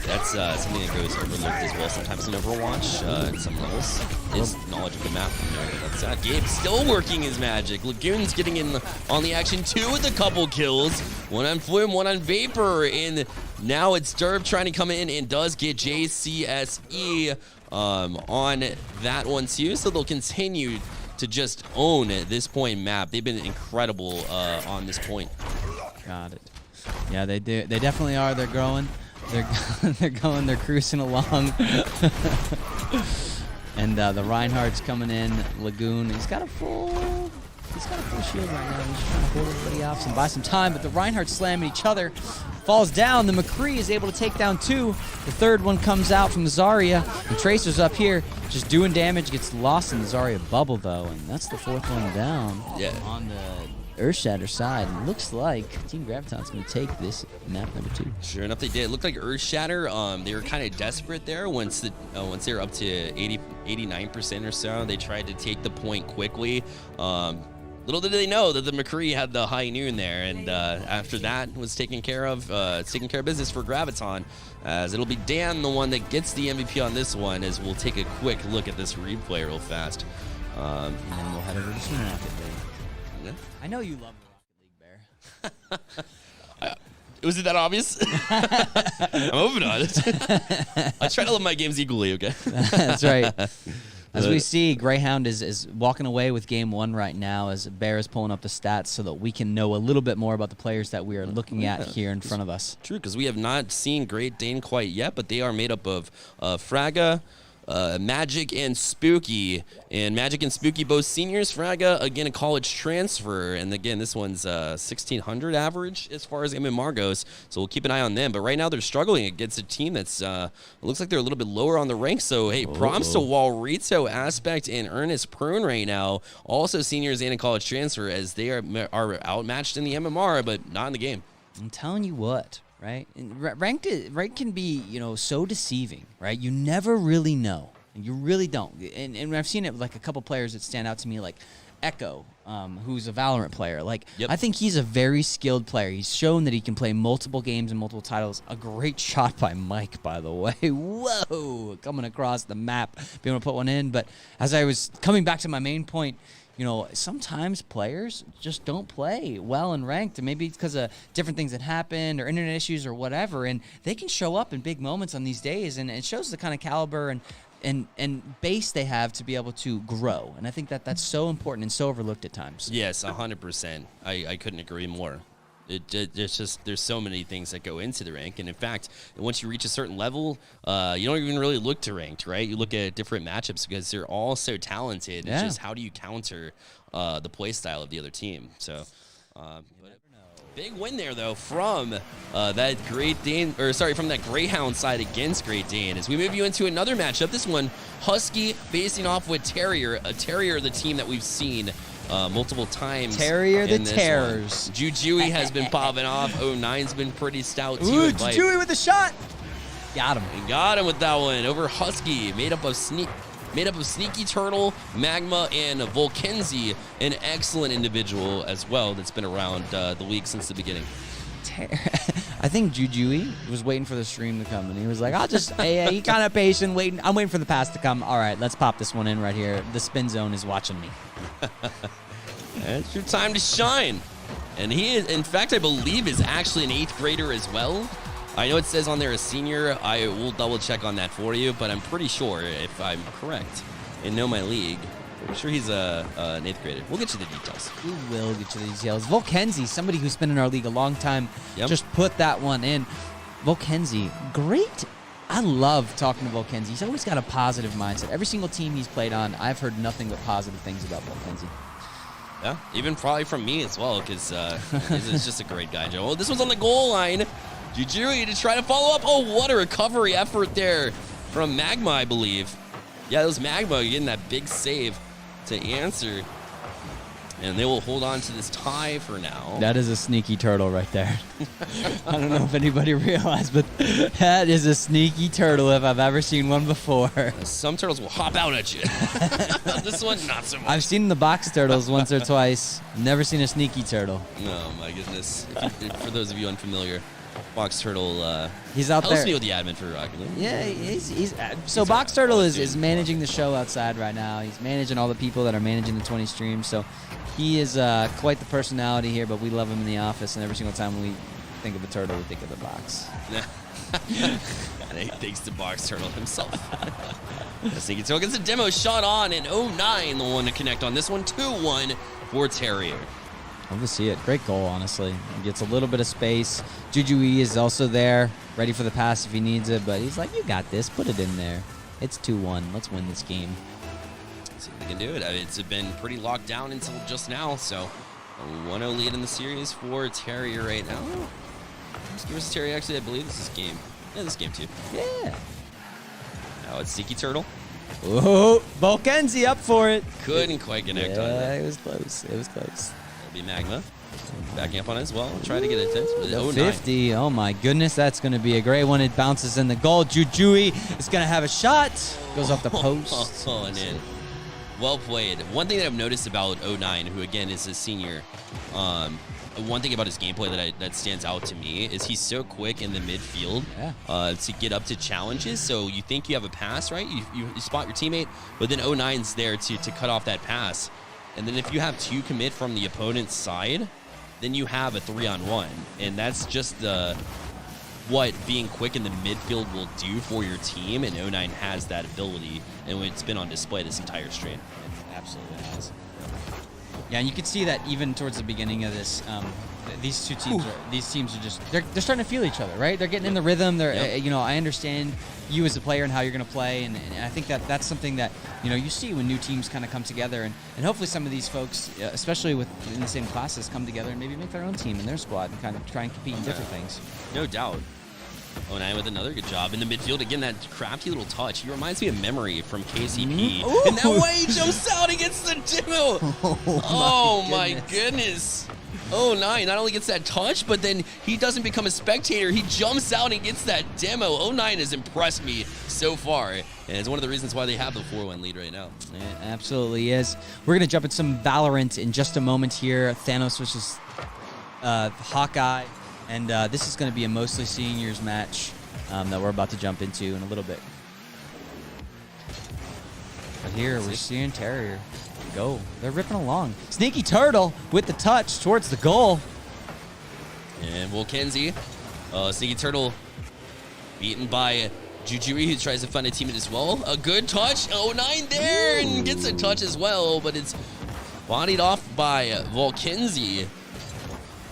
That's something that goes overlooked as well sometimes in Overwatch in some levels. Is knowledge of the map. That's Gabe still working his magic. Lagoon's getting in on the action too with a couple kills. One on Flume, one on Vapor. And now it's Derb trying to come in and does get JCSE on that one too. So they'll continue to just own this point map. They've been incredible on this point. Got it. Yeah, they do. They definitely are. They're growing. They're going. They're cruising along. And the Reinhardt's coming in. Lagoon. He's got a full shield right now. He's trying to hold everybody off and buy some time. But the Reinhardt's slamming each other. Falls down. The McCree is able to take down 2. The third one comes out from the Zarya. And Tracer's up here just doing damage. Gets lost in the Zarya bubble, though. And that's the 4th one down on the Earthshatter side. And looks like Team Graviton's going to take this map number 2. Sure enough, they did. It looked like Earthshatter. They were kind of desperate there once they were up to 89% or so. They tried to take the point quickly. Little did they know that the McCree had the high noon there, and after that was taking care of business for Graviton, as it'll be Dan the one that gets the MVP on this one, as we'll take a quick look at this replay real fast. And then we'll head over to Rocket League. Yeah. I know you love the Rocket League, Bear. Was it that obvious? I'm moving on it. I try to love my games equally, okay? That's right. As we see, Greyhound is walking away with game 1 right now as Bear is pulling up the stats so that we can know a little bit more about the players that we are looking at here in front of us. True, because we have not seen Great Dane quite yet, but they are made up of Fraga, Magic, and Spooky. And Magic and Spooky, both seniors. Fraga, again, a college transfer. And again, this one's 1,600 average as far as MMR goes. So we'll keep an eye on them. But right now, they're struggling against a team that's looks like they're a little bit lower on the ranks. So, hey, props to Walrito, Aspect, and Ernest Prune right now. Also seniors and a college transfer, as they are outmatched in the MMR, but not in the game. I'm telling you what. Right? And ranked can be, so deceiving, right? You never really know. You really don't. And I've seen it with like a couple players that stand out to me, like Echo, who's a Valorant player. Like, I think he's a very skilled player. He's shown that he can play multiple games and multiple titles. A great shot by Mike, by the way. Whoa! Coming across the map, being able to put one in. But as I was coming back to my main point, sometimes players just don't play well in ranked, and maybe it's because of different things that happened or internet issues or whatever, and they can show up in big moments on these days, and it shows the kind of caliber and base they have to be able to grow. And I think that's so important and so overlooked at times. Yes, 100%. I couldn't agree more. There's so many things that go into the rank, and in fact, once you reach a certain level, you don't even really look to ranked, right? You look at different matchups because they're all so talented. It's just how do you counter the play style of the other team? So, big win there though from that from that Greyhound side against Great Dane. As we move you into another matchup, this one Husky facing off with Terrier, the team that we've seen multiple times. Terrier the Terrors. Jujui has been popping off. 09's been pretty stout too. Ooh, Jujui with the shot. Got him. And got him with that one over Husky, made up of Sneaky Turtle, Magma, and Volkenzi, an excellent individual as well that's been around the league since the beginning. I think Jujui was waiting for the stream to come, and he was like, he kind of patient, waiting. I'm waiting for the pass to come. All right, let's pop this one in right here. The spin zone is watching me. It's your time to shine. And he is, in fact, I believe is actually an 8th grader as well. I know it says on there a senior. I will double check on that for you, but I'm pretty sure, if I'm correct and know my league, I'm sure he's an 8th grader. We'll get you the details. We will get you the details. Volkenzie, somebody who's been in our league a long time, Yep. just put that one in. Volkenzie, great. I love talking to Volkenzie. He's always got a positive mindset. Every single team he's played on, I've heard nothing but positive things about Volkenzie. Yeah, even probably from me as well, because he's just a great guy, Joe. Oh, this one's on the goal line. Jujuri to try to follow up. Oh, what a recovery effort there from Magma, I believe. Yeah, it was Magma getting that big save to answer. And they will hold on to this tie for now. That is a sneaky turtle right there. I don't know if anybody realized, but that is a sneaky turtle if I've ever seen one before. Some turtles will hop out at you. This one, not so much. I've seen the box turtles once or twice. Never seen a sneaky turtle. Oh, my goodness. For those of you unfamiliar, Box Turtle He's out helps there. me with the admin for Rocket League. Yeah, so Box Turtle is managing the show outside right now. He's managing all the people that are managing the 20 streams. So he is quite the personality here, but we love him in the office. And every single time we think of a turtle, we think of the box. And he thanks to Box Turtle himself. Sneaky Turtle gets a demo shot on, and 09 the one to connect on this one. 2-1 for Terrier. Love to see it. Great goal, honestly. He gets a little bit of space. Juju is also there, ready for the pass if he needs it, but he's like, you got this. Put it in there. It's 2-1. Let's win this game. See if they can do it. It's been pretty locked down until just now, so a 1-0 lead in the series for Terrier right now. Versus Terrier, actually, I believe this is game. Yeah, this game too. Yeah. Now it's Sneaky Turtle. Oh, Volkenzie up for it. Couldn't quite connect on Yeah, that. it was close. It was close. It'll be Magma. Backing up on it as well. Try to get it tense. But The 09. 50. Oh, my goodness. That's going to be a great one. It bounces in the goal. Jujui is going to have a shot. Goes off the post. Oh, and in. Well played. One thing that I've noticed about 09, who again is a senior, one thing about his gameplay that stands out to me is he's so quick in the midfield to get up to challenges. So you think you have a pass, right? You spot your teammate, but then 09's there to cut off that pass. And then if you have 2 commit from the opponent's side, then you have a 3-on-1. And that's just what being quick in the midfield will do for your team. And 09 has that ability, and it's been on display this entire stream. It absolutely has. Yeah, and you can see that even towards the beginning of this, these teams are just they're starting to feel each other, right? They're getting in the rhythm. They're I understand you as a player and how you're going to play, and I think that's something that you see when new teams kind of come together, and hopefully some of these folks, especially in the same classes, come together and maybe make their own team and their squad and kind of try and compete in different things. No doubt. 09 with another good job in the midfield. Again, that crafty little touch. He reminds me of Memory from KCP. Mm-hmm. And that way he jumps out and gets the demo. Oh, my goodness. 09 not only gets that touch, but then he doesn't become a spectator. He jumps out and gets that demo. 09 has impressed me so far. And it's one of the reasons why they have the 4-1 lead right now. It absolutely is. We're going to jump into some Valorant in just a moment here. Thanos versus Hawkeye. And this is going to be a mostly seniors match that we're about to jump into in a little bit. But here we're seeing Terrier go. They're ripping along. Sneaky Turtle with the touch towards the goal. And Volkenzie, Sneaky Turtle beaten by Jujuri, who tries to find a teammate as well. A good touch. 09 there and gets a touch as well, but it's bodied off by Volkenzie.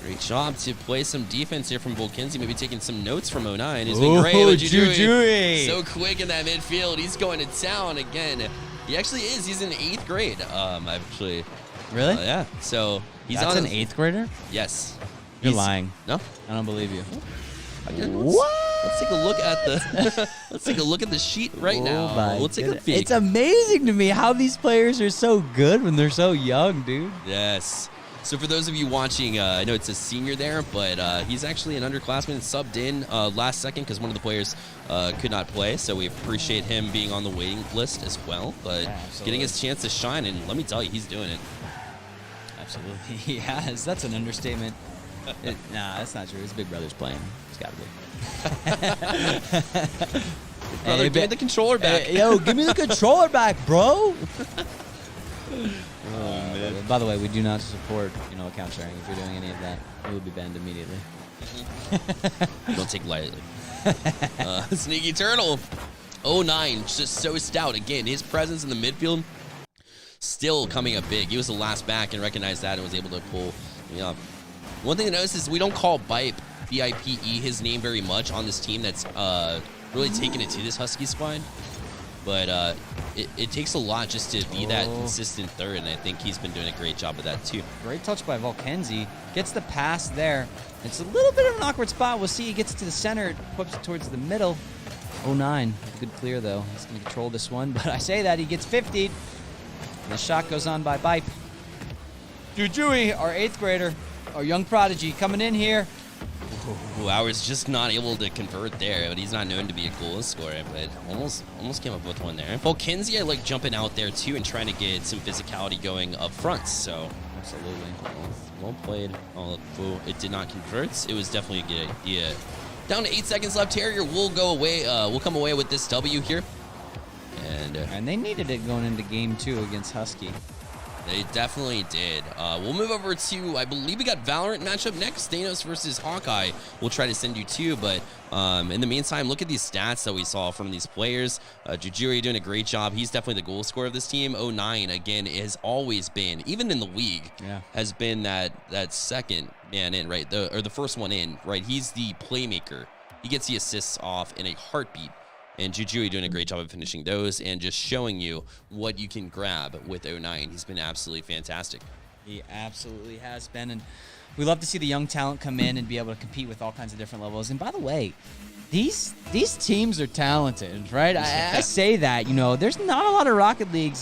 Great job to play some defense here from Volkenzie. Maybe taking some notes from 09. He's been great with Jujuri. So quick in that midfield. He's going to town again. He actually is. He's in 8th grade. Actually. Really? Yeah. So he's That's on an 8th grader? Yes. You're lying. No. I don't believe you. What? Let's take a look at the. Let's take a look at the sheet right now. We'll take a peek. It's amazing to me how these players are so good when they're so young, dude. Yes. So for those of you watching, I know it's a senior there, but he's actually an underclassman, subbed in last second because one of the players could not play. So we appreciate him being on the waiting list as well, but getting his chance to shine, and let me tell you, he's doing it. Absolutely, he has. That's an understatement. Nah, that's not true. His big brother's playing. He's got to be. Brother, give me the controller back. Hey, yo, give me the controller back, bro. By the way, we do not support, account sharing. If you're doing any of that, we will be banned immediately. Don't take lightly. Sneaky Turtle. 09, just so stout. Again, his presence in the midfield still coming up big. He was the last back and recognized that and was able to pull me up. One thing to notice is we don't call Bipe, B-I-P-E, his name very much on this team that's really taken it to this Husky squad. But it takes a lot just to be that consistent third, and I think he's been doing a great job of that too. Great touch by Volkenzi. Gets the pass there. It's a little bit of an awkward spot. We'll see. He gets it to the center, whips it towards the middle. 09. Good clear, though. He's going to control this one. But I say that. He gets 50'd. The shot goes on by Bipe. Jujui, our 8th grader, our young prodigy, coming in here. Ooh, I was just not able to convert there, but he's not known to be a goal scorer, but almost came up with one there. Volkenzi, I like jumping out there too and trying to get some physicality going up front, so absolutely. Well played. It did not convert. It was definitely a good idea. Down to 8 seconds left. Terrier will go away. We'll come away with this W here. And they needed it going into game 2 against Husky. They definitely did. We'll move over to, I believe we got Valorant matchup next. Thanos versus Hawkeye. We'll try to send you two, but in the meantime, look at these stats that we saw from these players. Jujuri doing a great job. He's definitely the goal scorer of this team. 09, again, has always been, even in the league, has been that second man in, right? Or the first one in, right? He's the playmaker. He gets the assists off in a heartbeat. And Jujui doing a great job of finishing those and just showing you what you can grab with 09. He's been absolutely fantastic. He absolutely has been. And we love to see the young talent come in and be able to compete with all kinds of different levels. And by the way, these teams are talented, right? I say that, you know, there's not a lot of Rocket League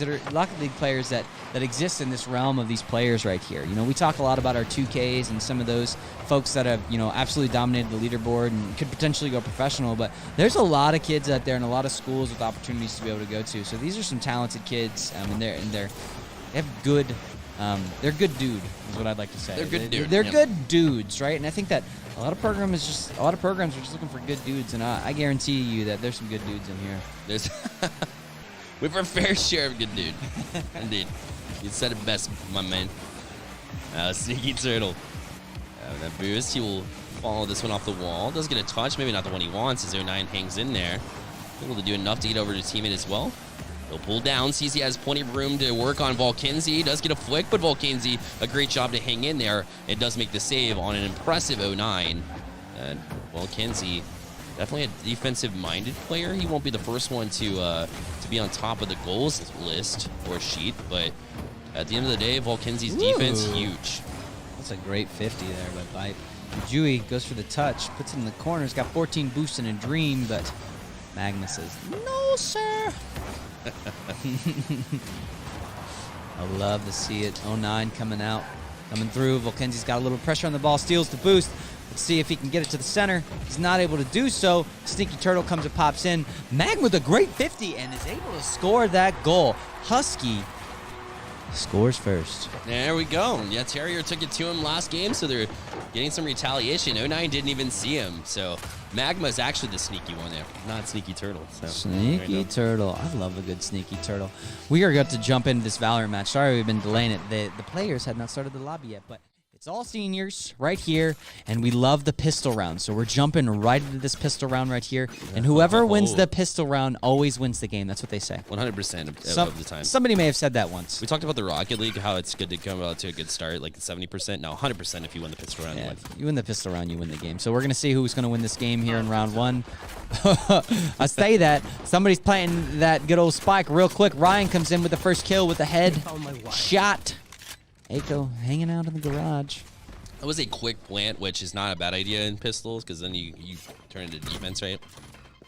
players that exist in this realm of these players right here. You know, we talk a lot about our 2Ks and some of those folks that have, you know, absolutely dominated the leaderboard and could potentially go professional, but there's a lot of kids out there and a lot of schools with opportunities to be able to go to. So these are some talented kids, and they have good. They're good dude, is what I'd like to say. They're good dudes. They're good dudes, right? And I think that a lot of programs are just looking for good dudes, and I guarantee you that there's some good dudes in here. We have our fair share of good dude. Indeed. You said it best, my man. Sneaky Turtle. That boost, he will follow this one off the wall. Does get a touch, maybe not the one he wants, as 09 hangs in there. Able to do enough to get over to teammate as well. He'll pull down, sees he has plenty of room to work on Volkenzi. Does get a flick, but Volkenzi, a great job to hang in there. It does make the save on an impressive 09. And Volkenzi, definitely a defensive-minded player. He won't be the first one to be on top of the goals list or sheet, but at the end of the day, Volkenzi's defense, huge. That's a great 50 there by Bipe. Jui goes for the touch, puts it in the corner. He's got 14 boosts and a dream, but Magma says, no, sir. I love to see it. 09 coming out, coming through. Volkenzi's got a little pressure on the ball, steals the boost. Let's see if he can get it to the center. He's not able to do so. Sneaky Turtle comes and pops in. Magma with a great 50 and is able to score that goal. Husky scores first. There we go. Yeah, Terrier took it to him last game, so they're getting some retaliation. 09 didn't even see him, so Magma's actually the sneaky one there, not Sneaky Turtle. So, Sneaky Turtle. I love a good Sneaky Turtle. We are going to jump into this Valorant match. Sorry we've been delaying it. The players had not started the lobby yet, but it's all seniors right here, and we love the pistol round. So we're jumping right into this pistol round right here, and whoever wins the pistol round always wins the game. That's what they say. 100% of the time. Somebody may have said that once. We talked about the Rocket League, how it's good to come out to a good start, like 70%. No, 100% if you win the pistol round. Yeah, if you win the pistol round, you win the game. So we're going to see who's going to win this game here in round one. I say that. Somebody's playing that good old spike real quick. Ryan comes in with the first kill with the head shot. Aiko hanging out in the garage. That was a quick plant, which is not a bad idea in pistols, because then you turn into defense, right?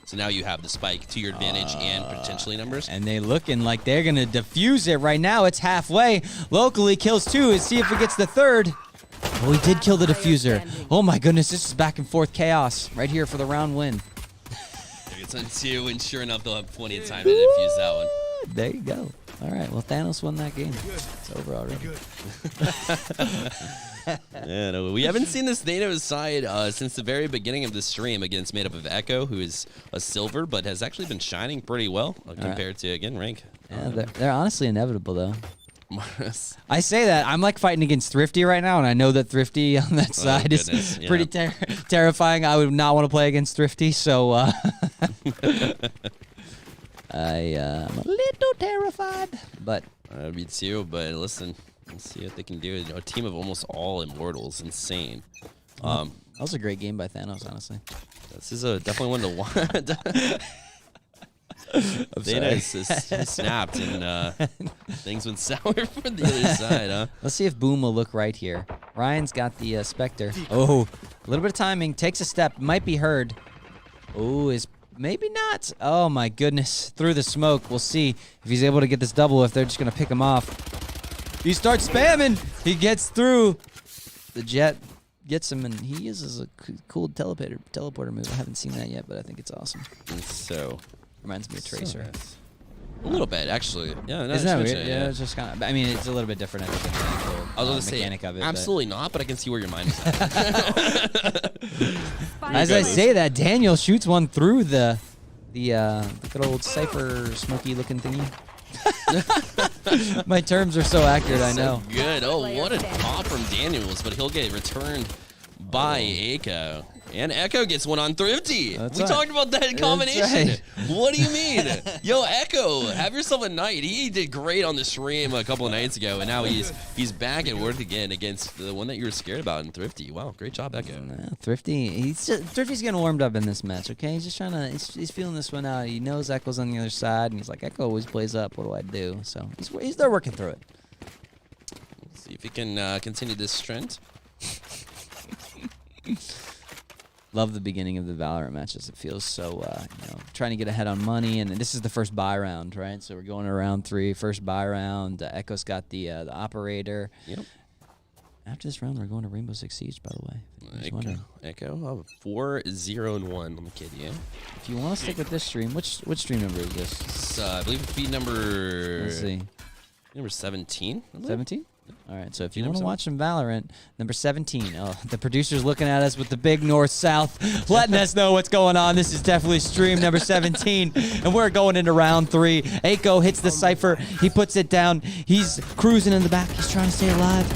So now you have the spike to your advantage and potentially numbers. And they looking like they're going to defuse it right now. It's halfway. Locally kills two. Let's see if it gets the third. Oh, he did kill the diffuser. Oh my goodness, this is back and forth chaos right here for the round win. There gets on two, and sure enough, they'll have plenty of time to defuse that one. There you go. All right, well, Thanos won that game. It's over already. Yeah, no, we haven't seen this Thanos side since the very beginning of the stream against made up of Echo, who is a silver, but has actually been shining pretty well compared to, again, rank. Yeah, they're honestly inevitable, though. I say that. I'm like fighting against Thrifty right now, and I know that Thrifty on that side is pretty terrifying. I would not want to play against Thrifty, so I'm a little terrified. But me too, but listen, let's see what they can do. A team of almost all immortals. Insane. That was a great game by Thanos, honestly. This is definitely one to want. Dana has snapped and things went sour for the other side, huh? Let's see if Boom will look right here. Ryan's got the Spectre. Oh, a little bit of timing. Takes a step. Might be heard. Oh, is maybe not. Oh, my goodness. Through the smoke. We'll see if he's able to get this double, if they're just going to pick him off. He starts spamming. He gets through. The Jet gets him, and he uses a cool teleporter move. I haven't seen that yet, but I think it's awesome. And so... Reminds me of Tracer. A little bit, actually. Yeah, isn't that weird? Yeah, it's just kind of. I mean, it's a little bit different. I think, than the actual I was going to say, mechanic of it. Absolutely not, but I can see where your mind is at. As I say that, Daniel shoots one through the good old Cypher smoky looking thingy. My terms are so accurate, I know. So good. Oh, what a pop from Daniels, but he'll get returned by Echo. And Echo gets one on Thrifty. That's we right. talked about that combination. Right. What do you mean? Yo, Echo, have yourself a night. He did great on the stream a couple of nights ago, and now he's back at work again against the one that you were scared about in Thrifty. Wow, great job, Echo. Yeah, Thrifty's getting warmed up in this match, okay? He's just trying to, he's feeling this one out. He knows Echo's on the other side, and he's like, Echo always plays up. What do I do? So he's there working through it. Let's see if he can continue this trend. Love the beginning of the Valorant matches. It feels so, trying to get ahead on money. And this is the first buy round, right? So we're going to round 3, first buy round. Echo's got the operator. Yep. After this round, we're going to Rainbow Six Siege, by the way. Echo, 4-0-1 on the kid, yeah. If you want to stick with this stream, which stream number is this? It's, I believe feed number... Let's see. Number 17? 17? All right, so if you Number want to watch some Valorant, number 17. Oh, the producer's looking at us with the big north-south, letting us know what's going on. This is definitely stream number 17, and we're going into round 3. Echo hits the Cypher. He puts it down. He's cruising in the back. He's trying to stay alive.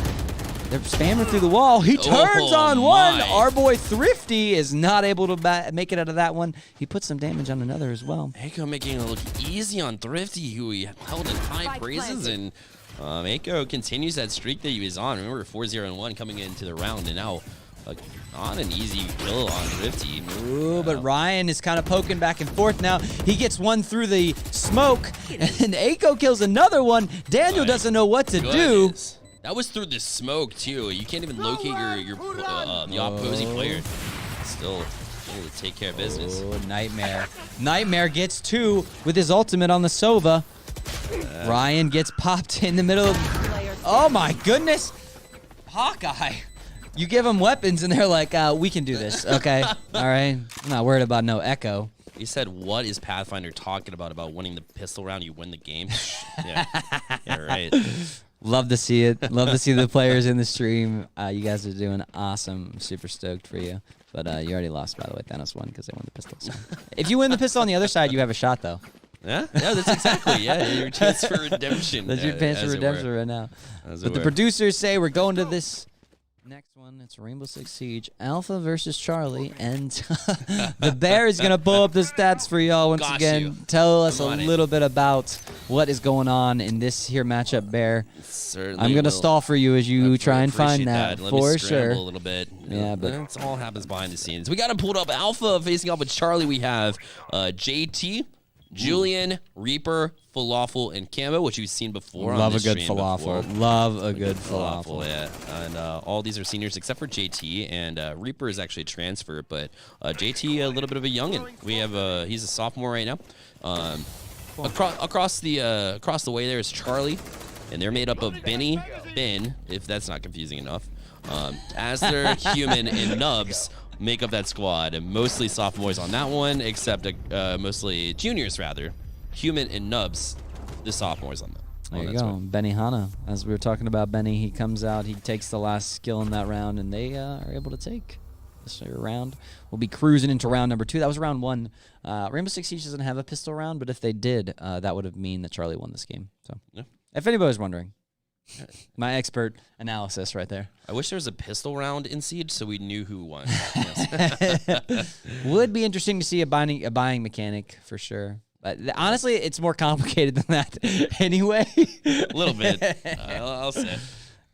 They're spamming through the wall. He turns on one. Our boy Thrifty is not able to make it out of that one. He puts some damage on another as well. Echo making it look easy on Thrifty, who he held in high praises, and Echo continues that streak that he was on. Remember, 4-0-1 coming into the round, and now on an easy kill on Thrifty. Ooh, but Ryan is kind of poking back and forth now. He gets one through the smoke, and Echo kills another one. Daniel doesn't know what to do. That was through the smoke, too. You can't even locate the opposing player. Still able to take care of business. Oh, Nightmare. Nightmare gets 2 with his ultimate on the Sova. Ryan gets popped in the middle of... Oh, my goodness. Hawkeye. You give them weapons, and they're like, we can do this, okay? All right? I'm not worried about no Echo. You said, what is Pathfinder talking about winning the pistol round? You win the game? Yeah, right. Love to see it. Love to see the players in the stream. You guys are doing awesome. I'm super stoked for you. But you already lost, by the way. Thanos won because they won the pistol. So. If you win the pistol on the other side, you have a shot, though. Yeah, that's exactly. Yeah, your chance for redemption. That's your chance for redemption right now. But the producers say we're going to this next one. It's Rainbow Six Siege, Alpha versus Charlie, and the Bear is gonna pull up the stats for y'all once again. Tell us a little bit about what is going on in this here matchup, Bear. Certainly I'm gonna stall for you as you try and find that for sure. A little bit. Yeah, but it all happens behind the scenes. We got him pulled up. Alpha facing off with Charlie. We have JT, Julian, Reaper, Falafel, and Camo, which we've seen before. Love on a good falafel. Before. Love a good falafel. Yeah, and all these are seniors except for JT, and Reaper is actually a transfer, but JT a little bit of a youngin. We have he's a sophomore right now. Across the way there is Charlie, and they're made up of Benny, Ben, if that's not confusing enough, Asler, Human, and Nubs. Make up that squad, and mostly sophomores on that one, except mostly juniors rather. Human and Nubs, the sophomores on that. There you go, Benny Hanna. As we were talking about Benny, he comes out, he takes the last skill in that round, and they are able to take this round. We'll be cruising into round number 2. That was round 1. Rainbow Six Siege doesn't have a pistol round, but if they did, that would have mean that Charlie won this game. So, if anybody was wondering. My expert analysis right there. I wish there was a pistol round in Siege so we knew who won. Would be interesting to see a buying mechanic for sure. But honestly, it's more complicated than that anyway. A little bit. I'll say. Yeah,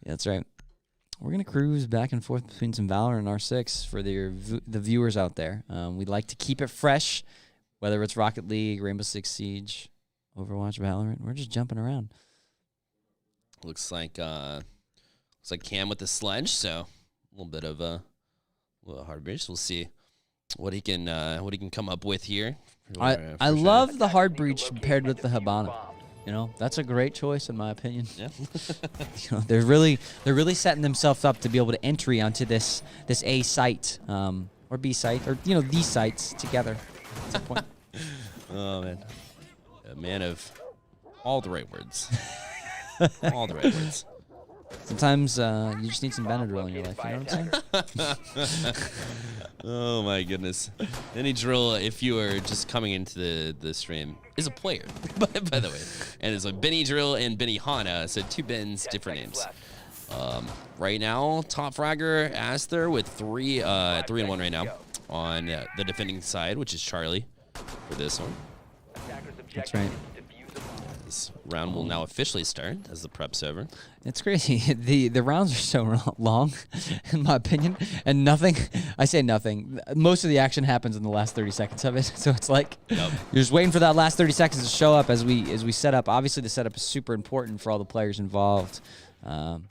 that's right. We're going to cruise back and forth between some Valorant and R6 for the viewers out there. We'd like to keep it fresh, whether it's Rocket League, Rainbow Six Siege, Overwatch, Valorant. We're just jumping around. Looks like Cam with the sledge, so a little bit of a hard breach. We'll see what he can come up with here. I love the hard breach paired with the Habana. You know, that's a great choice in my opinion. Yeah. You know, they're really setting themselves up to be able to entry onto this A site or B site or these sites together at some point. Oh man, a man of all the right words. All the right words. Sometimes you just need some Benadryl in your life. You know what I'm saying? Oh my goodness. Benny Drill, if you are just coming into the stream, is a player, by the way. And it's like Benny Drill and Benny Hana, so two Bens, different names. Right now, top fragger Aster with 3-1 right now on the defending side, which is Charlie for this one. That's right. This round will now officially start as the prep's over. It's crazy. The rounds are so long, in my opinion, and I say nothing. Most of the action happens in the last 30 seconds of it, so it's like you're just waiting for that last 30 seconds to show up as we set up. Obviously, the setup is super important for all the players involved, and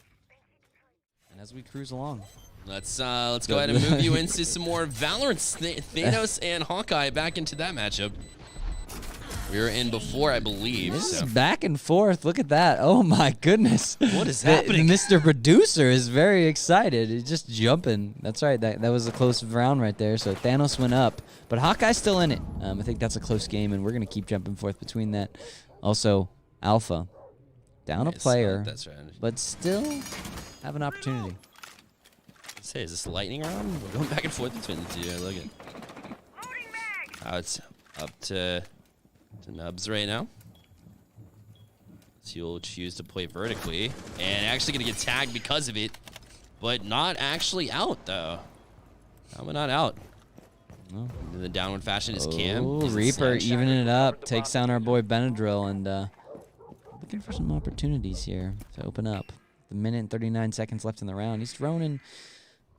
as we cruise along. Let's go ahead and move you into some more Valorant. Thanos and Hawkeye back into that matchup. We were in before, I believe. This so. is back and forth. Look at that. Oh, my goodness. What is happening? Mr. Producer is very excited. He's just jumping. That's right. That was a close round right there. So Thanos went up. But Hawkeye's still in it. I think that's a close game, and we're going to keep jumping forth between that. Also, Alpha. Down a player. That's right. But still have an opportunity. Let's say, is this a lightning round? We're going back and forth between the two. I like it. It's up to Nubs right now. So you'll choose to play vertically. And actually going to get tagged because of it. But not actually out, though. How am I not out? No. In the downward fashion is Cam. Oh, Reaper evening it up. Takes down our boy Benadryl. And looking for some opportunities here to open up. The minute and 39 seconds left in the round. He's droning.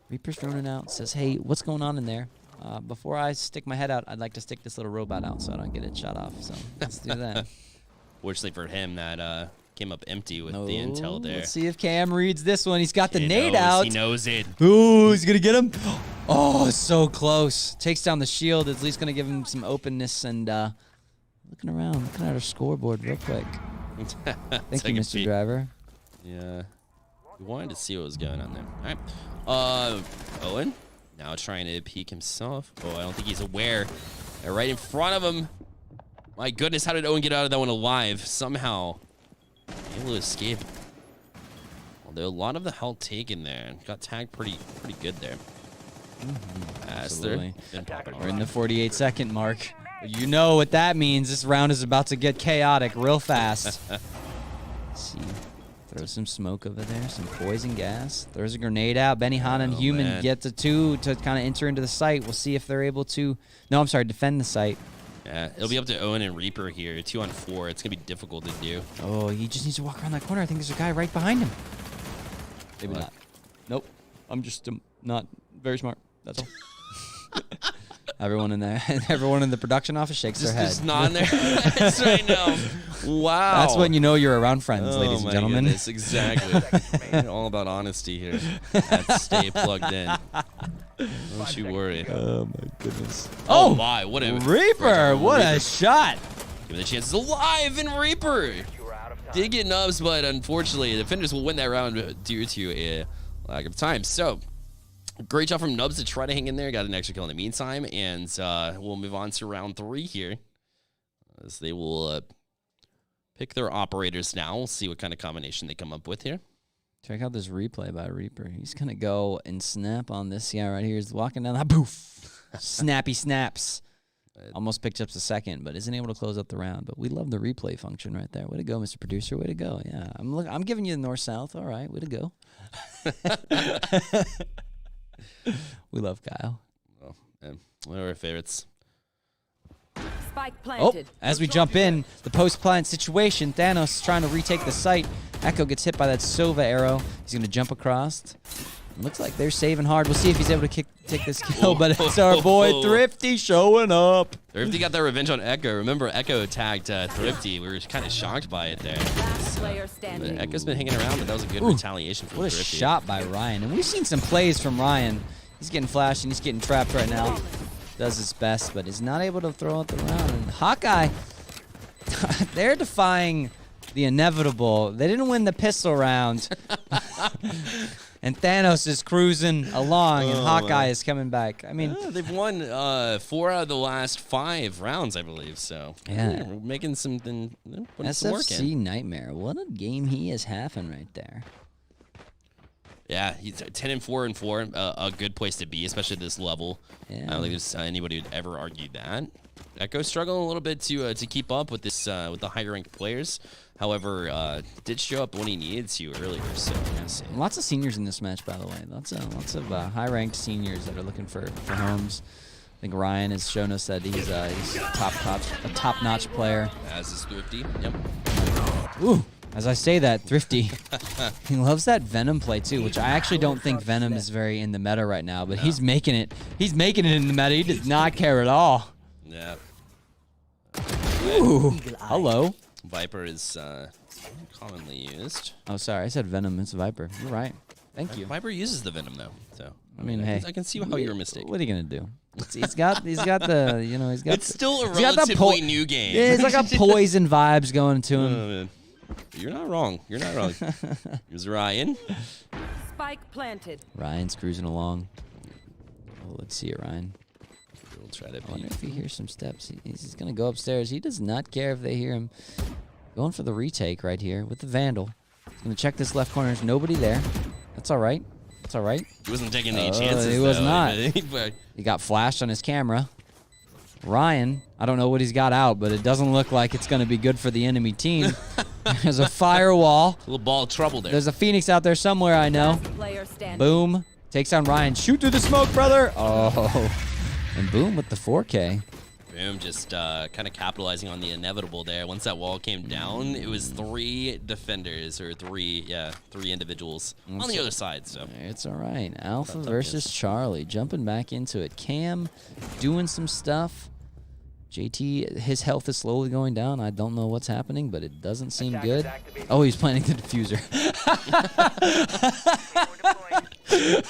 Reaper's droning out. Says, hey, what's going on in there? Before I stick my head out, I'd like to stick this little robot out so I don't get it shot off. So let's do that. Fortunately for him, that came up empty with the intel there. Let's see if Cam reads this one. He's got the nade out. He knows it. Ooh, he's going to get him. Oh, so close. Takes down the shield. At least going to give him some openness. And looking around, looking at our scoreboard real quick. Thank you, Mr. Driver. Yeah. We wanted to see what was going on there. All right. Owen. Now trying to peek himself. Oh, I don't think he's aware. They're right in front of him. My goodness, how did Owen get out of that one alive? Somehow able to escape. Although a lot of the health taken there. Got tagged pretty good there. Absolutely. We're We're in the 48-second mark. You know what that means. This round is about to get chaotic real fast. Let's see. Throw some smoke over there, some poison gas. Throws a grenade out. Benny Hanna and Human get to two to kind of enter into the site. We'll see if they're able to, defend the site. Yeah, it'll be up to Owen and Reaper here. 2-on-4. It's going to be difficult to do. Oh, he just needs to walk around that corner. I think there's a guy right behind him. Maybe not. Nope. I'm just not very smart. That's all. Everyone in there, everyone in the production office shakes their head. Just nodding their heads right now. Wow. That's when you know you're around friends, ladies and gentlemen. Goodness, exactly. All about honesty here. Stay plugged in. Don't you worry. Oh my goodness. Oh my! What a Reaper! What a shot! Give the chances alive in Reaper. Did get nubs, but unfortunately, the defenders will win that round due to a lack of time. So. Great job from Nubs to try to hang in there. Got an extra kill in the meantime. And we'll move on to round 3 here. As they will pick their operators now. We'll see what kind of combination they come up with here. Check out this replay by Reaper. He's going to go and snap on this guy right here. He's walking down that poof. Snappy snaps. Almost picked up the second, but isn't able to close up the round. But we love the replay function right there. Way to go, Mr. Producer. Way to go. Yeah, I'm giving you the north-south. All right, way to go. We love Kyle. Oh, man. One of our favorites. Spike Oh, planted. as we jump in, the post-plant situation, Thanos is trying to retake the site. Echo gets hit by that Sova arrow. He's going to jump across. Looks like they're saving hard. We'll see if he's able to take this kill, but it's our boy Thrifty showing up. Thrifty got that revenge on Echo. Remember, Echo tagged Thrifty. We were kind of shocked by it there. Last player But standing. Echo's been hanging around, but that was a good retaliation from What a Thrifty. shot by Ryan. And we've seen some plays from Ryan. He's getting flashed and he's getting trapped right now. Does his best, but is not able to throw out the round. And Hawkeye, they're defying the inevitable. They didn't win the pistol round. And Thanos is cruising along, and Hawkeye is coming back. I mean, They've won 4 out of the last 5 rounds, I believe. So Yeah. we're making something. Putting some work in. SFC Nightmare. What a game he is having right there. Yeah, he's 10-4-4. A good place to be, especially at this level. Yeah. I don't think there's anybody who'd ever argue that. Echo's struggling a little bit to keep up with this with the higher ranked players. However, did show up when he needed to earlier. So we'll see. Lots of seniors in this match, by the way. Lots of high-ranked seniors that are looking for homes. I think Ryan has shown us that he's a top-notch player. As is Thrifty. Yep. Ooh, as I say that, Thrifty, he loves that Venom play too, which I actually don't think Venom is very in the meta right now, but he's making it. He's making it in the meta. He does not care at all. Yeah. Ooh, hello. Viper is commonly used. Oh, sorry, I said Venom. It's Viper. You're right. Thank you. Viper uses the Venom though. So I mean, hey, I can see how you're mistaken. What are you gonna do? He's got the, you know, he's got. It's still a he's got that relatively new game. Yeah, he's like a poison vibes going to him. Oh, man. You're not wrong. You're not wrong. Here's Ryan. Spike planted. Ryan's cruising along. Oh, let's see it, Ryan. We'll try to I wonder beat. if he hears some steps. He's going to go upstairs. He does not care if they hear him. Going for the retake right here with the Vandal. He's going to check this left corner. There's nobody there. That's all right. That's all right. He wasn't taking any chances. He was though. not. But He got flashed on his camera. Ryan, I don't know what he's got out, but it doesn't look like it's going to be good for the enemy team. There's a firewall. a little ball of trouble there. There's a Phoenix out there somewhere, I know. Last player standing. Boom. Takes down Ryan. Shoot through the smoke, brother. Oh. And boom with the 4K. Boom, just kind of capitalizing on the inevitable there. Once that wall came down, it was 3 defenders or 3 individuals on the other side. So It's all right. Alpha versus Charlie. Jumping back into it. Cam doing some stuff. JT, his health is slowly going down. I don't know what's happening, but it doesn't seem good. Oh, he's planting the diffuser.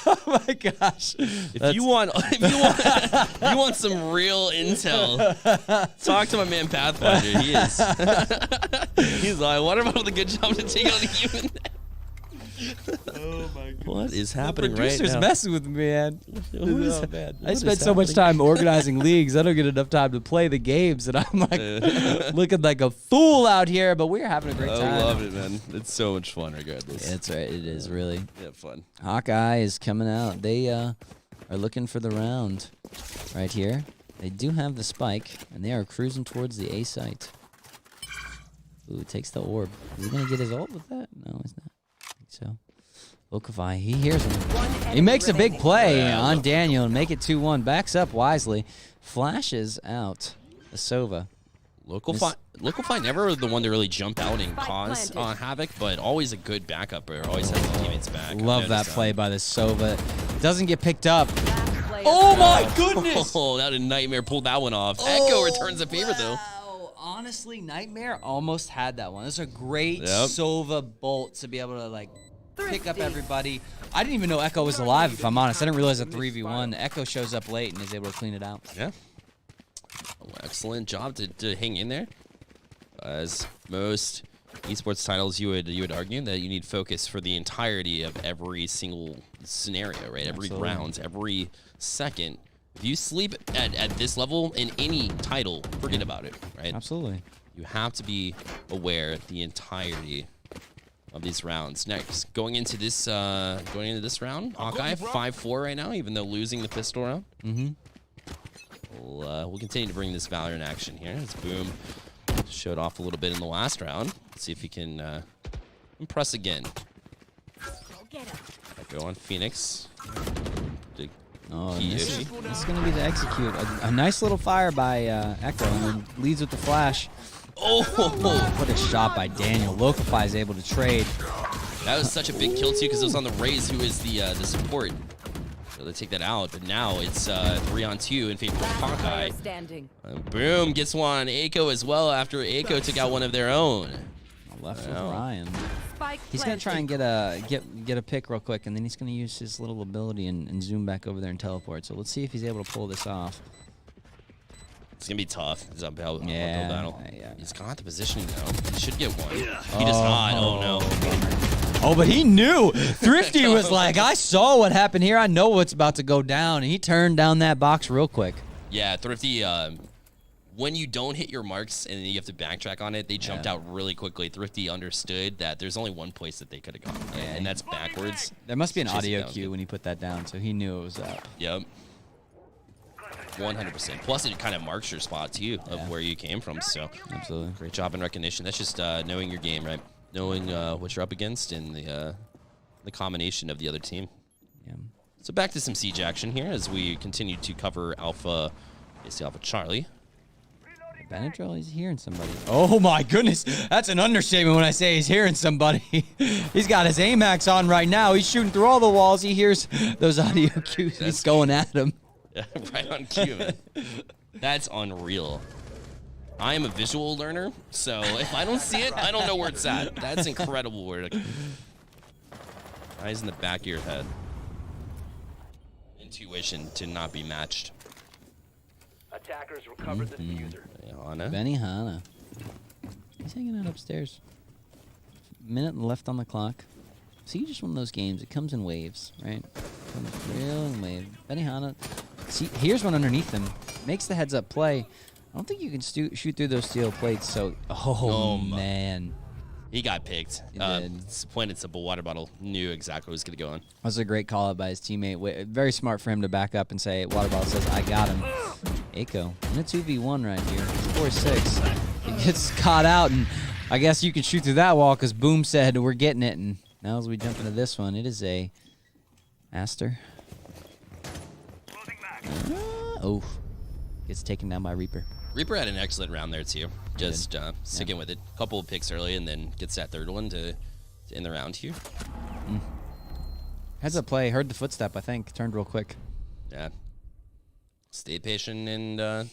Oh my gosh! if you want you want some real intel, talk to my man Pathfinder. He is. He's like, what about the good job to take on a human? Oh my god! What is happening right Producer's now? messing with me, man. Oh, man. I What spend is so much happening? time organizing leagues. I don't get enough time to play the games, and I'm like looking like a fool out here. But we're having a great time. I love it, man. It's so much fun, regardless. It's right. It is really. Yeah, fun. Hawkeye is coming out. They are looking for the round right here. They do have the spike, and they are cruising towards the A site. Ooh, takes the orb. Is he gonna get his ult with that? No, he's not. I think so. Lokify, he hears him. He makes a big play on Daniel and make it 2-1. Backs up wisely. Flashes out the Sova. Localfi never the one to really jump out and cause havoc, but always a good backup or always has his teammates back. Love that play by the Sova. Doesn't get picked up. Last player Oh my goodness! Oh, that a nightmare pulled that one off. Echo returns the favor though. Wow. Honestly, Nightmare almost had that one. This is a great Yep. Sova bolt to be able to like pick up everybody. I didn't even know Echo was alive, if I'm honest. I didn't realize a 3v1. Echo shows up late and is able to clean it out. Yeah. Oh, excellent job to hang in there. As most esports titles, you would argue that you need focus for the entirety of every single scenario, right? Every Absolutely. round, every second. If you sleep at this level in any title, forget about it, right? Absolutely. You have to be aware the entirety of these rounds. Next, going into this round, Hawkeye 5-4 right now, even though losing the pistol round. Mm-hmm. We'll continue to bring this Valorant action here. As Boom showed off a little bit in the last round. Let's see if he can impress again. Go on Phoenix. Big Oh, key this issue. is going to be the execute. A nice little fire by Echo, and then leads with the flash. Oh, What a shot by Daniel. Lokify is able to trade. that was such a big kill too, because it was on the Raze, who is the support. So they take that out, but now it's 3-on-2 in favor of Player Hawkeye. standing. Boom gets one on Aiko as well after Aiko took out one of their own. Left with Wow. Ryan. Spike He's going to try and planted. get a pick real quick, and then he's going to use his little ability and zoom back over there and teleport. So let's see if he's able to pull this off. It's gonna be tough. It's uphill Yeah, battle. yeah. He's got the positioning though. He should get one. He does not. Oh no. Oh, but he knew. Thrifty was like, I saw what happened here. I know what's about to go down. And he turned down that box real quick. Yeah, Thrifty. When you don't hit your marks and then you have to backtrack on it, they jumped out really quickly. Thrifty understood that there's only one place that they could have gone, right? And that's backwards. There must be an Chasing audio down. cue when he put that down, so he knew it was up. Yep. 100%. Plus, it kind of marks your spot too of where you came from. So, Absolutely. great job in recognition. That's just knowing your game, right? Knowing what you're up against and the combination of the other team. Yeah. So back to some siege action here as we continue to cover Alpha, basically Alpha Charlie. Benadryl, he's hearing somebody. Oh my goodness, that's an understatement when I say he's hearing somebody. He's got his AMAX on right now. He's shooting through all the walls. He hears those audio cues. He's going at him. Right on cue, man. That's unreal. I am a visual learner, so if I don't see it, I don't know where it's at. That's incredible. Eyes in the back of your head. Intuition to not be matched. Attackers recovered the diffuser. Anna. Benny Hanna. He's hanging out upstairs. Minute left on the clock. See, just one of those games. It comes in waves, right? Comes real in waves. Benny Hanna. See, here's one underneath him. Makes the heads up play. I don't think you can shoot through those steel plates. So, oh man, He got picked. He did. It's plain and simple. Water bottle knew exactly what was going to go on. that was a great call out by his teammate. Very smart for him to back up and say, "Water bottle says I got him." Aiko in a 2v1 right here. 4-6. He gets caught out, and I guess you can shoot through that wall because Boom said we're getting it. And now as we jump into this one, it is a Aster. Gets taken down by Reaper. Reaper had an excellent round there too. Just sticking with it. Couple of picks early and then gets that third one to end the round here. Heads up play. Heard the footstep, I think. Turned real quick. Yeah. Stayed patient and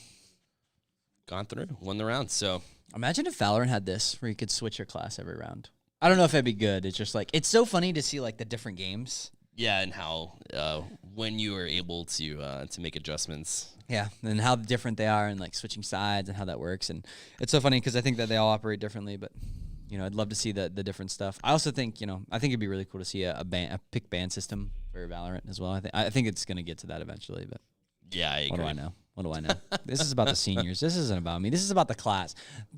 gone through. Won the round. So Imagine if Valorant had this, where you could switch your class every round. I don't know if it'd be good. It's just like, it's so funny to see like the different games. yeah, and how when you are able to make adjustments. Yeah, and how different they are, and like switching sides and how that works. And it's so funny because I think that they all operate differently, but you know, I'd love to see the different stuff. I also think, you know, I think it'd be really cool to see a pick ban system for Valorant as well. I think it's gonna get to that eventually, but Yeah, I agree. what do I know? What do I know? This is about the seniors. This isn't about me. This is about the class.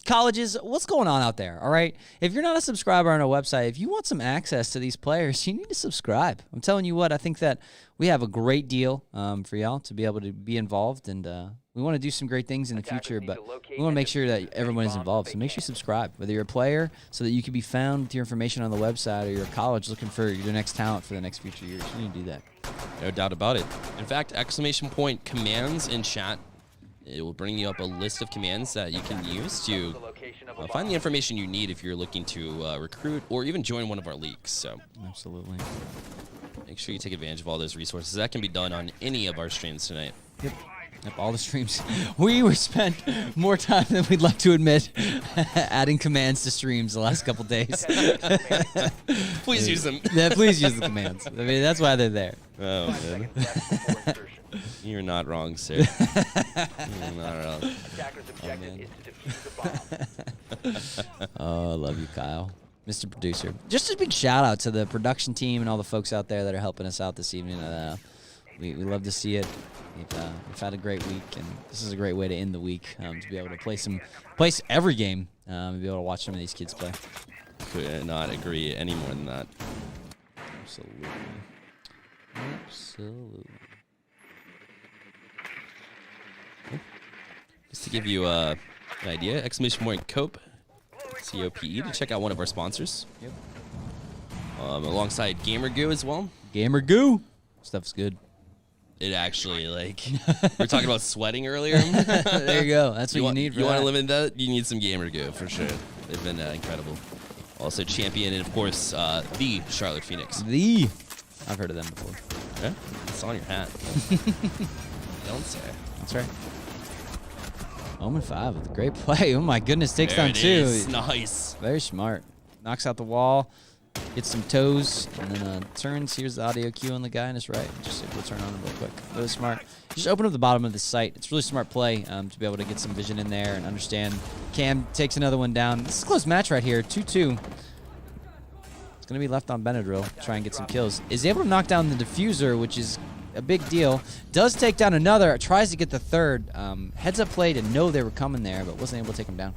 Colleges, what's going on out there, all right? If you're not a subscriber on our website, if you want some access to these players, you need to subscribe. I'm telling you what, I think that we have a great deal for y'all to be able to be involved, and we want to do some great things in the future, but we want to make sure that everyone is involved. So make sure you subscribe, whether you're a player, so that you can be found with your information on the website, or you're a college looking for your next talent for the next future years. You need to do that. No doubt about it. In fact, ! commands in chat. It will bring you up a list of commands that you can use to find the information you need if you're looking to recruit or even join one of our leagues. So Absolutely. make sure you take advantage of all those resources. That can be done on any of our streams tonight. Yep, all the streams. We spent more time than we'd like to admit adding commands to streams the last couple days. Please use them. Yeah, please use the commands. I mean, that's why they're there. Oh, man. You're not wrong, sir. You're not wrong. Attacker's objective is to defuse the bomb. Oh, I love you, Kyle. Mr. Producer. Just a big shout out to the production team and all the folks out there that are helping us out this evening. We love to see it. We've had a great week, and this is a great way to end the week, to be able to play every game, and be able to watch some of these kids play. Could not agree any more than that. Absolutely. Absolutely. to give you an idea, exclamation point COPE, COPE, to check out one of our sponsors. Yep. Alongside GamerGoo as well. Gamer goo. Stuff's good. It actually, like, we were talking about sweating earlier. There you go. That's what you need for You want that. to limit that? You need some GamerGoo for sure. They've been incredible. Also champion, and of course, the Charlotte Phoenix. I've heard of them before. Yeah, it's on your hat. Don't say. That's right. Omen 5 with a great play. Oh my goodness, takes There down it 2. is. Nice. Very smart. Knocks out the wall, gets some toes, and then turns. Here's the audio cue on the guy on his right. Just able to turn on real quick. Really smart. Just open up the bottom of the site. It's really smart play to be able to get some vision in there and understand. Cam takes another one down. This is a close match right here. 2-2. It's going to be left on Benadryl. Try and get some kills. Is able to knock down the diffuser, which is a big deal. Does take down another. Tries to get the third. Heads up play to know they were coming there, but wasn't able to take him down.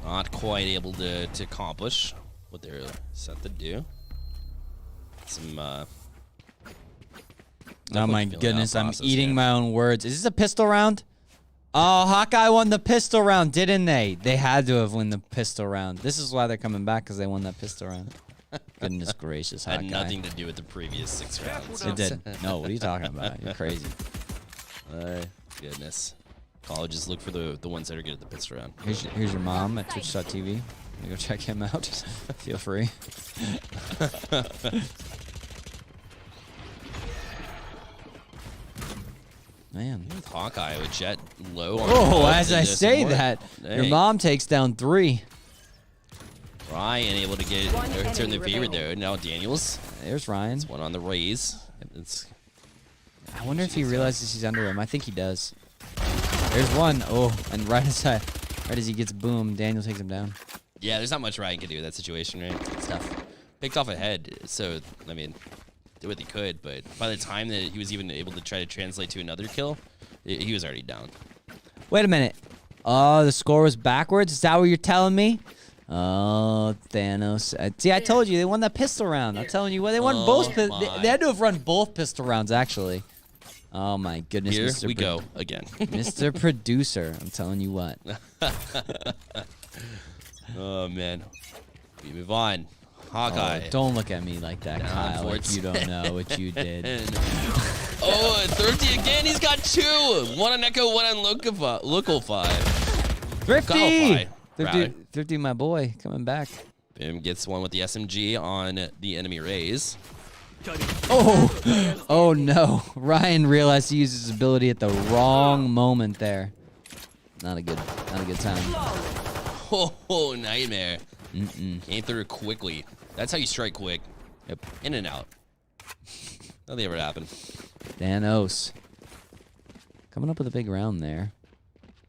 Not quite able to accomplish what they're set to do. Some. Oh my feeling goodness, out I'm process eating here. my own words. Is this a pistol round? Oh, Hawkeye won the pistol round, didn't they? They had to have won the pistol round. This is why they're coming back, because they won that pistol round. Goodness gracious, Hawkeye. Had nothing to do with the previous 6 rounds. It did. No, what are you talking about? You're crazy. Goodness. Colleges look for the ones that are good at the pistol round. Here's your mom at twitch.tv. You go check him out. Feel free. Man. With Hawkeye with Jet low. On Oh, the as I just say more- that, your Dang. mom takes down 3. Ryan able to get One or turn the enemy favor remaining. though. Now Daniels. There's Ryan. One on the raise. It's I wonder if he realizes he's under him. I think he does. There's one. Oh, and right as he gets boom, Daniel takes him down. yeah. There's not much Ryan can do in that situation, right? It's tough. Picked off a head, so I mean, did what he could. But by the time that he was even able to try to translate to another kill, he was already down. Wait a minute. Oh, the score was backwards? Is that what you're telling me? Oh, Thanos. See, I told you they won that pistol round. I'm telling you what, they won both. my. They had to have run both pistol rounds, actually. Oh, my goodness. Here Mr. we go again. Mr. Producer, I'm telling you what. Oh man, we move on. Hawkeye. Oh, don't look at me like that, Down Kyle. for Like you don't know what you did. Oh, Thrifty again. He's got 2. One on Echo, one on Local 5. Thrifty! Golify, Thrifty, rather. Thrifty, my boy, coming back. Bim gets one with the SMG on the enemy raise. Oh, oh no. Ryan realized he used his ability at the wrong moment there. Not a good time. Oh, nightmare. Came through quickly. That's how you strike quick. Yep. In and out. Nothing ever happened. Thanos. Coming up with a big round there.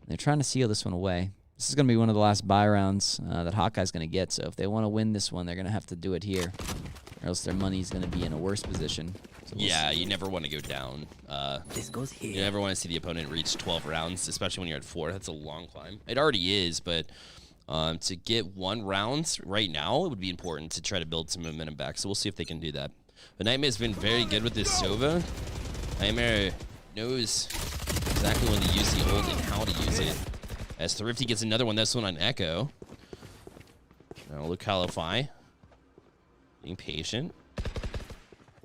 They're trying to seal this one away. This is going to be one of the last buy rounds that Hawkeye's going to get. So if they want to win this one, they're going to have to do it here. Or else their money's going to be in a worse position. So we'll Yeah, you never want to go down. This goes here. You never want to see the opponent reach 12 rounds, especially when you're at 4. That's a long climb. It already is, but to get 1 round right now, it would be important to try to build some momentum back. So we'll see if they can do that. But Nightmare's been very good with this Sova. Nightmare knows exactly when to use the ult and how to use it. As Thrifty gets another one, this one on Echo. Now look Calify. Being patient.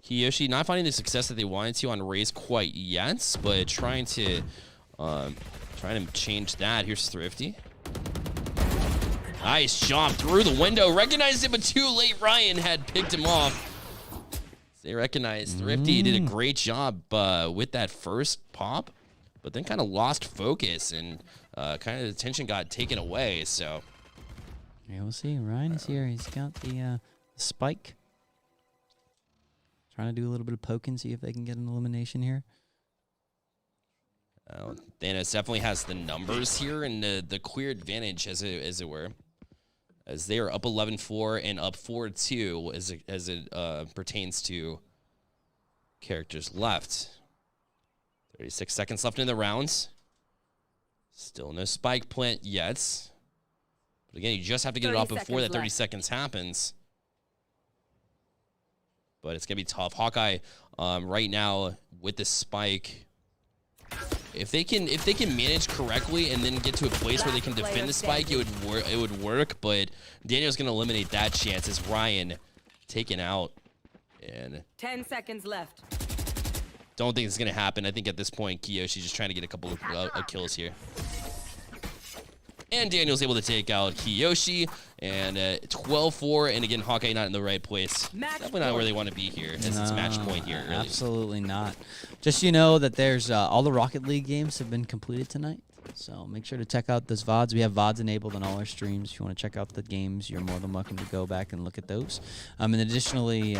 Kiyoshi not finding the success that they wanted to on Raze quite yet, but trying to change that. Here's Thrifty. Nice jump through the window. Recognized it, but too late. Ryan had picked him off. They recognized Thrifty did a great job with that first pop, but then kind of lost focus and kind of the attention got taken away. So Yeah, we'll see. Ryan is here. He's got the spike. Trying to do a little bit of poking, see if they can get an elimination here. Thanos definitely has the numbers here and the clear advantage, as it were, as they are up 11-4 and up 4-2 as it pertains to characters left. 36 seconds left in the rounds. Still no spike plant yet. But again, you just have to get it 30 off before that seconds 30 left. seconds happens. But it's going to be tough. Hawkeye right now with the spike If they can manage correctly and then get to a place where they can defend the spike, it would work. But Daniel's gonna eliminate that chance as Ryan taken out. And 10 seconds left. don't think it's gonna happen. I think at this point, Kiyoshi's just trying to get a couple of kills here. And Daniel's able to take out Kiyoshi, and 12-4, and again, Hawkeye not in the right place. Definitely not where they want to be here, as it's match point here. Really. Absolutely not. Just so you know that there's all the Rocket League games have been completed tonight. So make sure to check out those VODs. We have VODs enabled on all our streams. If you want to check out the games, you're more than welcome to go back and look at those. And additionally,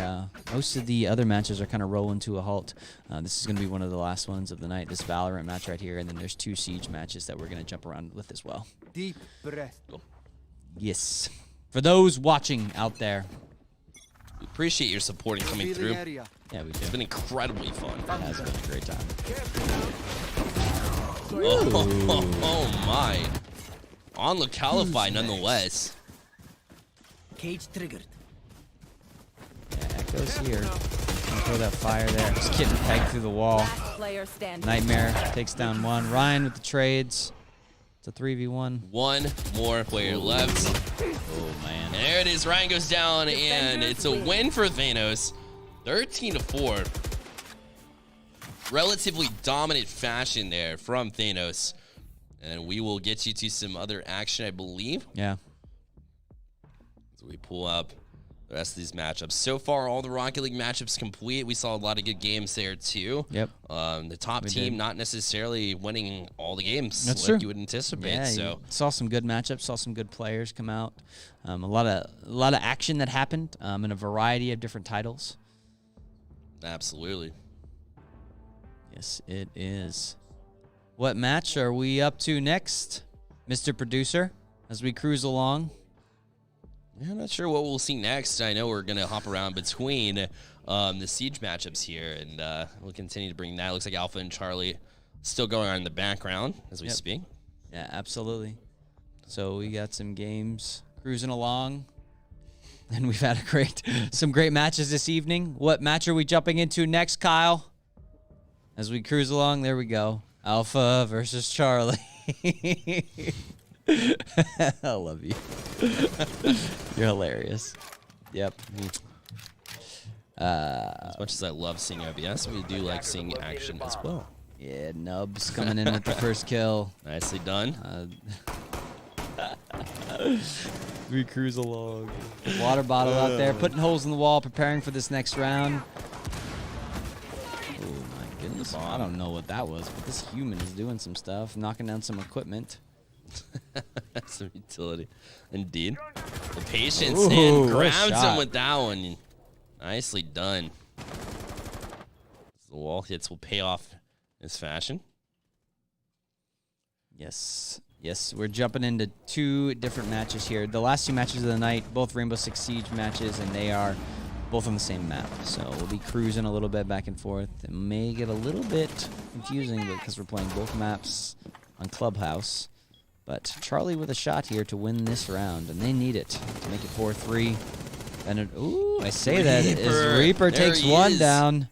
most of the other matches are kind of rolling to a halt. This is going to be one of the last ones of the night, this Valorant match right here. And then there's 2 Siege matches that we're going to jump around with as well. Deep breath. Yes. For those watching out there. We appreciate your support and coming through. Area. Yeah, we do. It's been incredibly fun. It has been a great time. Oh my. On the Calify nonetheless. Cage triggered. Yeah, Echo's here. Throw that fire there. Just getting pegged through the wall. Last player standing. Nightmare takes down one. Ryan with the trades. It's a 3v1. One more player left. Oh, man. There it is. Ryan goes down, and it's a win for Thanos. 13-4. Relatively dominant fashion there from Thanos. And we will get you to some other action, I believe. Yeah. So we pull up the rest of these matchups. So far, all the Rocket League matchups complete. We saw a lot of good games there, too. Yep. The top team not necessarily winning all the games That's like true. you would anticipate. Yeah, So you saw some good matchups, saw some good players come out. A lot of action that happened in a variety of different titles. absolutely. Yes, it is. What match are we up to next, Mr. Producer, as we cruise along? Yeah, I'm not sure what we'll see next. I know we're going to hop around between the Siege matchups here, and we'll continue to bring that. It looks like Alpha and Charlie still going on in the background as we speak. Yeah, absolutely. So we got some games cruising along, and we've had some great matches this evening. What match are we jumping into next, Kyle? As we cruise along, there we go. Alpha versus Charlie. I love you. You're hilarious. Yep. As much as I love seeing OBS, we do like seeing action as well. Yeah, Nubs coming in with the first kill. Nicely done. We cruise along. Water bottle out there, putting holes in the wall, preparing for this next round. Oh my goodness. I don't know what that was, but this human is doing some stuff, knocking down some equipment. Some utility. Indeed. The patience Ooh, and what a grabs him shot. with that one. Nicely done. The wall hits will pay off in this fashion. Yes. Yes, we're jumping into 2 different matches here. The last 2 matches of the night, both Rainbow Six Siege matches, and they are both on the same map. So we'll be cruising a little bit back and forth. It may get a little bit confusing because we're playing both maps on Clubhouse. But Charlie with a shot here to win this round, and they need it to make it 4-3. And ooh, I say that as Reaper There takes he one is. down.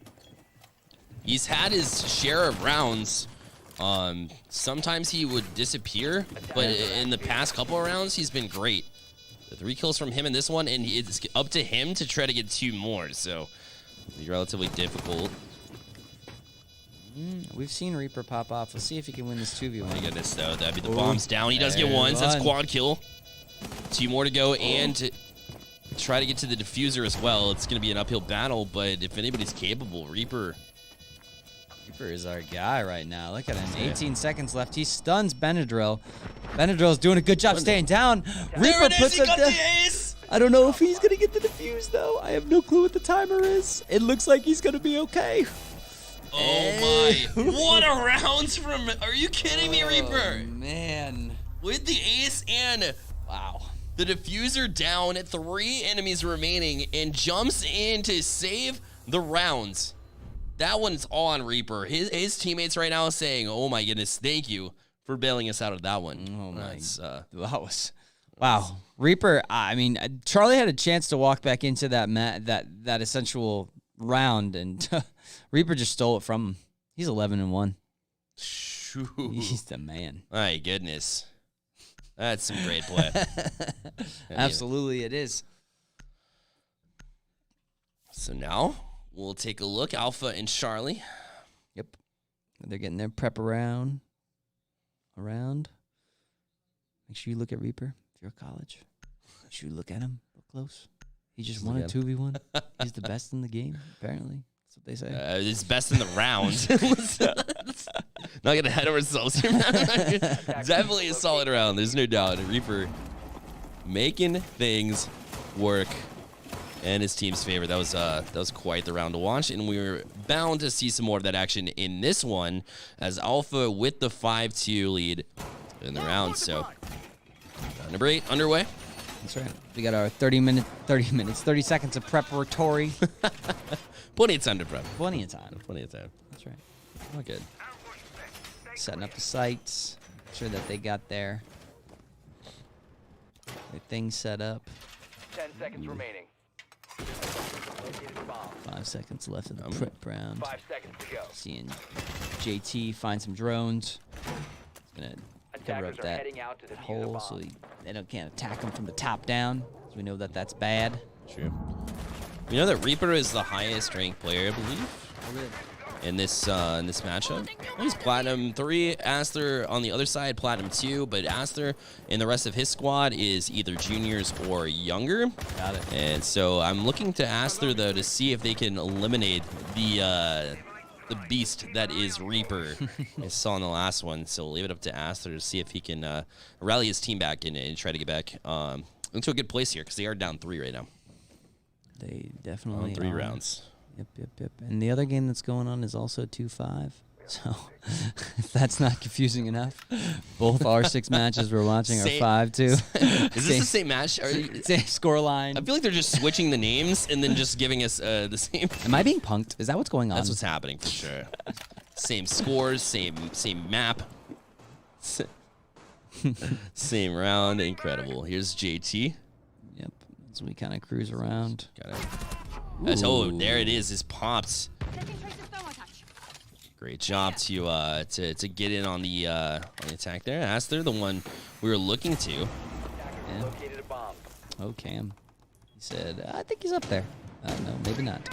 He's had his share of rounds. Sometimes he would disappear, but in the past couple of rounds, he's been great. The 3 kills from him in this one, and it's up to him to try to get 2 more. So it's relatively difficult. We've seen Reaper pop off. Let's see if he can win this 2v1. My goodness, though, that'd be the bombs down. He does get There's one, so that's one. quad kill. 2 more to go, and to try to get to the diffuser as well. It's going to be an uphill battle, but if anybody's capable, Reaper is our guy right now. Look at him. 18 seconds left. He stuns Benadryl. Benadryl's doing a good job staying down. Reaper puts it down. ace! I don't know if he's going to get the defuse, though. I have no clue what the timer is. It looks like he's going to be okay. Oh my. What a rounds from... Are you kidding me, Reaper? Man. With the ace and... Wow. The diffuser down at 3 enemies remaining and jumps in to save the rounds. That one's all on Reaper. His teammates right now are saying, oh my goodness, thank you for bailing us out of that one. Oh my. That's, Wow. Reaper, I mean, Charlie had a chance to walk back into that that essential round, and Reaper just stole it from him. He's 11-1. He's the man. My goodness. That's some great play. Absolutely, it is. So now we'll take a look. Alpha and Charlie. Yep. They're getting their prep around. Make sure you look at Reaper if you're at college. Make sure you look at him real close. He just won a 2v1. He's the best in the game, apparently. That's what they say. He's best in the round. Not going to head ourselves here. Definitely a solid round. There's no doubt. Reaper making things work in his team's favor. That was quite the round to watch, and we were bound to see some more of that action in this one as Alpha with the 5-2 lead in the round. So number 8 underway. That's right. We got our 30 seconds of preparatory. Plenty of time to prep. Plenty of time. Plenty of time. That's right. All good. Setting up the sites. Make sure that they got their things set up. 10 seconds remaining. Located a bomb. 5 seconds left of the prep round. 5 seconds to go. Seeing JT find some drones. He's gonna cover up Attackers are that heading out to defuse a hole bomb. so they can't attack him from the top down. 'Cause we know that that's bad. True. You know that Reaper is the highest ranked player, I believe, in this matchup. He's Platinum 3. Aster on the other side, Platinum 2. But Aster and the rest of his squad is either juniors or younger. Got it. And so I'm looking to Aster, though, to see if they can eliminate the beast that is Reaper. I saw in the last one. So leave it up to Aster to see if he can rally his team back and try to get back into a good place here, because they are down 3 right now. They definitely On 3 are. rounds. Yep. And the other game that's going on is also 2-5. So if that's not confusing enough, both our 6 matches we're watching are 5-2. Is this the same match? Same score line. I feel like they're just switching the names and then just giving us the same. Am I being punked? Is that what's going on? That's what's happening for sure. Same scores, same map, same round. Incredible. Here's JT. Yep. As we kind of cruise around. Got it. Oh, there it is. It's popped. Great job to get in on the attack there. Aster, the one we were looking to. Yeah. Located a bomb. Oh, Cam. He said, I think he's up there. No, maybe not.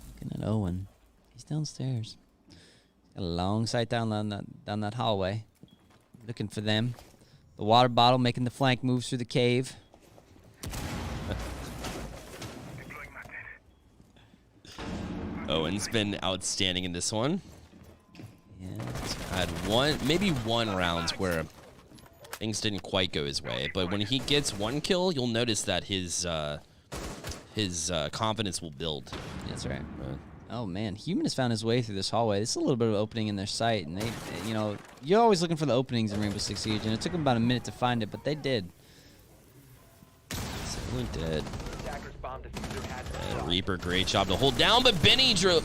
Looking at Owen. He's downstairs. Got a long sight down that hallway. Looking for them. The water bottle making the flank moves through the cave. Owen's been outstanding in this one. Yeah. Had maybe one round where things didn't quite go his way, but when he gets one kill, you'll notice that his confidence will build. That's right. Oh man, Human has found his way through this hallway. This is a little bit of opening in their sight, and you're always looking for the openings in Rainbow Six Siege, and it took them about a minute to find it, but they did. Certainly did. Attackers bomb diffuser has And Reaper, great job to hold down, but Benny Drill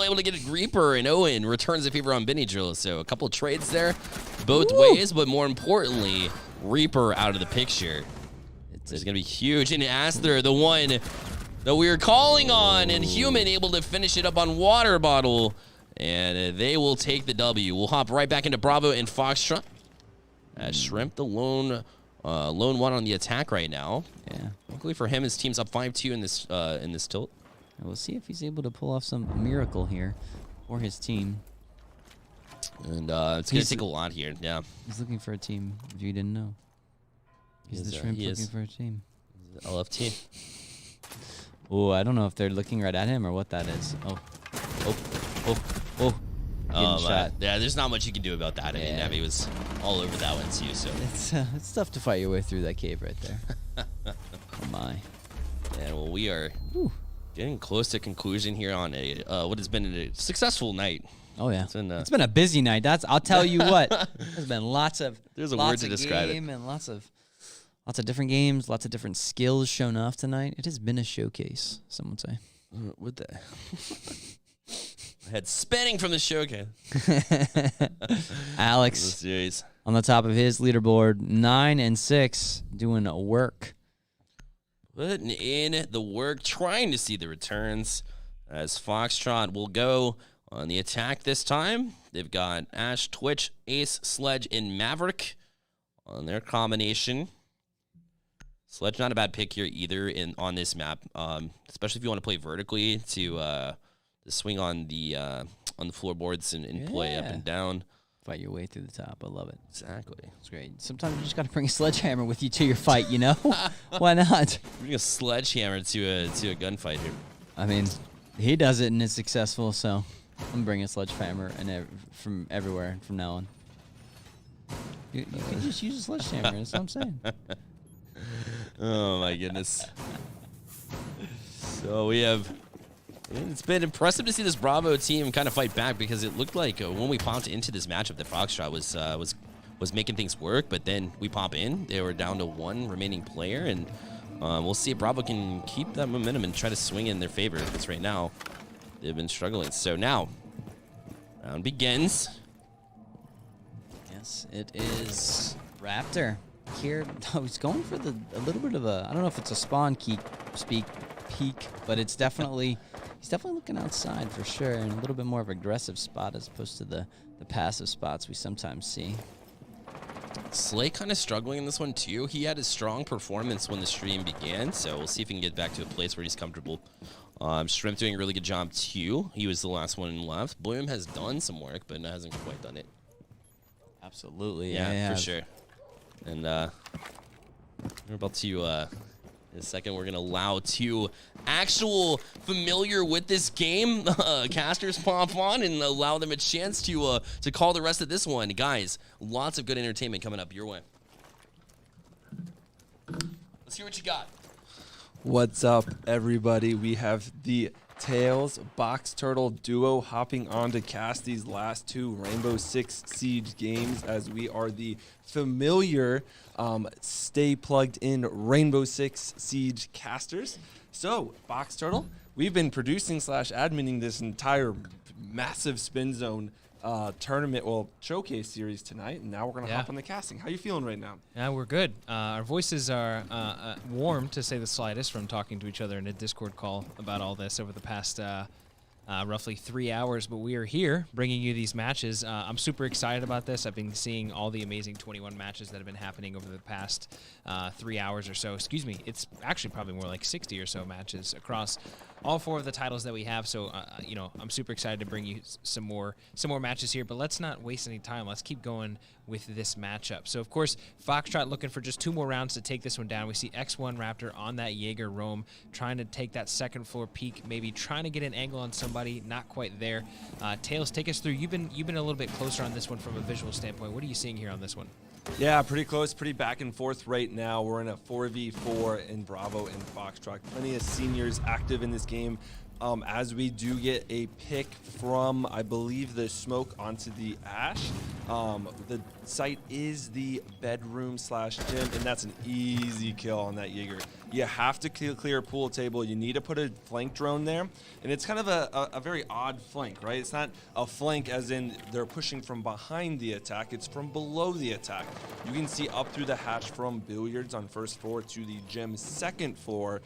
able to get a Reaper, and Owen returns the favor on Benny Drill. So a couple of trades there, both ways, but more importantly, Reaper out of the picture. It's going to be huge. And Aster, the one that we were calling on, and Human able to finish it up on Water Bottle, and they will take the W. We'll hop right back into Bravo and Foxtrot. Shrimp, the lone one on the attack right now. Yeah. Luckily for him, his team's up 5-2 in this tilt. And we'll see if he's able to pull off some miracle here for his team. And it's going to take a lot here. Yeah. He's looking for a team, if you didn't know. He's the Shrimp looking for a team. LFT. Oh, I don't know if they're looking right at him or what that is. Oh. Getting shot. Yeah, there's not much you can do about that. I mean, Abby was all over that one too. So it's tough to fight your way through that cave right there. Oh my. And well, we are getting close to conclusion here on a what has been a successful night. Oh yeah, it's been a busy night. I'll tell you what. There's been lots of word to describe it, and lots of different games, lots of different skills shown off tonight. It has been a showcase, some would say. What the? Head spinning from the showcase. Alex on the top of his leaderboard, 9 and 6, doing work. Putting in the work, trying to see the returns as Foxtrot will go On the attack this time, they've got Ash, Twitch, Ace, Sledge, and Maverick on their combination. Sledge not a bad pick here either on this map, especially if you want to play vertically to swing on the floorboards and play up and down. Fight your way through the top. I love it. Exactly. It's great. Sometimes you just got to bring a sledgehammer with you to your fight, you know? Why not? Bring a sledgehammer to a gunfight here. I mean, he does it and it's successful, so I'm bringing a sledgehammer from everywhere from now on. You can just use a sledgehammer. That's what I'm saying. Oh, my goodness. So it's been impressive to see this Bravo team kind of fight back because it looked like when we popped into this matchup that Foxtrot was making things work, but then we pop in. They were down to one remaining player, and we'll see if Bravo can keep that momentum and try to swing in their favor because right now they've been struggling. So now, round begins. Yes, it is Raptor here. Oh, he's going for a little bit of a, I don't know if it's a spawn peak, but it's definitely, he's definitely looking outside for sure, and a little bit more of an aggressive spot as opposed to the passive spots we sometimes see. Slay kind of struggling in this one too. He had a strong performance when the stream began, so we'll see if he can get back to a place where he's comfortable. Shrimp doing a really good job too. He was the last one left. Bloom has done some work, but hasn't quite done it. Absolutely, yeah, for sure. And we're about to, in a second, we're going to allow two actual familiar with this game casters pop on and allow them a chance to call the rest of this one. Guys, lots of good entertainment coming up your way. Let's hear what you got. What's up, everybody? We have the Tails Box Turtle duo hopping on to cast these last two Rainbow Six Siege games as we are the familiar Stay Plugged In Rainbow Six Siege casters. So, Box Turtle, we've been producing / adminning this entire massive spin zone tournament, showcase series tonight, and now we're gonna hop on the casting. How you feeling right now? Yeah, we're good. Our voices are warm, to say the slightest, from talking to each other in a Discord call about all this over the past roughly 3 hours, but we are here bringing you these matches. I'm super excited about this. I've been seeing all the amazing 21 matches that have been happening over the past 3 hours or so. Excuse me, it's actually probably more like 60 or so matches across all 4 of the titles that we have. So, you know, I'm super excited to bring you some more matches here, but let's not waste any time. Let's keep going with this matchup. So, of course, Foxtrot looking for just 2 more rounds to take this one down. We see X1 Raptor on that Jaeger roam, trying to take that second floor peak, maybe trying to get an angle on somebody, not quite there. Tails, take us through. You've been a little bit closer on this one from a visual standpoint. What are you seeing here on this one? Yeah, pretty close, pretty back and forth right now. We're in a 4v4 in Bravo and Foxtrot. Plenty of seniors active in this game. As we do get a pick from, I believe, the smoke onto the Ash. The site is the bedroom / gym, and that's an easy kill on that Jaeger. You have to clear a pool table. You need to put a flank drone there, and it's kind of a very odd flank, right? It's not a flank as in they're pushing from behind the attack. It's from below the attack. You can see up through the hatch from billiards on first floor to the gym second floor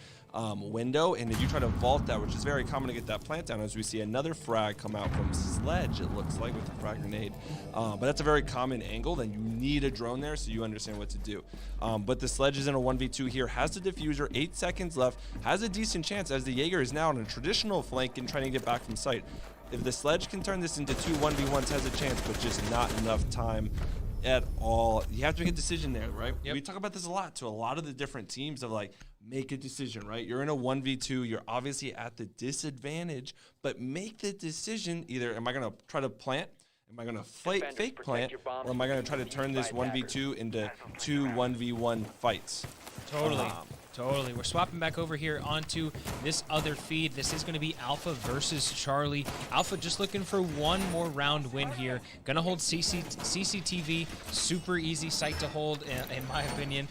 window, and if you try to vault that, which is very common to get that plant down, as we see another frag come out from Sledge, it looks like, with the frag grenade. But that's a very common angle, then you need a drone there so you understand what to do. But the Sledge is in a 1v2 here, has the diffuser, 8 seconds left, has a decent chance as the Jaeger is now on a traditional flank and trying to get back from sight. If the Sledge can turn this into 2 1v1s, has a chance, but just not enough time at all. You have to make a decision there, right? Yep. We talk about this a lot to a lot of the different teams of like, make a decision, right? You're in a 1v2, you're obviously at the disadvantage, but make the decision. Either am I going to try to plant, am I going to fake plant, or am I going to try to turn this 1v2 into 2 1v1 fights? Totally. Totally. We're swapping back over here onto this other feed. This is going to be Alpha versus Charlie. Alpha just looking for 1 more round win here. Going to hold CCTV. Super easy site to hold, in my opinion,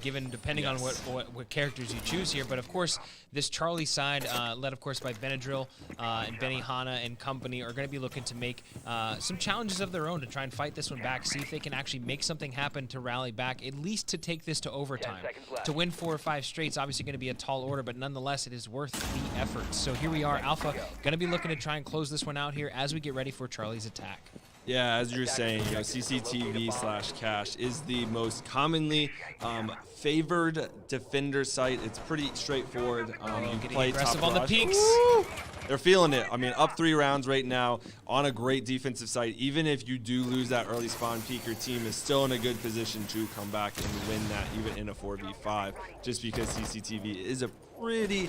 given depending on what characters you choose here. But, of course, this Charlie side, led, of course, by Benadryl and Benny Hanna and company, are going to be looking to make some challenges of their own to try and fight this one back, see if they can actually make something happen to rally back, at least to take this to overtime, to win 4 or 5 straight is obviously going to be a tall order, but nonetheless, it is worth the effort. So here we are, Alpha, going to be looking to try and close this one out here as we get ready for Charlie's attack. Yeah, as you're saying, CCTV/cache is the most commonly favored defender site. It's pretty straightforward. You Getting play aggressive top on the garage. peaks. Woo! They're feeling it. I mean, up 3 rounds right now on a great defensive site. Even if you do lose that early spawn peak, your team is still in a good position to come back and win that, even in a 4v5, just because CCTV is a pretty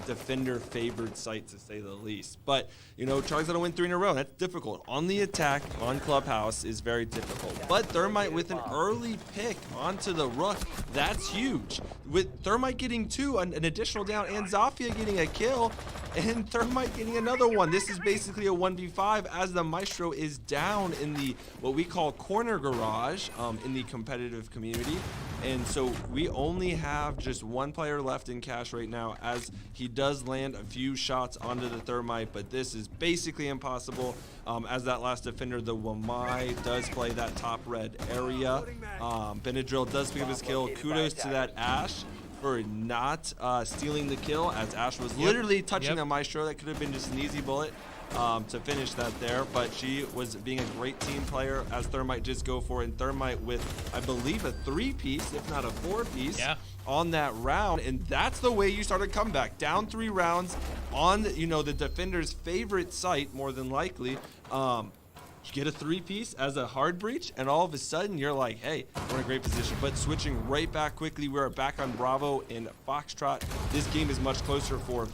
defender-favored site, to say the least. But, you know, Charlie's going to win 3 in a row. That's difficult. On the attack, on Clubhouse, is very difficult. But Thermite with an early pick onto the Rook, that's huge. With Thermite getting 2, an additional down, and Zafia getting a kill, and Thermite getting another one. This is basically a 1v5 as the Maestro is down in the, what we call corner garage in the competitive community. And so we only have just 1 player left in cache right now, as he does land a few shots onto the Thermite, but this is basically impossible as that last defender, the Wamai, does play that top red area. Benadryl does pick up his kill. Kudos to that Ashe for not stealing the kill, as Ashe was literally touching the Maestro. That could have been just an easy bullet to finish that there, but she was being a great team player, as Thermite just go for it. And Thermite with, I believe, a 3-piece, if not a 4-piece, on that round, and that's the way you start a comeback. Down 3 rounds on, you know, the defender's favorite site, more than likely. You get a 3-piece as a hard breach, and all of a sudden you're like, hey, we're in a great position. But switching right back quickly, we're back on Bravo and Foxtrot. This game is much closer for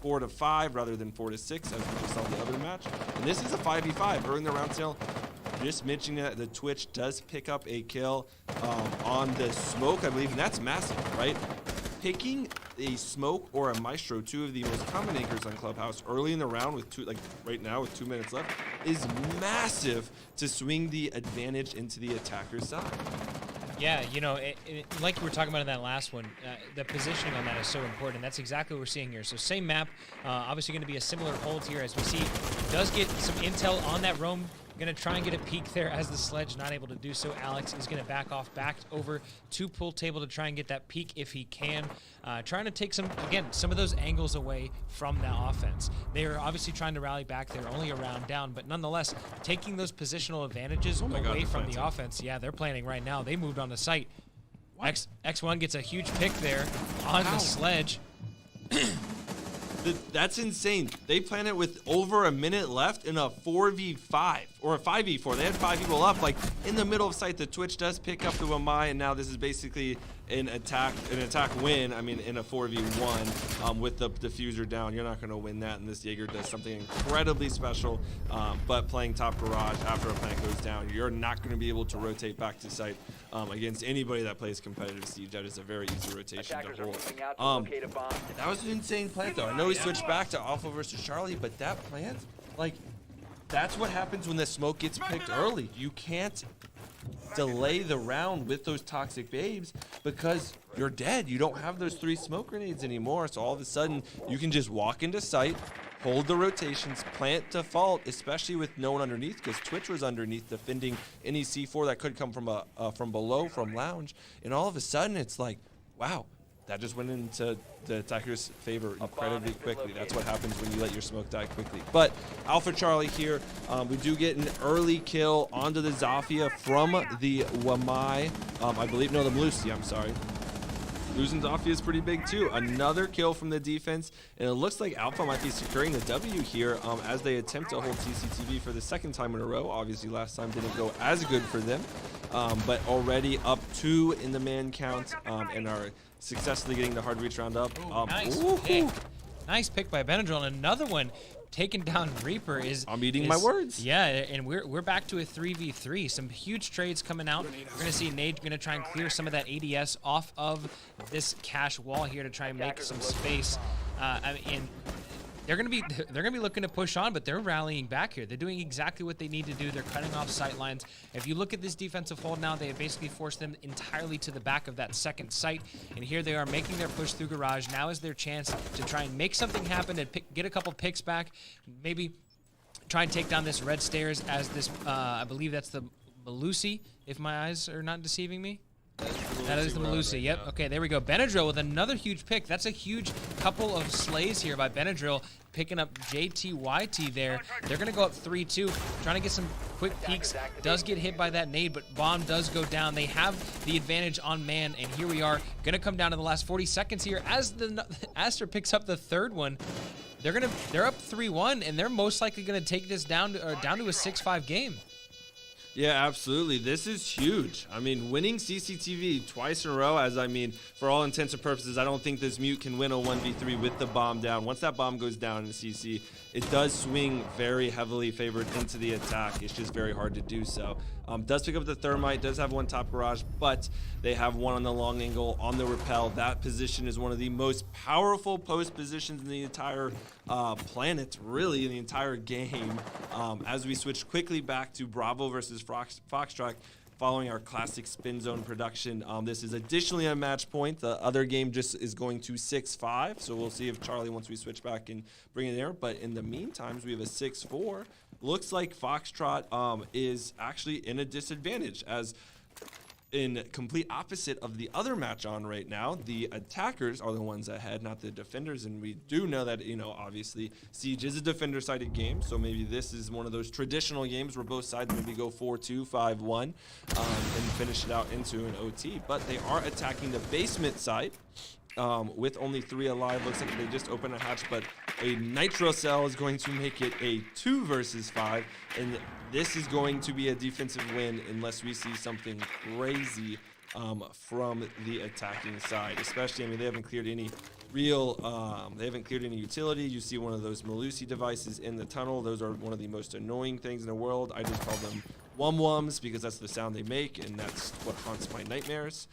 4-5 rather than 4-6, as we just saw in the other match. And this is a 5v5 early in the round tail. Just mentioning that the Twitch does pick up a kill on the smoke, I believe, and that's massive, right? Picking a smoke or a Maestro, 2 of the most common anchors on Clubhouse, early in the round with 2, like right now with 2 minutes left, is massive to swing the advantage into the attacker's side. Yeah, you know, like you were talking about in that last one, the positioning on that is so important, and that's exactly what we're seeing here. So same map, obviously going to be a similar hold here, as we see. Does get some intel on that roam. Going to try and get a peek there, as the Sledge not able to do so. Alex is going to back off, back over to pool table to try and get that peek if he can. Trying to take some of those angles away from the offense. They are obviously trying to rally back. They're only a round down, but nonetheless, taking those positional advantages away from the offense. Yeah, they're planning right now. They moved on the site. X1 gets a huge pick there on the Sledge. That's insane. They planned it with over a minute left in a 4v5 or a 5v4. They had 5 people up, like in the middle of sight. The Twitch does pick up the Wamai, and now this is basically an attack win. I mean, in a 4v1 with the diffuser down, you're not going to win that. And this Jaeger does something incredibly special. But playing top garage after a plant goes down, you're not going to be able to rotate back to site against anybody that plays competitive siege. That is a very easy rotation to hold. That was an insane plant, though. I know he switched back to Alpha versus Charlie, but that plant, like, that's what happens when the smoke gets picked early. You can't delay the round with those toxic babes because you're dead. You don't have those 3 smoke grenades anymore. So all of a sudden, you can just walk into sight, hold the rotations, plant default, especially with no one underneath, because Twitch was underneath defending any C4 that could come from below, from lounge. And all of a sudden, it's like, wow, that just went into the attacker's favor incredibly quickly. That's what happens when you let your smoke die quickly. But Alpha Charlie here, we do get an early kill onto the Zafia from the Wamai. I believe, no, the Melusi, I'm sorry. Losing Zafia is pretty big too. Another kill from the defense, and it looks like Alpha might be securing the W here as they attempt to hold CCTV for the 2nd time in a row. Obviously, last time didn't go as good for them, but already up 2 in the man count and are successfully getting the hard reach round up. Nice pick. Nice pick by Benadryl, and another one taking down Reaper is... I'm eating my words. Yeah, and we're back to a 3v3. Some huge trades coming out. We're going to see Nate going to try and clear some of that ADS off of this cache wall here to try and make some space. And they're going to be looking to push on, but they're rallying back here. They're doing exactly what they need to do. They're cutting off sight lines. If you look at this defensive hold now, they have basically forced them entirely to the back of that 2nd site. And here they are making their push through garage. Now is their chance to try and make something happen and get a couple picks back. Maybe try and take down this red stairs as this, I believe that's the Melusi, if my eyes are not deceiving me. That is the Melusi, yep. Okay, there we go. Benadryl with another huge pick. That's a huge couple of slays here by Benadryl, picking up JTYT there. They're going to go up 3-2, trying to get some quick peeks. Does get hit by that nade, but bomb does go down. They have the advantage on man, and here we are. Going to come down to the last 40 seconds here as the Aster picks up the third one. They're up 3-1, and they're most likely going to take this down to a 6-5 game. Yeah, absolutely. This is huge. I mean, winning CCTV twice in a row, for all intents and purposes, I don't think this Mute can win a 1v3 with the bomb down. Once that bomb goes down in CC, it does swing very heavily favored into the attack. It's just very hard to do so. Does pick up the Thermite, does have one top garage, but they have one on the long angle on the rappel. That position is one of the most powerful post positions in the entire planet, really, in the entire game. As we switch quickly back to Bravo versus Foxtrot, following our classic spin zone production. This is additionally a match point. The other game just is going to 6-5, so we'll see if Charlie, once we switch back, and bring it there. But in the meantime, we have a 6-4. Looks like Foxtrot is actually in a disadvantage, as in complete opposite of the other match on right now. The attackers are the ones ahead, not the defenders, and we do know that, obviously Siege is a defender-sided game, so maybe this is one of those traditional games where both sides maybe go 4-2, 5-1, and finish it out into an OT. But they are attacking the basement side with only 3 alive. Looks like they just opened a hatch, but a Nitro Cell is going to make it a 2 versus 5, and this is going to be a defensive win unless we see something crazy from the attacking side. Especially, they haven't cleared any utility. You see one of those Melusi devices in the tunnel. Those are one of the most annoying things in the world. I just call them wum-wums because that's the sound they make, and that's what haunts my nightmares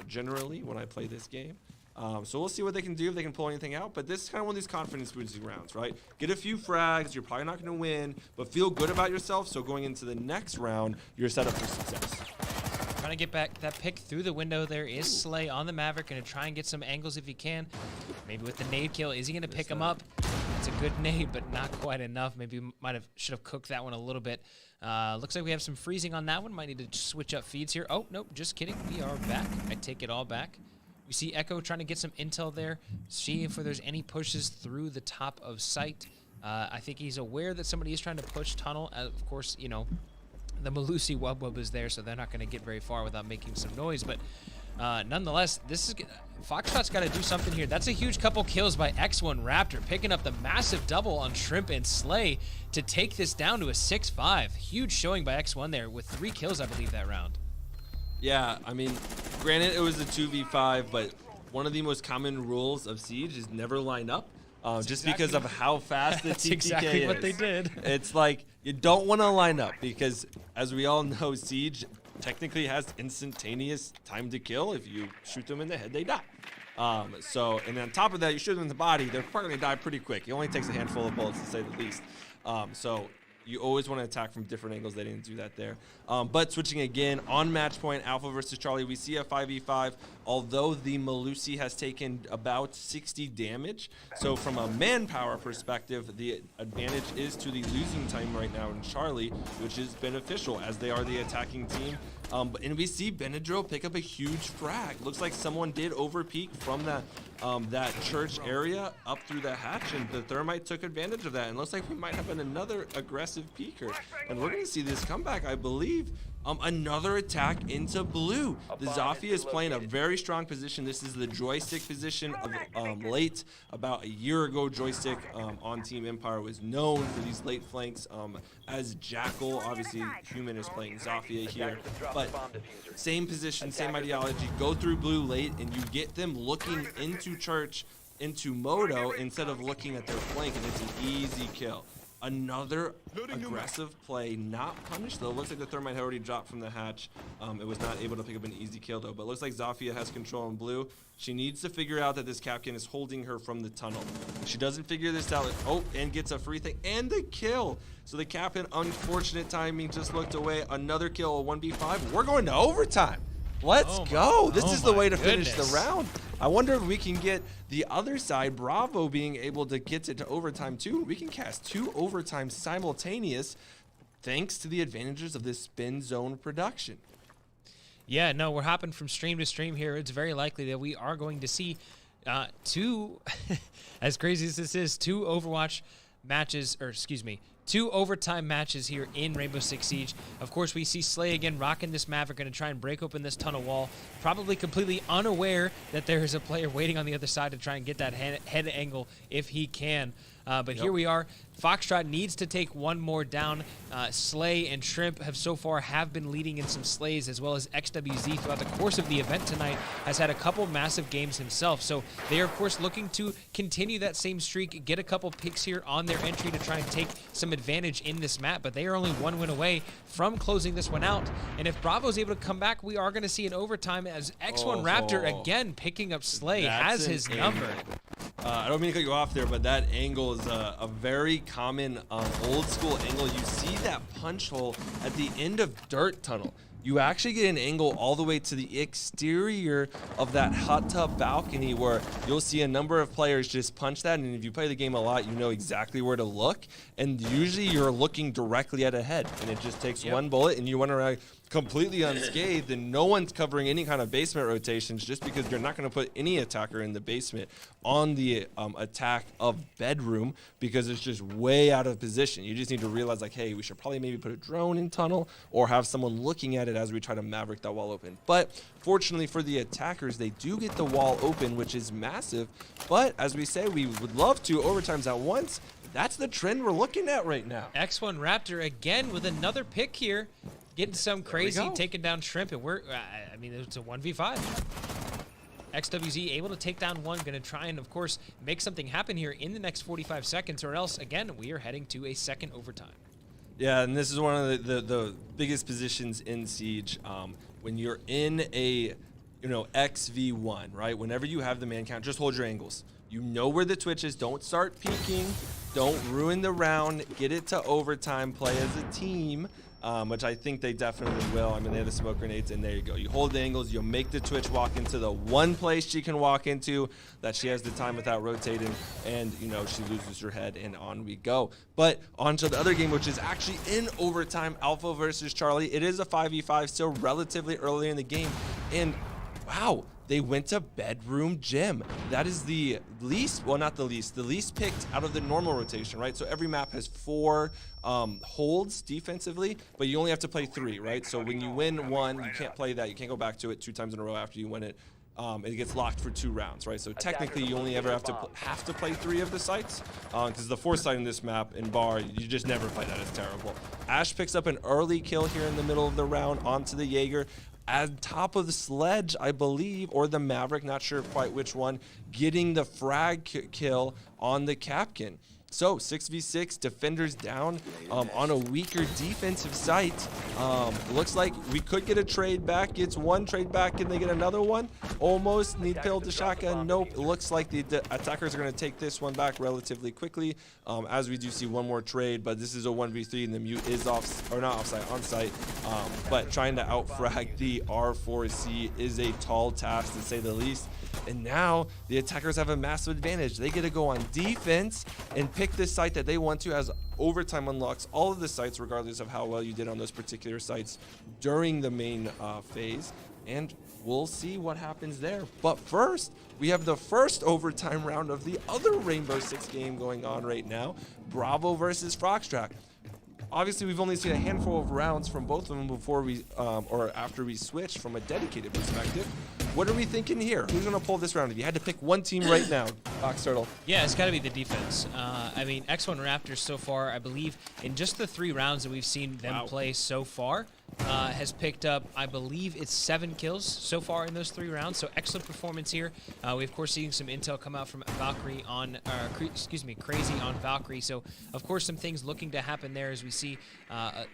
generally when I play this game. So we'll see what they can do, if they can pull anything out. But this is kind of one of these confidence-boosting rounds, right? Get a few frags, you're probably not going to win, but feel good about yourself, so going into the next round, you're set up for success. Trying to get back that pick through the window. There is Slay on the Maverick. Going to try and get some angles if he can. Maybe with the nade kill. Is he going to pick him up? It's a good nade, but not quite enough. Maybe should have cooked that one a little bit. Looks like we have some freezing on that one. Might need to switch up feeds here. Oh, nope, just kidding. We are back. I take it all back. We see Echo trying to get some intel there, see if there's any pushes through the top of site. I think he's aware that somebody is trying to push tunnel. Of course, the Melusi Wub is there, so they're not going to get very far without making some noise. But nonetheless, Foxtrot's got to do something here. That's a huge couple kills by X1 Raptor, picking up the massive double on Shrimp and Slay to take this down to a 6-5. Huge showing by X1 there with 3 kills, I believe, that round. Yeah, granted it was a 2v5, but one of the most common rules of Siege is never line up, just because of how fast the TTK is. That's exactly what they did. It's like, you don't want to line up, because as we all know, Siege technically has instantaneous time to kill. If you shoot them in the head, they die. And on top of that, you shoot them in the body, they're probably going to die pretty quick. It only takes a handful of bullets, to say the least. So you always want to attack from different angles. They didn't do that there. But switching again, on match point, Alpha versus Charlie, we see a 5v5, although the Melusi has taken about 60 damage. So from a manpower perspective, the advantage is to the losing time right now in Charlie, which is beneficial as they are the attacking team. And we see Benadryl pick up a huge frag. Looks like someone did overpeak from that church area up through the hatch, and the Thermite took advantage of that. And looks like we might have another aggressive peeker. And we're going to see this comeback, I believe. Another attack into blue. The Zofia is playing a very strong position. This is the joystick position of late. About a year ago, joystick on Team Empire was known for these late flanks. As Jackal, obviously Human is playing Zofia here, but same position, same ideology. Go through blue late, and you get them looking into church, into Moto, instead of looking at their flank, and it's an easy kill. Another aggressive play, not punished though. Looks like the Thermite had already dropped from the hatch. It was not able to pick up an easy kill though, but looks like Zofia has control in blue. She needs to figure out that this Capcan is holding her from the tunnel. If she doesn't figure this out, and gets a free thing and the kill. So the Capcan, unfortunate timing, just looked away. Another kill, a 1v5. We're going to overtime. Let's go. This is the way to finish the round. I wonder if we can get the other side, Bravo, being able to get it to overtime too. We can cast 2 overtimes simultaneous thanks to the advantages of this spin zone production. Yeah, no, we're hopping from stream to stream here. It's very likely that we are going to see two, as crazy as this is, two Overwatch matches, or excuse me, 2 overtime matches here in Rainbow Six Siege. Of course, we see Slay again rocking this Maverick, going to try and break open this tunnel wall, probably completely unaware that there is a player waiting on the other side to try and get that head angle if he can. But here we are. Foxtrot needs to take one more down. Slay and Shrimp have been leading in some slays, as well as XWZ throughout the course of the event tonight has had a couple massive games himself. So they are, of course, looking to continue that same streak, get a couple picks here on their entry to try and take some advantage in this map. But they are only 1 win away from closing this one out. And if Bravo's able to come back, we are going to see an overtime as X1 Raptor again picking up Slay, has his number. I don't mean to cut you off there, but that angle is a very common old school angle. You see that punch hole at the end of Dirt Tunnel. You actually get an angle all the way to the exterior of that hot tub balcony where you'll see a number of players just punch that. And if you play the game a lot, you know exactly where to look. And usually you're looking directly at a head. And it just takes one bullet and you run around completely unscathed, and no one's covering any kind of basement rotations, just because you're not going to put any attacker in the basement on the attack of bedroom, because it's just way out of position. You just need to realize, like, hey, we should probably maybe put a drone in tunnel or have someone looking at it as we try to Maverick that wall open. But fortunately for the attackers, they do get the wall open, which is massive. But as we say, we would love to overtimes at once. That's the trend we're looking at right now. X1 Raptor again with another pick here. Getting some crazy, taking down Shrimp, and I mean, it's a 1v5. XWZ able to take down one, going to try and, of course, make something happen here in the next 45 seconds, or else, again, we are heading to a second overtime. Yeah, and this is one of the biggest positions in Siege. When you're in a, XV1, right? Whenever you have the man count, just hold your angles. You know where the twitch is. Don't start peeking. Don't ruin the round. Get it to overtime. Play as a team. Which I think they definitely will. I mean, they have the smoke grenades, and there you go. You hold the angles, you'll make the Twitch walk into the one place she can walk into that she has the time without rotating, and, she loses her head, and on we go. But on to the other game, which is actually in overtime, Alpha versus Charlie. It is a 5v5, still relatively early in the game, and wow, they went to Bedroom Gym. That is the least, well, not the least picked out of the normal rotation, right? So every map has 4 holds defensively, but you only have to play 3, right? So when you win 1, you can't play that. You can't go back to it 2 times in a row after you win it. It gets locked for 2 rounds, right? So technically, you only ever have to play 3 of the sites, because the 4th site in this map in Bar, you just never play that. It's terrible. Ash picks up an early kill here in the middle of the round onto the Jaeger. At top of the Sledge, I believe, or the Maverick, not sure quite which one, getting the frag kill on the Capkin. So 6v6, defenders down on a weaker defensive site. Looks like we could get a trade back. Gets one trade back. Can they get another one? Almost. Need pill to shotgun. Nope. It looks like the attackers are going to take this one back relatively quickly, as we do see one more trade. But this is a 1v3, and the mute is off, or not offsite, on site. But trying to outfrag the R4C is a tall task, to say the least. And now the attackers have a massive advantage. They get to go on defense and pick this site that they want to, as overtime unlocks all of the sites, regardless of how well you did on those particular sites during the main phase. And we'll see what happens there. But first, we have the first overtime round of the other Rainbow Six game going on right now. Bravo versus Foxtrot. Obviously, we've only seen a handful of rounds from both of them before we, or after we switched from a dedicated perspective. What are we thinking here? Who's going to pull this round? If you had to pick one team right now, Fox Turtle. Yeah, it's got to be the defense. I mean, X1 Raptors so far, I believe, in just the 3 rounds that we've seen them play so far, has picked up, I believe it's 7 kills so far in those 3 rounds. So excellent performance here. We of course seeing some intel come out from Valkyrie on, Crazy on Valkyrie. So of course some things looking to happen there as we see, a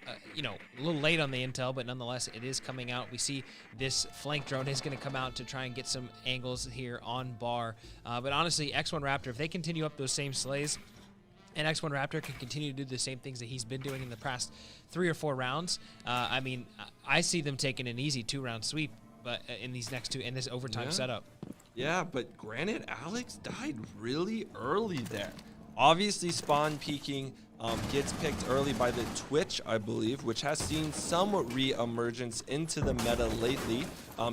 little late on the intel, but nonetheless it is coming out. We see this flank drone is going to come out to try and get some angles here on Bar. But honestly, X1 Raptor, if they continue up those same slays, and X1 Raptor can continue to do the same things that he's been doing in the past 3 or 4 rounds. I mean, I see them taking an easy 2-round sweep, but in these next 2, in this overtime setup. Yeah, but granted, Alex died really early there. Obviously, spawn peeking gets picked early by the Twitch, I believe, which has seen some re-emergence into the meta lately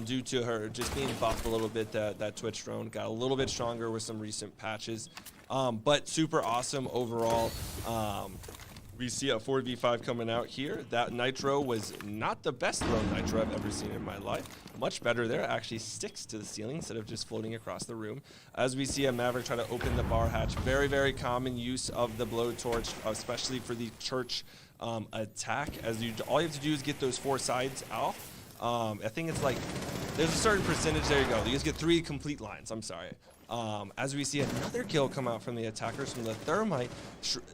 due to her just being buffed a little bit. That Twitch drone got a little bit stronger with some recent patches, but super awesome overall. We see a 4v5 coming out here. That Nitro was not the best thrown Nitro I've ever seen in my life. Much better there. It actually sticks to the ceiling instead of just floating across the room. As we see a Maverick try to open the bar hatch. Very, very common use of the blowtorch, especially for the church attack. All you have to do is get those 4 sides out. I think it's like, there's a certain percentage, there you go. You just get 3 complete lines, I'm sorry. As we see another kill come out from the attackers from the Thermite,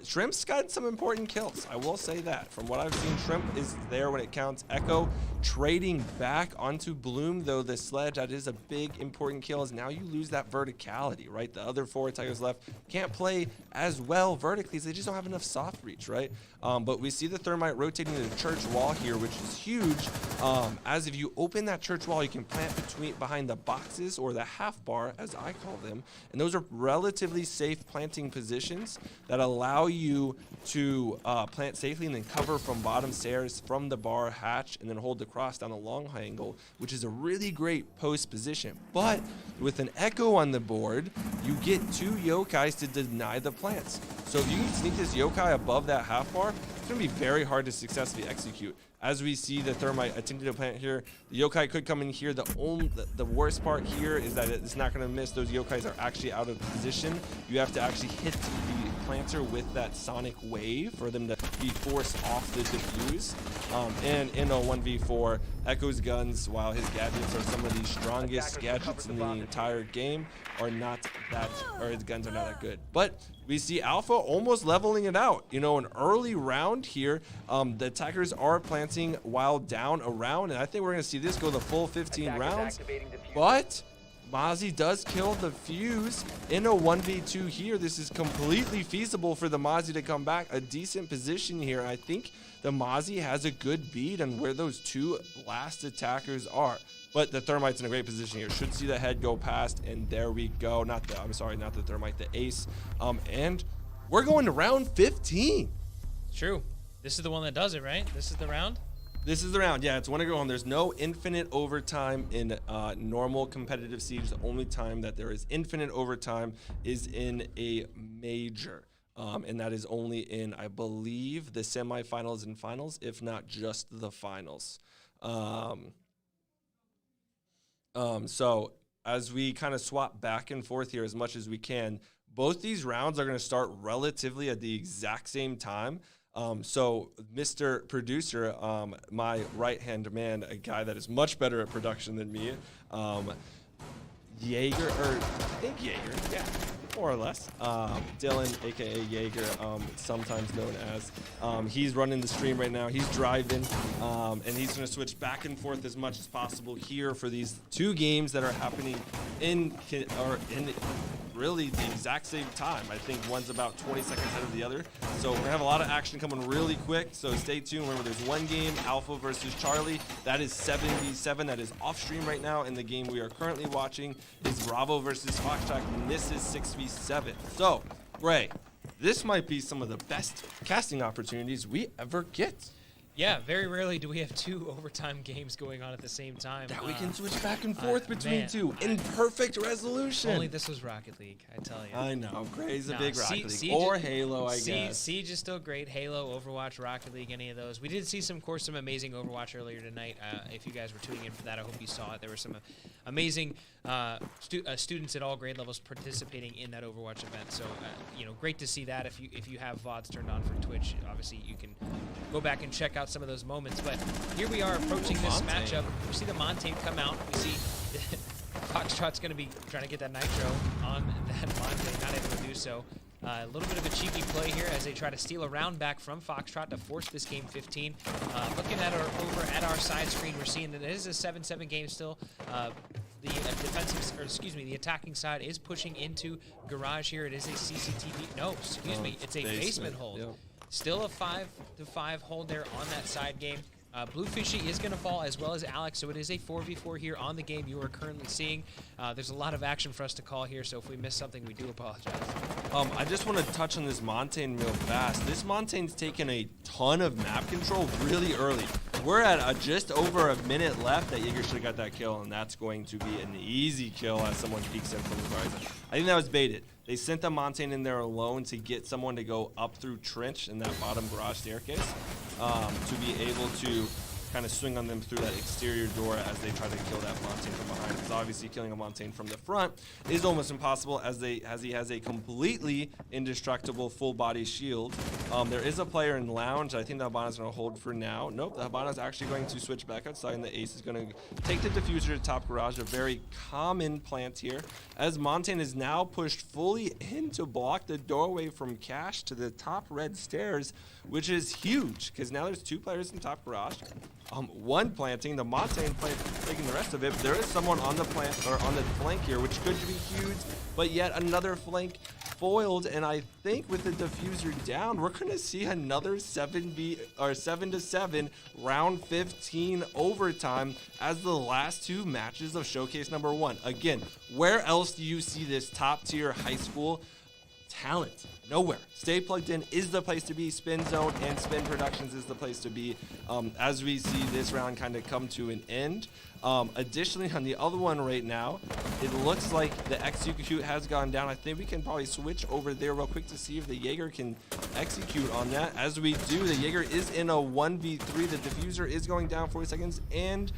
Shrimp's got some important kills. I will say that. From what I've seen, Shrimp is there when it counts. Echo trading back onto Bloom, though the sledge, that is a big important kill, as now you lose that verticality, right? The other 4 attackers left can't play as well vertically, as they just don't have enough soft reach, right? But we see the Thermite rotating the church wall here, which is huge, as if you open that church wall, you can plant behind the boxes, or the half bar, as I call them, and those are relatively safe planting positions that allow you to plant safely and then cover from bottom stairs from the bar hatch and then hold the cross down a long angle, which is a really great post position. But with an Echo on the board, you get 2 yokais to deny the plants. So if you can sneak this yokai above that half bar, it's going to be very hard to successfully execute. As we see the Thermite attempting to plant here, the yokai could come in here. The worst part here is that it's not going to miss. Those yokais are actually out of position. You have to actually hit the planter with that sonic wave for them to be forced off the defuse. And in a 1v4, Echo's guns, while his gadgets are some of the strongest gadgets in the entire game, are not that, or his guns are not that good. But we see Alpha almost leveling it out. You know, an early round here. The attackers are planting while down around, and I think we're going to see this go the full 15 rounds. But Mozzie does kill the fuse in a 1v2 here. This is completely feasible for the Mozzie to come back. A decent position here. I think the Mozzie has a good bead on where those 2 last attackers are. But the Thermite's in a great position here. Should see the head go past, and there we go. Not the Thermite, the Ace. And we're going to round 15. True. This is the one that does it, right? This is the round? This is the round, yeah. It's one to go home. There's no infinite overtime in normal competitive Siege. The only time that there is infinite overtime is in a major. And that is only in, I believe, the semifinals and finals, if not just the finals. So as we kind of swap back and forth here as much as we can, both these rounds are going to start relatively at the exact same time. So Mr. Producer, my right-hand man, a guy that is much better at production than me, Jaeger, or I think Jaeger, yeah, more or less. Dylan, aka Jaeger, sometimes known as. He's running the stream right now. He's driving, and he's going to switch back and forth as much as possible here for these 2 games that are happening in really the exact same time. I think one's about 20 seconds ahead of the other. So we're gonna have a lot of action coming really quick. So stay tuned. Remember, there's one game, Alpha versus Charlie. That is 7v7. That is off stream right now. And the game we are currently watching is Bravo versus Foxtrot, and this is 6v7. So, Ray, this might be some of the best casting opportunities we ever get. Yeah, very rarely do we have 2 overtime games going on at the same time. That we can switch back and forth between man, 2 in perfect resolution. Only this was Rocket League, I tell you. I know. Gray's a big Rocket League. Siege, or Halo, I guess. Siege is still great. Halo, Overwatch, Rocket League, any of those. We did see some amazing Overwatch earlier tonight. If you guys were tuning in for that, I hope you saw it. There were some amazing students at all grade levels participating in that Overwatch event. So, great to see that. If you have VODs turned on for Twitch, obviously you can go back and check out some of those moments. But here we are approaching this matchup. We see the Montaigne come out. We see Foxtrot's going to be trying to get that Nitro on that Montaigne, not able to do so. A little bit of a cheeky play here as they try to steal a round back from Foxtrot to force this game 15. Looking at over at our side screen, we're seeing that it is a 7-7 game still. The attacking side is pushing into garage here. It is a CCTV. No, excuse me. It's a basement hold. Yep. Still a 5-5 hold there on that side game. Blue Fishy is going to fall, as well as Alex, so it is a 4v4 here on the game you are currently seeing. There's a lot of action for us to call here, so if we miss something, we do apologize. I just want to touch on this Montaigne real fast. This Montaigne's taken a ton of map control really early. We're at just over a minute left. That Jaeger should have got that kill, and that's going to be an easy kill as someone peeks in from the horizon. I think that was baited. They sent the Montaigne in there alone to get someone to go up through trench in that bottom garage staircase to be able to kind of swing on them through that exterior door as they try to kill that Montaigne from behind. Because obviously killing a Montaigne from the front is almost impossible as he has a completely indestructible full body shield. There is a player in lounge. I think the Habana's going to hold for now. Nope, the Habana's actually going to switch back outside, and the Ace is going to take the diffuser to top garage, a very common plant here, as Montaigne is now pushed fully in to block the doorway from Cash to the top red stairs, which is huge because now there's 2 players in top garage. One planting, the Montaigne taking the rest of it. There is someone on the plant or on the flank here, which could be huge, but yet another flank foiled. And I think with the diffuser down, we're gonna see another 7-7 round 15 overtime as the last 2 matches of Showcase number 1. Again, where else do you see this top tier high school talent? Nowhere. Stay Plugged In is the place to be. Spin Zone and Spin Productions is the place to be as we see this round kind of come to an end. Additionally, on the other one right now, it looks like the execute has gone down. I think we can probably switch over there real quick to see if the Jaeger can execute on that. As we do, the Jaeger is in a 1v3. The diffuser is going down 40 seconds, and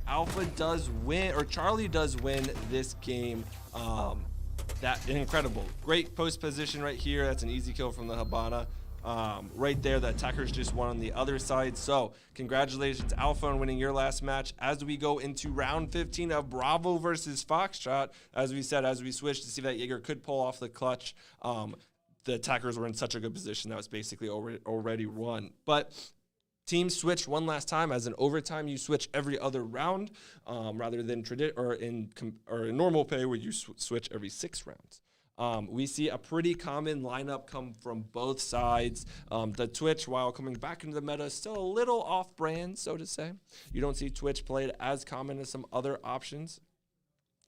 Alpha does win, or Charlie does win this game. That incredible. Great post position right here. That's an easy kill from the Habana. Right there, the attackers just won on the other side. So congratulations, Alpha, on winning your last match. As we go into round 15 of Bravo versus Foxtrot, as we said, as we switched to see if that Jaeger could pull off the clutch, the attackers were in such a good position that was basically already won. But teams switched one last time. As in overtime, you switch every other round, rather than in normal pay where you switch every 6 rounds. We see a pretty common lineup come from both sides. The Twitch, while coming back into the meta, is still a little off-brand, so to say. You don't see Twitch played as common as some other options.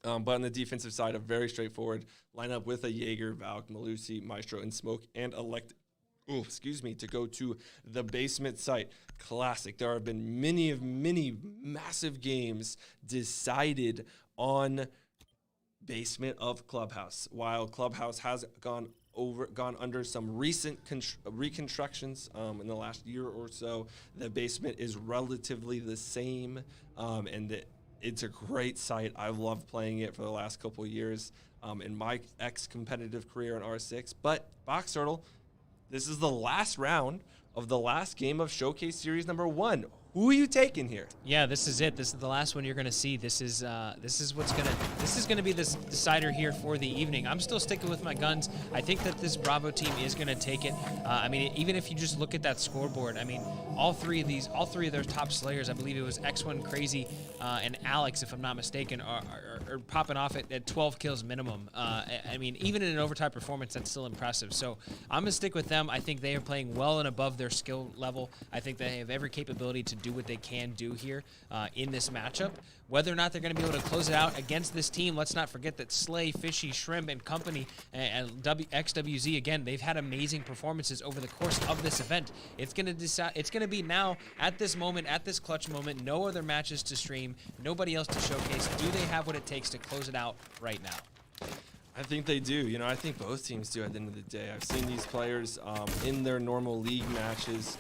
But on the defensive side, a very straightforward lineup with a Jaeger, Valk, Malusi, Maestro, and Smoke, and Elect. To go to the basement site. Classic. There have been many massive games decided on basement of Clubhouse. While Clubhouse has gone under some recent reconstructions in the last year or so, the basement is relatively the same, and it's a great site. I've loved playing it for the last couple of years in my ex-competitive career in R6. But Box Turtle, this is the last round of the last game of Showcase Series number 1. Who are you taking here? Yeah, this is it. This is the last one you're going to see. This is gonna be the decider here for the evening. I'm still sticking with my guns. I think that this Bravo team is going to take it. I mean, even if you just look at that scoreboard, I mean, all three of their top slayers, I believe it was X1 Crazy and Alex, if I'm not mistaken, are popping off at 12 kills minimum. I mean, even in an overtime performance, that's still impressive. So I'm gonna stick with them. I think they are playing well and above their skill level. I think they have every capability to do what they can do here in this matchup. Whether or not they're going to be able to close it out against this team, let's not forget that Slay, Fishy, Shrimp, and company, and XWZ, again, they've had amazing performances over the course of this event. It's going to decide. It's going to be now, at this moment, at this clutch moment, no other matches to stream, nobody else to showcase. Do they have what it takes to close it out right now? I think they do. You know, I think both teams do at the end of the day. I've seen these players in their normal league matches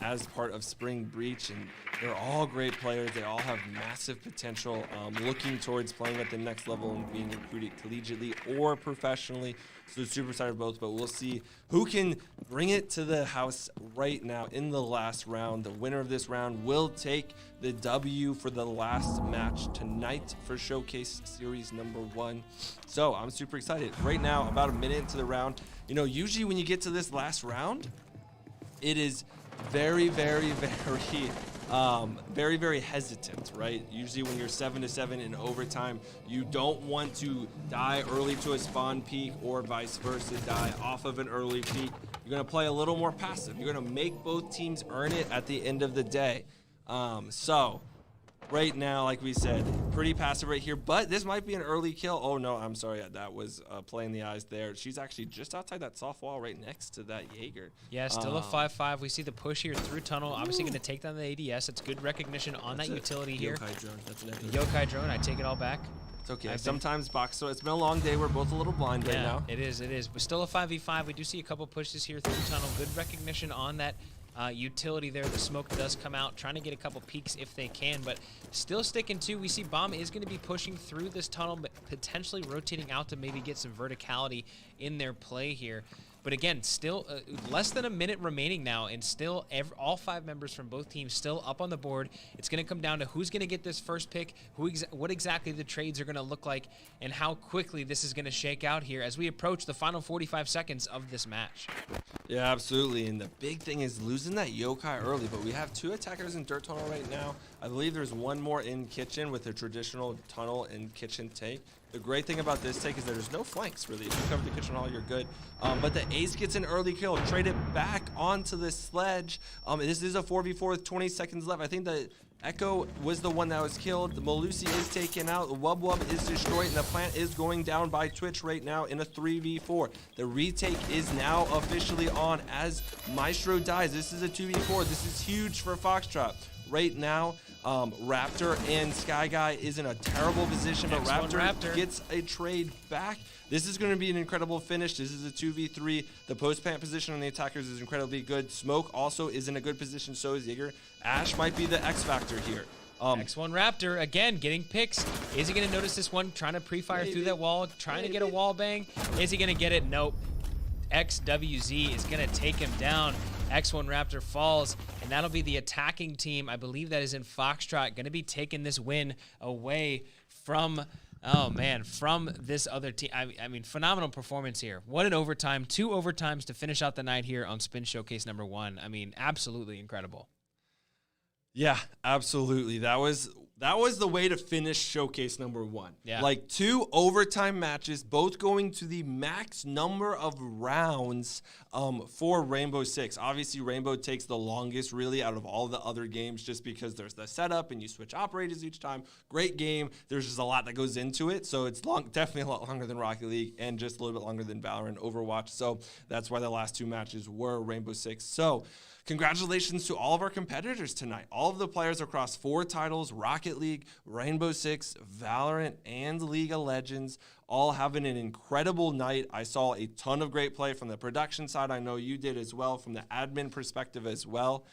as part of Spring Breach, and they're all great players. They all have massive potential, looking towards playing at the next level and being recruited collegiately or professionally. So super excited both, but we'll see who can bring it to the house right now in the last round. The winner of this round will take the W for the last match tonight for Showcase Series number 1. So I'm super excited. Right now, about a minute into the round, you know, usually when you get to this last round, it is very hesitant, right? Usually when you're 7-7 in overtime, you don't want to die early to a spawn peak or vice versa, die off of an early peak. You're gonna play a little more passive. You're gonna make both teams earn it at the end of the day. So right now, like we said, pretty passive right here, but this might be an early kill. Oh no, I'm sorry, that was playing the eyes there. She's actually just outside that soft wall right next to that Jaeger. Yeah, still a 5-5. We see the push here through tunnel. Obviously going to take down the ADS. It's good recognition on that utility here. Yokai drone. That's an The Yokai drone, I take it all back. It's okay. Sometimes box. So it's been a long day. We're both a little blind right now. It is. But still a 5v5. We do see a couple pushes here through tunnel. Good recognition on that utility there. The smoke does come out, trying to get a couple peeks if they can, but still sticking to. We see Bomb is going to be pushing through this tunnel, but potentially rotating out to maybe get some verticality in their play here. But again, still less than a minute remaining now, and still all 5 members from both teams still up on the board. It's going to come down to who's going to get this first pick, what exactly the trades are going to look like, and how quickly this is going to shake out here as we approach the final 45 seconds of this match. Yeah, absolutely. And the big thing is losing that Yokai early, but we have 2 attackers in dirt tunnel right now. I believe there's 1 more in kitchen with a traditional tunnel and kitchen take. The great thing about this take is that there's no flanks, really. If you cover the kitchen hall, you're good. But the ace gets an early kill. Trade it back onto the sledge. This is a 4v4 with 20 seconds left. I think the Echo was the one that was killed. The Malusi is taken out. The Wub Wub is destroyed, and the plant is going down by Twitch right now in a 3v4. The retake is now officially on as Maestro dies. This is a 2v4. This is huge for Foxtrot. Right now, Raptor and Sky Guy is in a terrible position, but Raptor gets a trade back. This is going to be an incredible finish. This is a 2v3. The post-plant position on the attackers is incredibly good. Smoke also is in a good position, so is Jaeger. Ash might be the X factor here. X1 Raptor, again, getting picks. Is he going to notice this one, trying to pre-fire through that wall, trying to get a wall bang? Is he going to get it? Nope. XWZ is going to take him down. X1 Raptor falls, and that'll be the attacking team. I believe that is in Foxtrot, going to be taking this win away from, from this other team. I mean, phenomenal performance here. What an overtime. 2 overtimes to finish out the night here on Spin Showcase #1. I mean, absolutely incredible. Yeah, absolutely. That was the way to finish Showcase #1. Yeah. Like 2 overtime matches, both going to the max number of rounds for Rainbow Six. Obviously, Rainbow takes the longest really out of all the other games just because there's the setup and you switch operators each time. Great game. There's just a lot that goes into it. So it's definitely a lot longer than Rocket League and just a little bit longer than Valorant and Overwatch. So that's why the last 2 matches were Rainbow Six. So congratulations to all of our competitors tonight. All of the players across 4 titles, Rocket League, Rainbow Six, Valorant, and League of Legends, all having an incredible night. I saw a ton of great play from the production side. I know you did as well, from the admin perspective as well.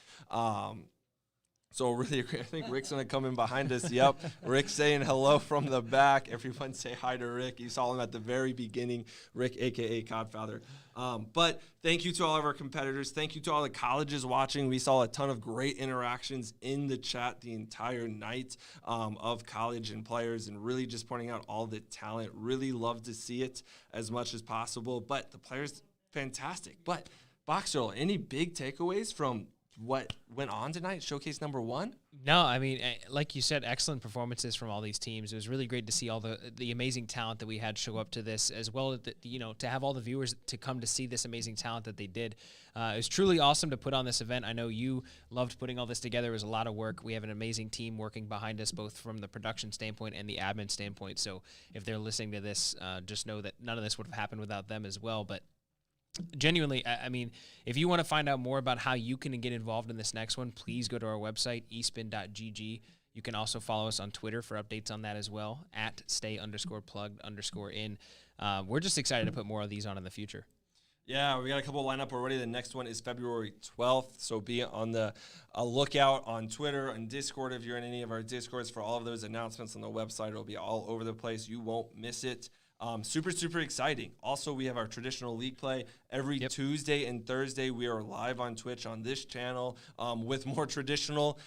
So really, I think Rick's going to come in behind us. Yep, Rick saying hello from the back. Everyone say hi to Rick. You saw him at the very beginning, Rick, a.k.a. Codfather. But thank you to all of our competitors. Thank you to all the colleges watching. We saw a ton of great interactions in the chat the entire night of college and players, and really just pointing out all the talent. Really love to see it as much as possible. But the players, fantastic. But Boxer, any big takeaways from what went on tonight, Showcase #1? No, I mean, like you said, excellent performances from all these teams. It was really great to see all the amazing talent that we had show up to this, as well as to have all the viewers to come to see this amazing talent that they did. It was truly awesome to put on this event. I know you loved putting all this together. It was a lot of work. We have an amazing team working behind us, both from the production standpoint and the admin standpoint. So if they're listening to this, just know that none of this would have happened without them as well. But genuinely, I mean, if you want to find out more about how you can get involved in this next one, please go to our website, espin.gg. You can also follow us on Twitter for updates on that as well, at stay_plugged_in. We're just excited to put more of these on in the future. Yeah, we got a couple lined up already. The next one is February 12th, so be on the lookout on Twitter and Discord if you're in any of our Discords for all of those announcements on the website. It'll be all over the place. You won't miss it. Super, super exciting. Also, we have our traditional league play every Tuesday and Thursday. We are live on Twitch on this channel with more traditional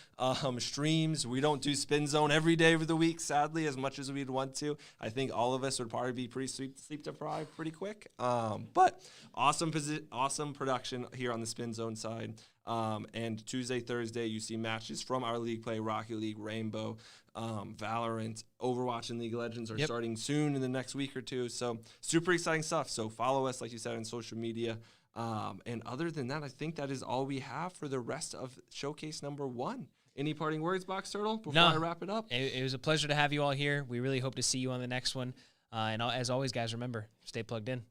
streams. We don't do Spin Zone every day of the week, sadly, as much as we'd want to. I think all of us would probably be pretty sleep deprived pretty quick. But awesome production here on the Spin Zone side. And Tuesday, Thursday, you see matches from our league play, Rocket League, Rainbow, Valorant, Overwatch, and League of Legends are starting soon in the next week or 2. So super exciting stuff. So follow us, like you said, on social media. And other than that, I think that is all we have for the rest of Showcase #1. Any parting words, Box Turtle, before No. I wrap it up? It was a pleasure to have you all here. We really hope to see you on the next one. And as always, guys, remember, stay plugged in.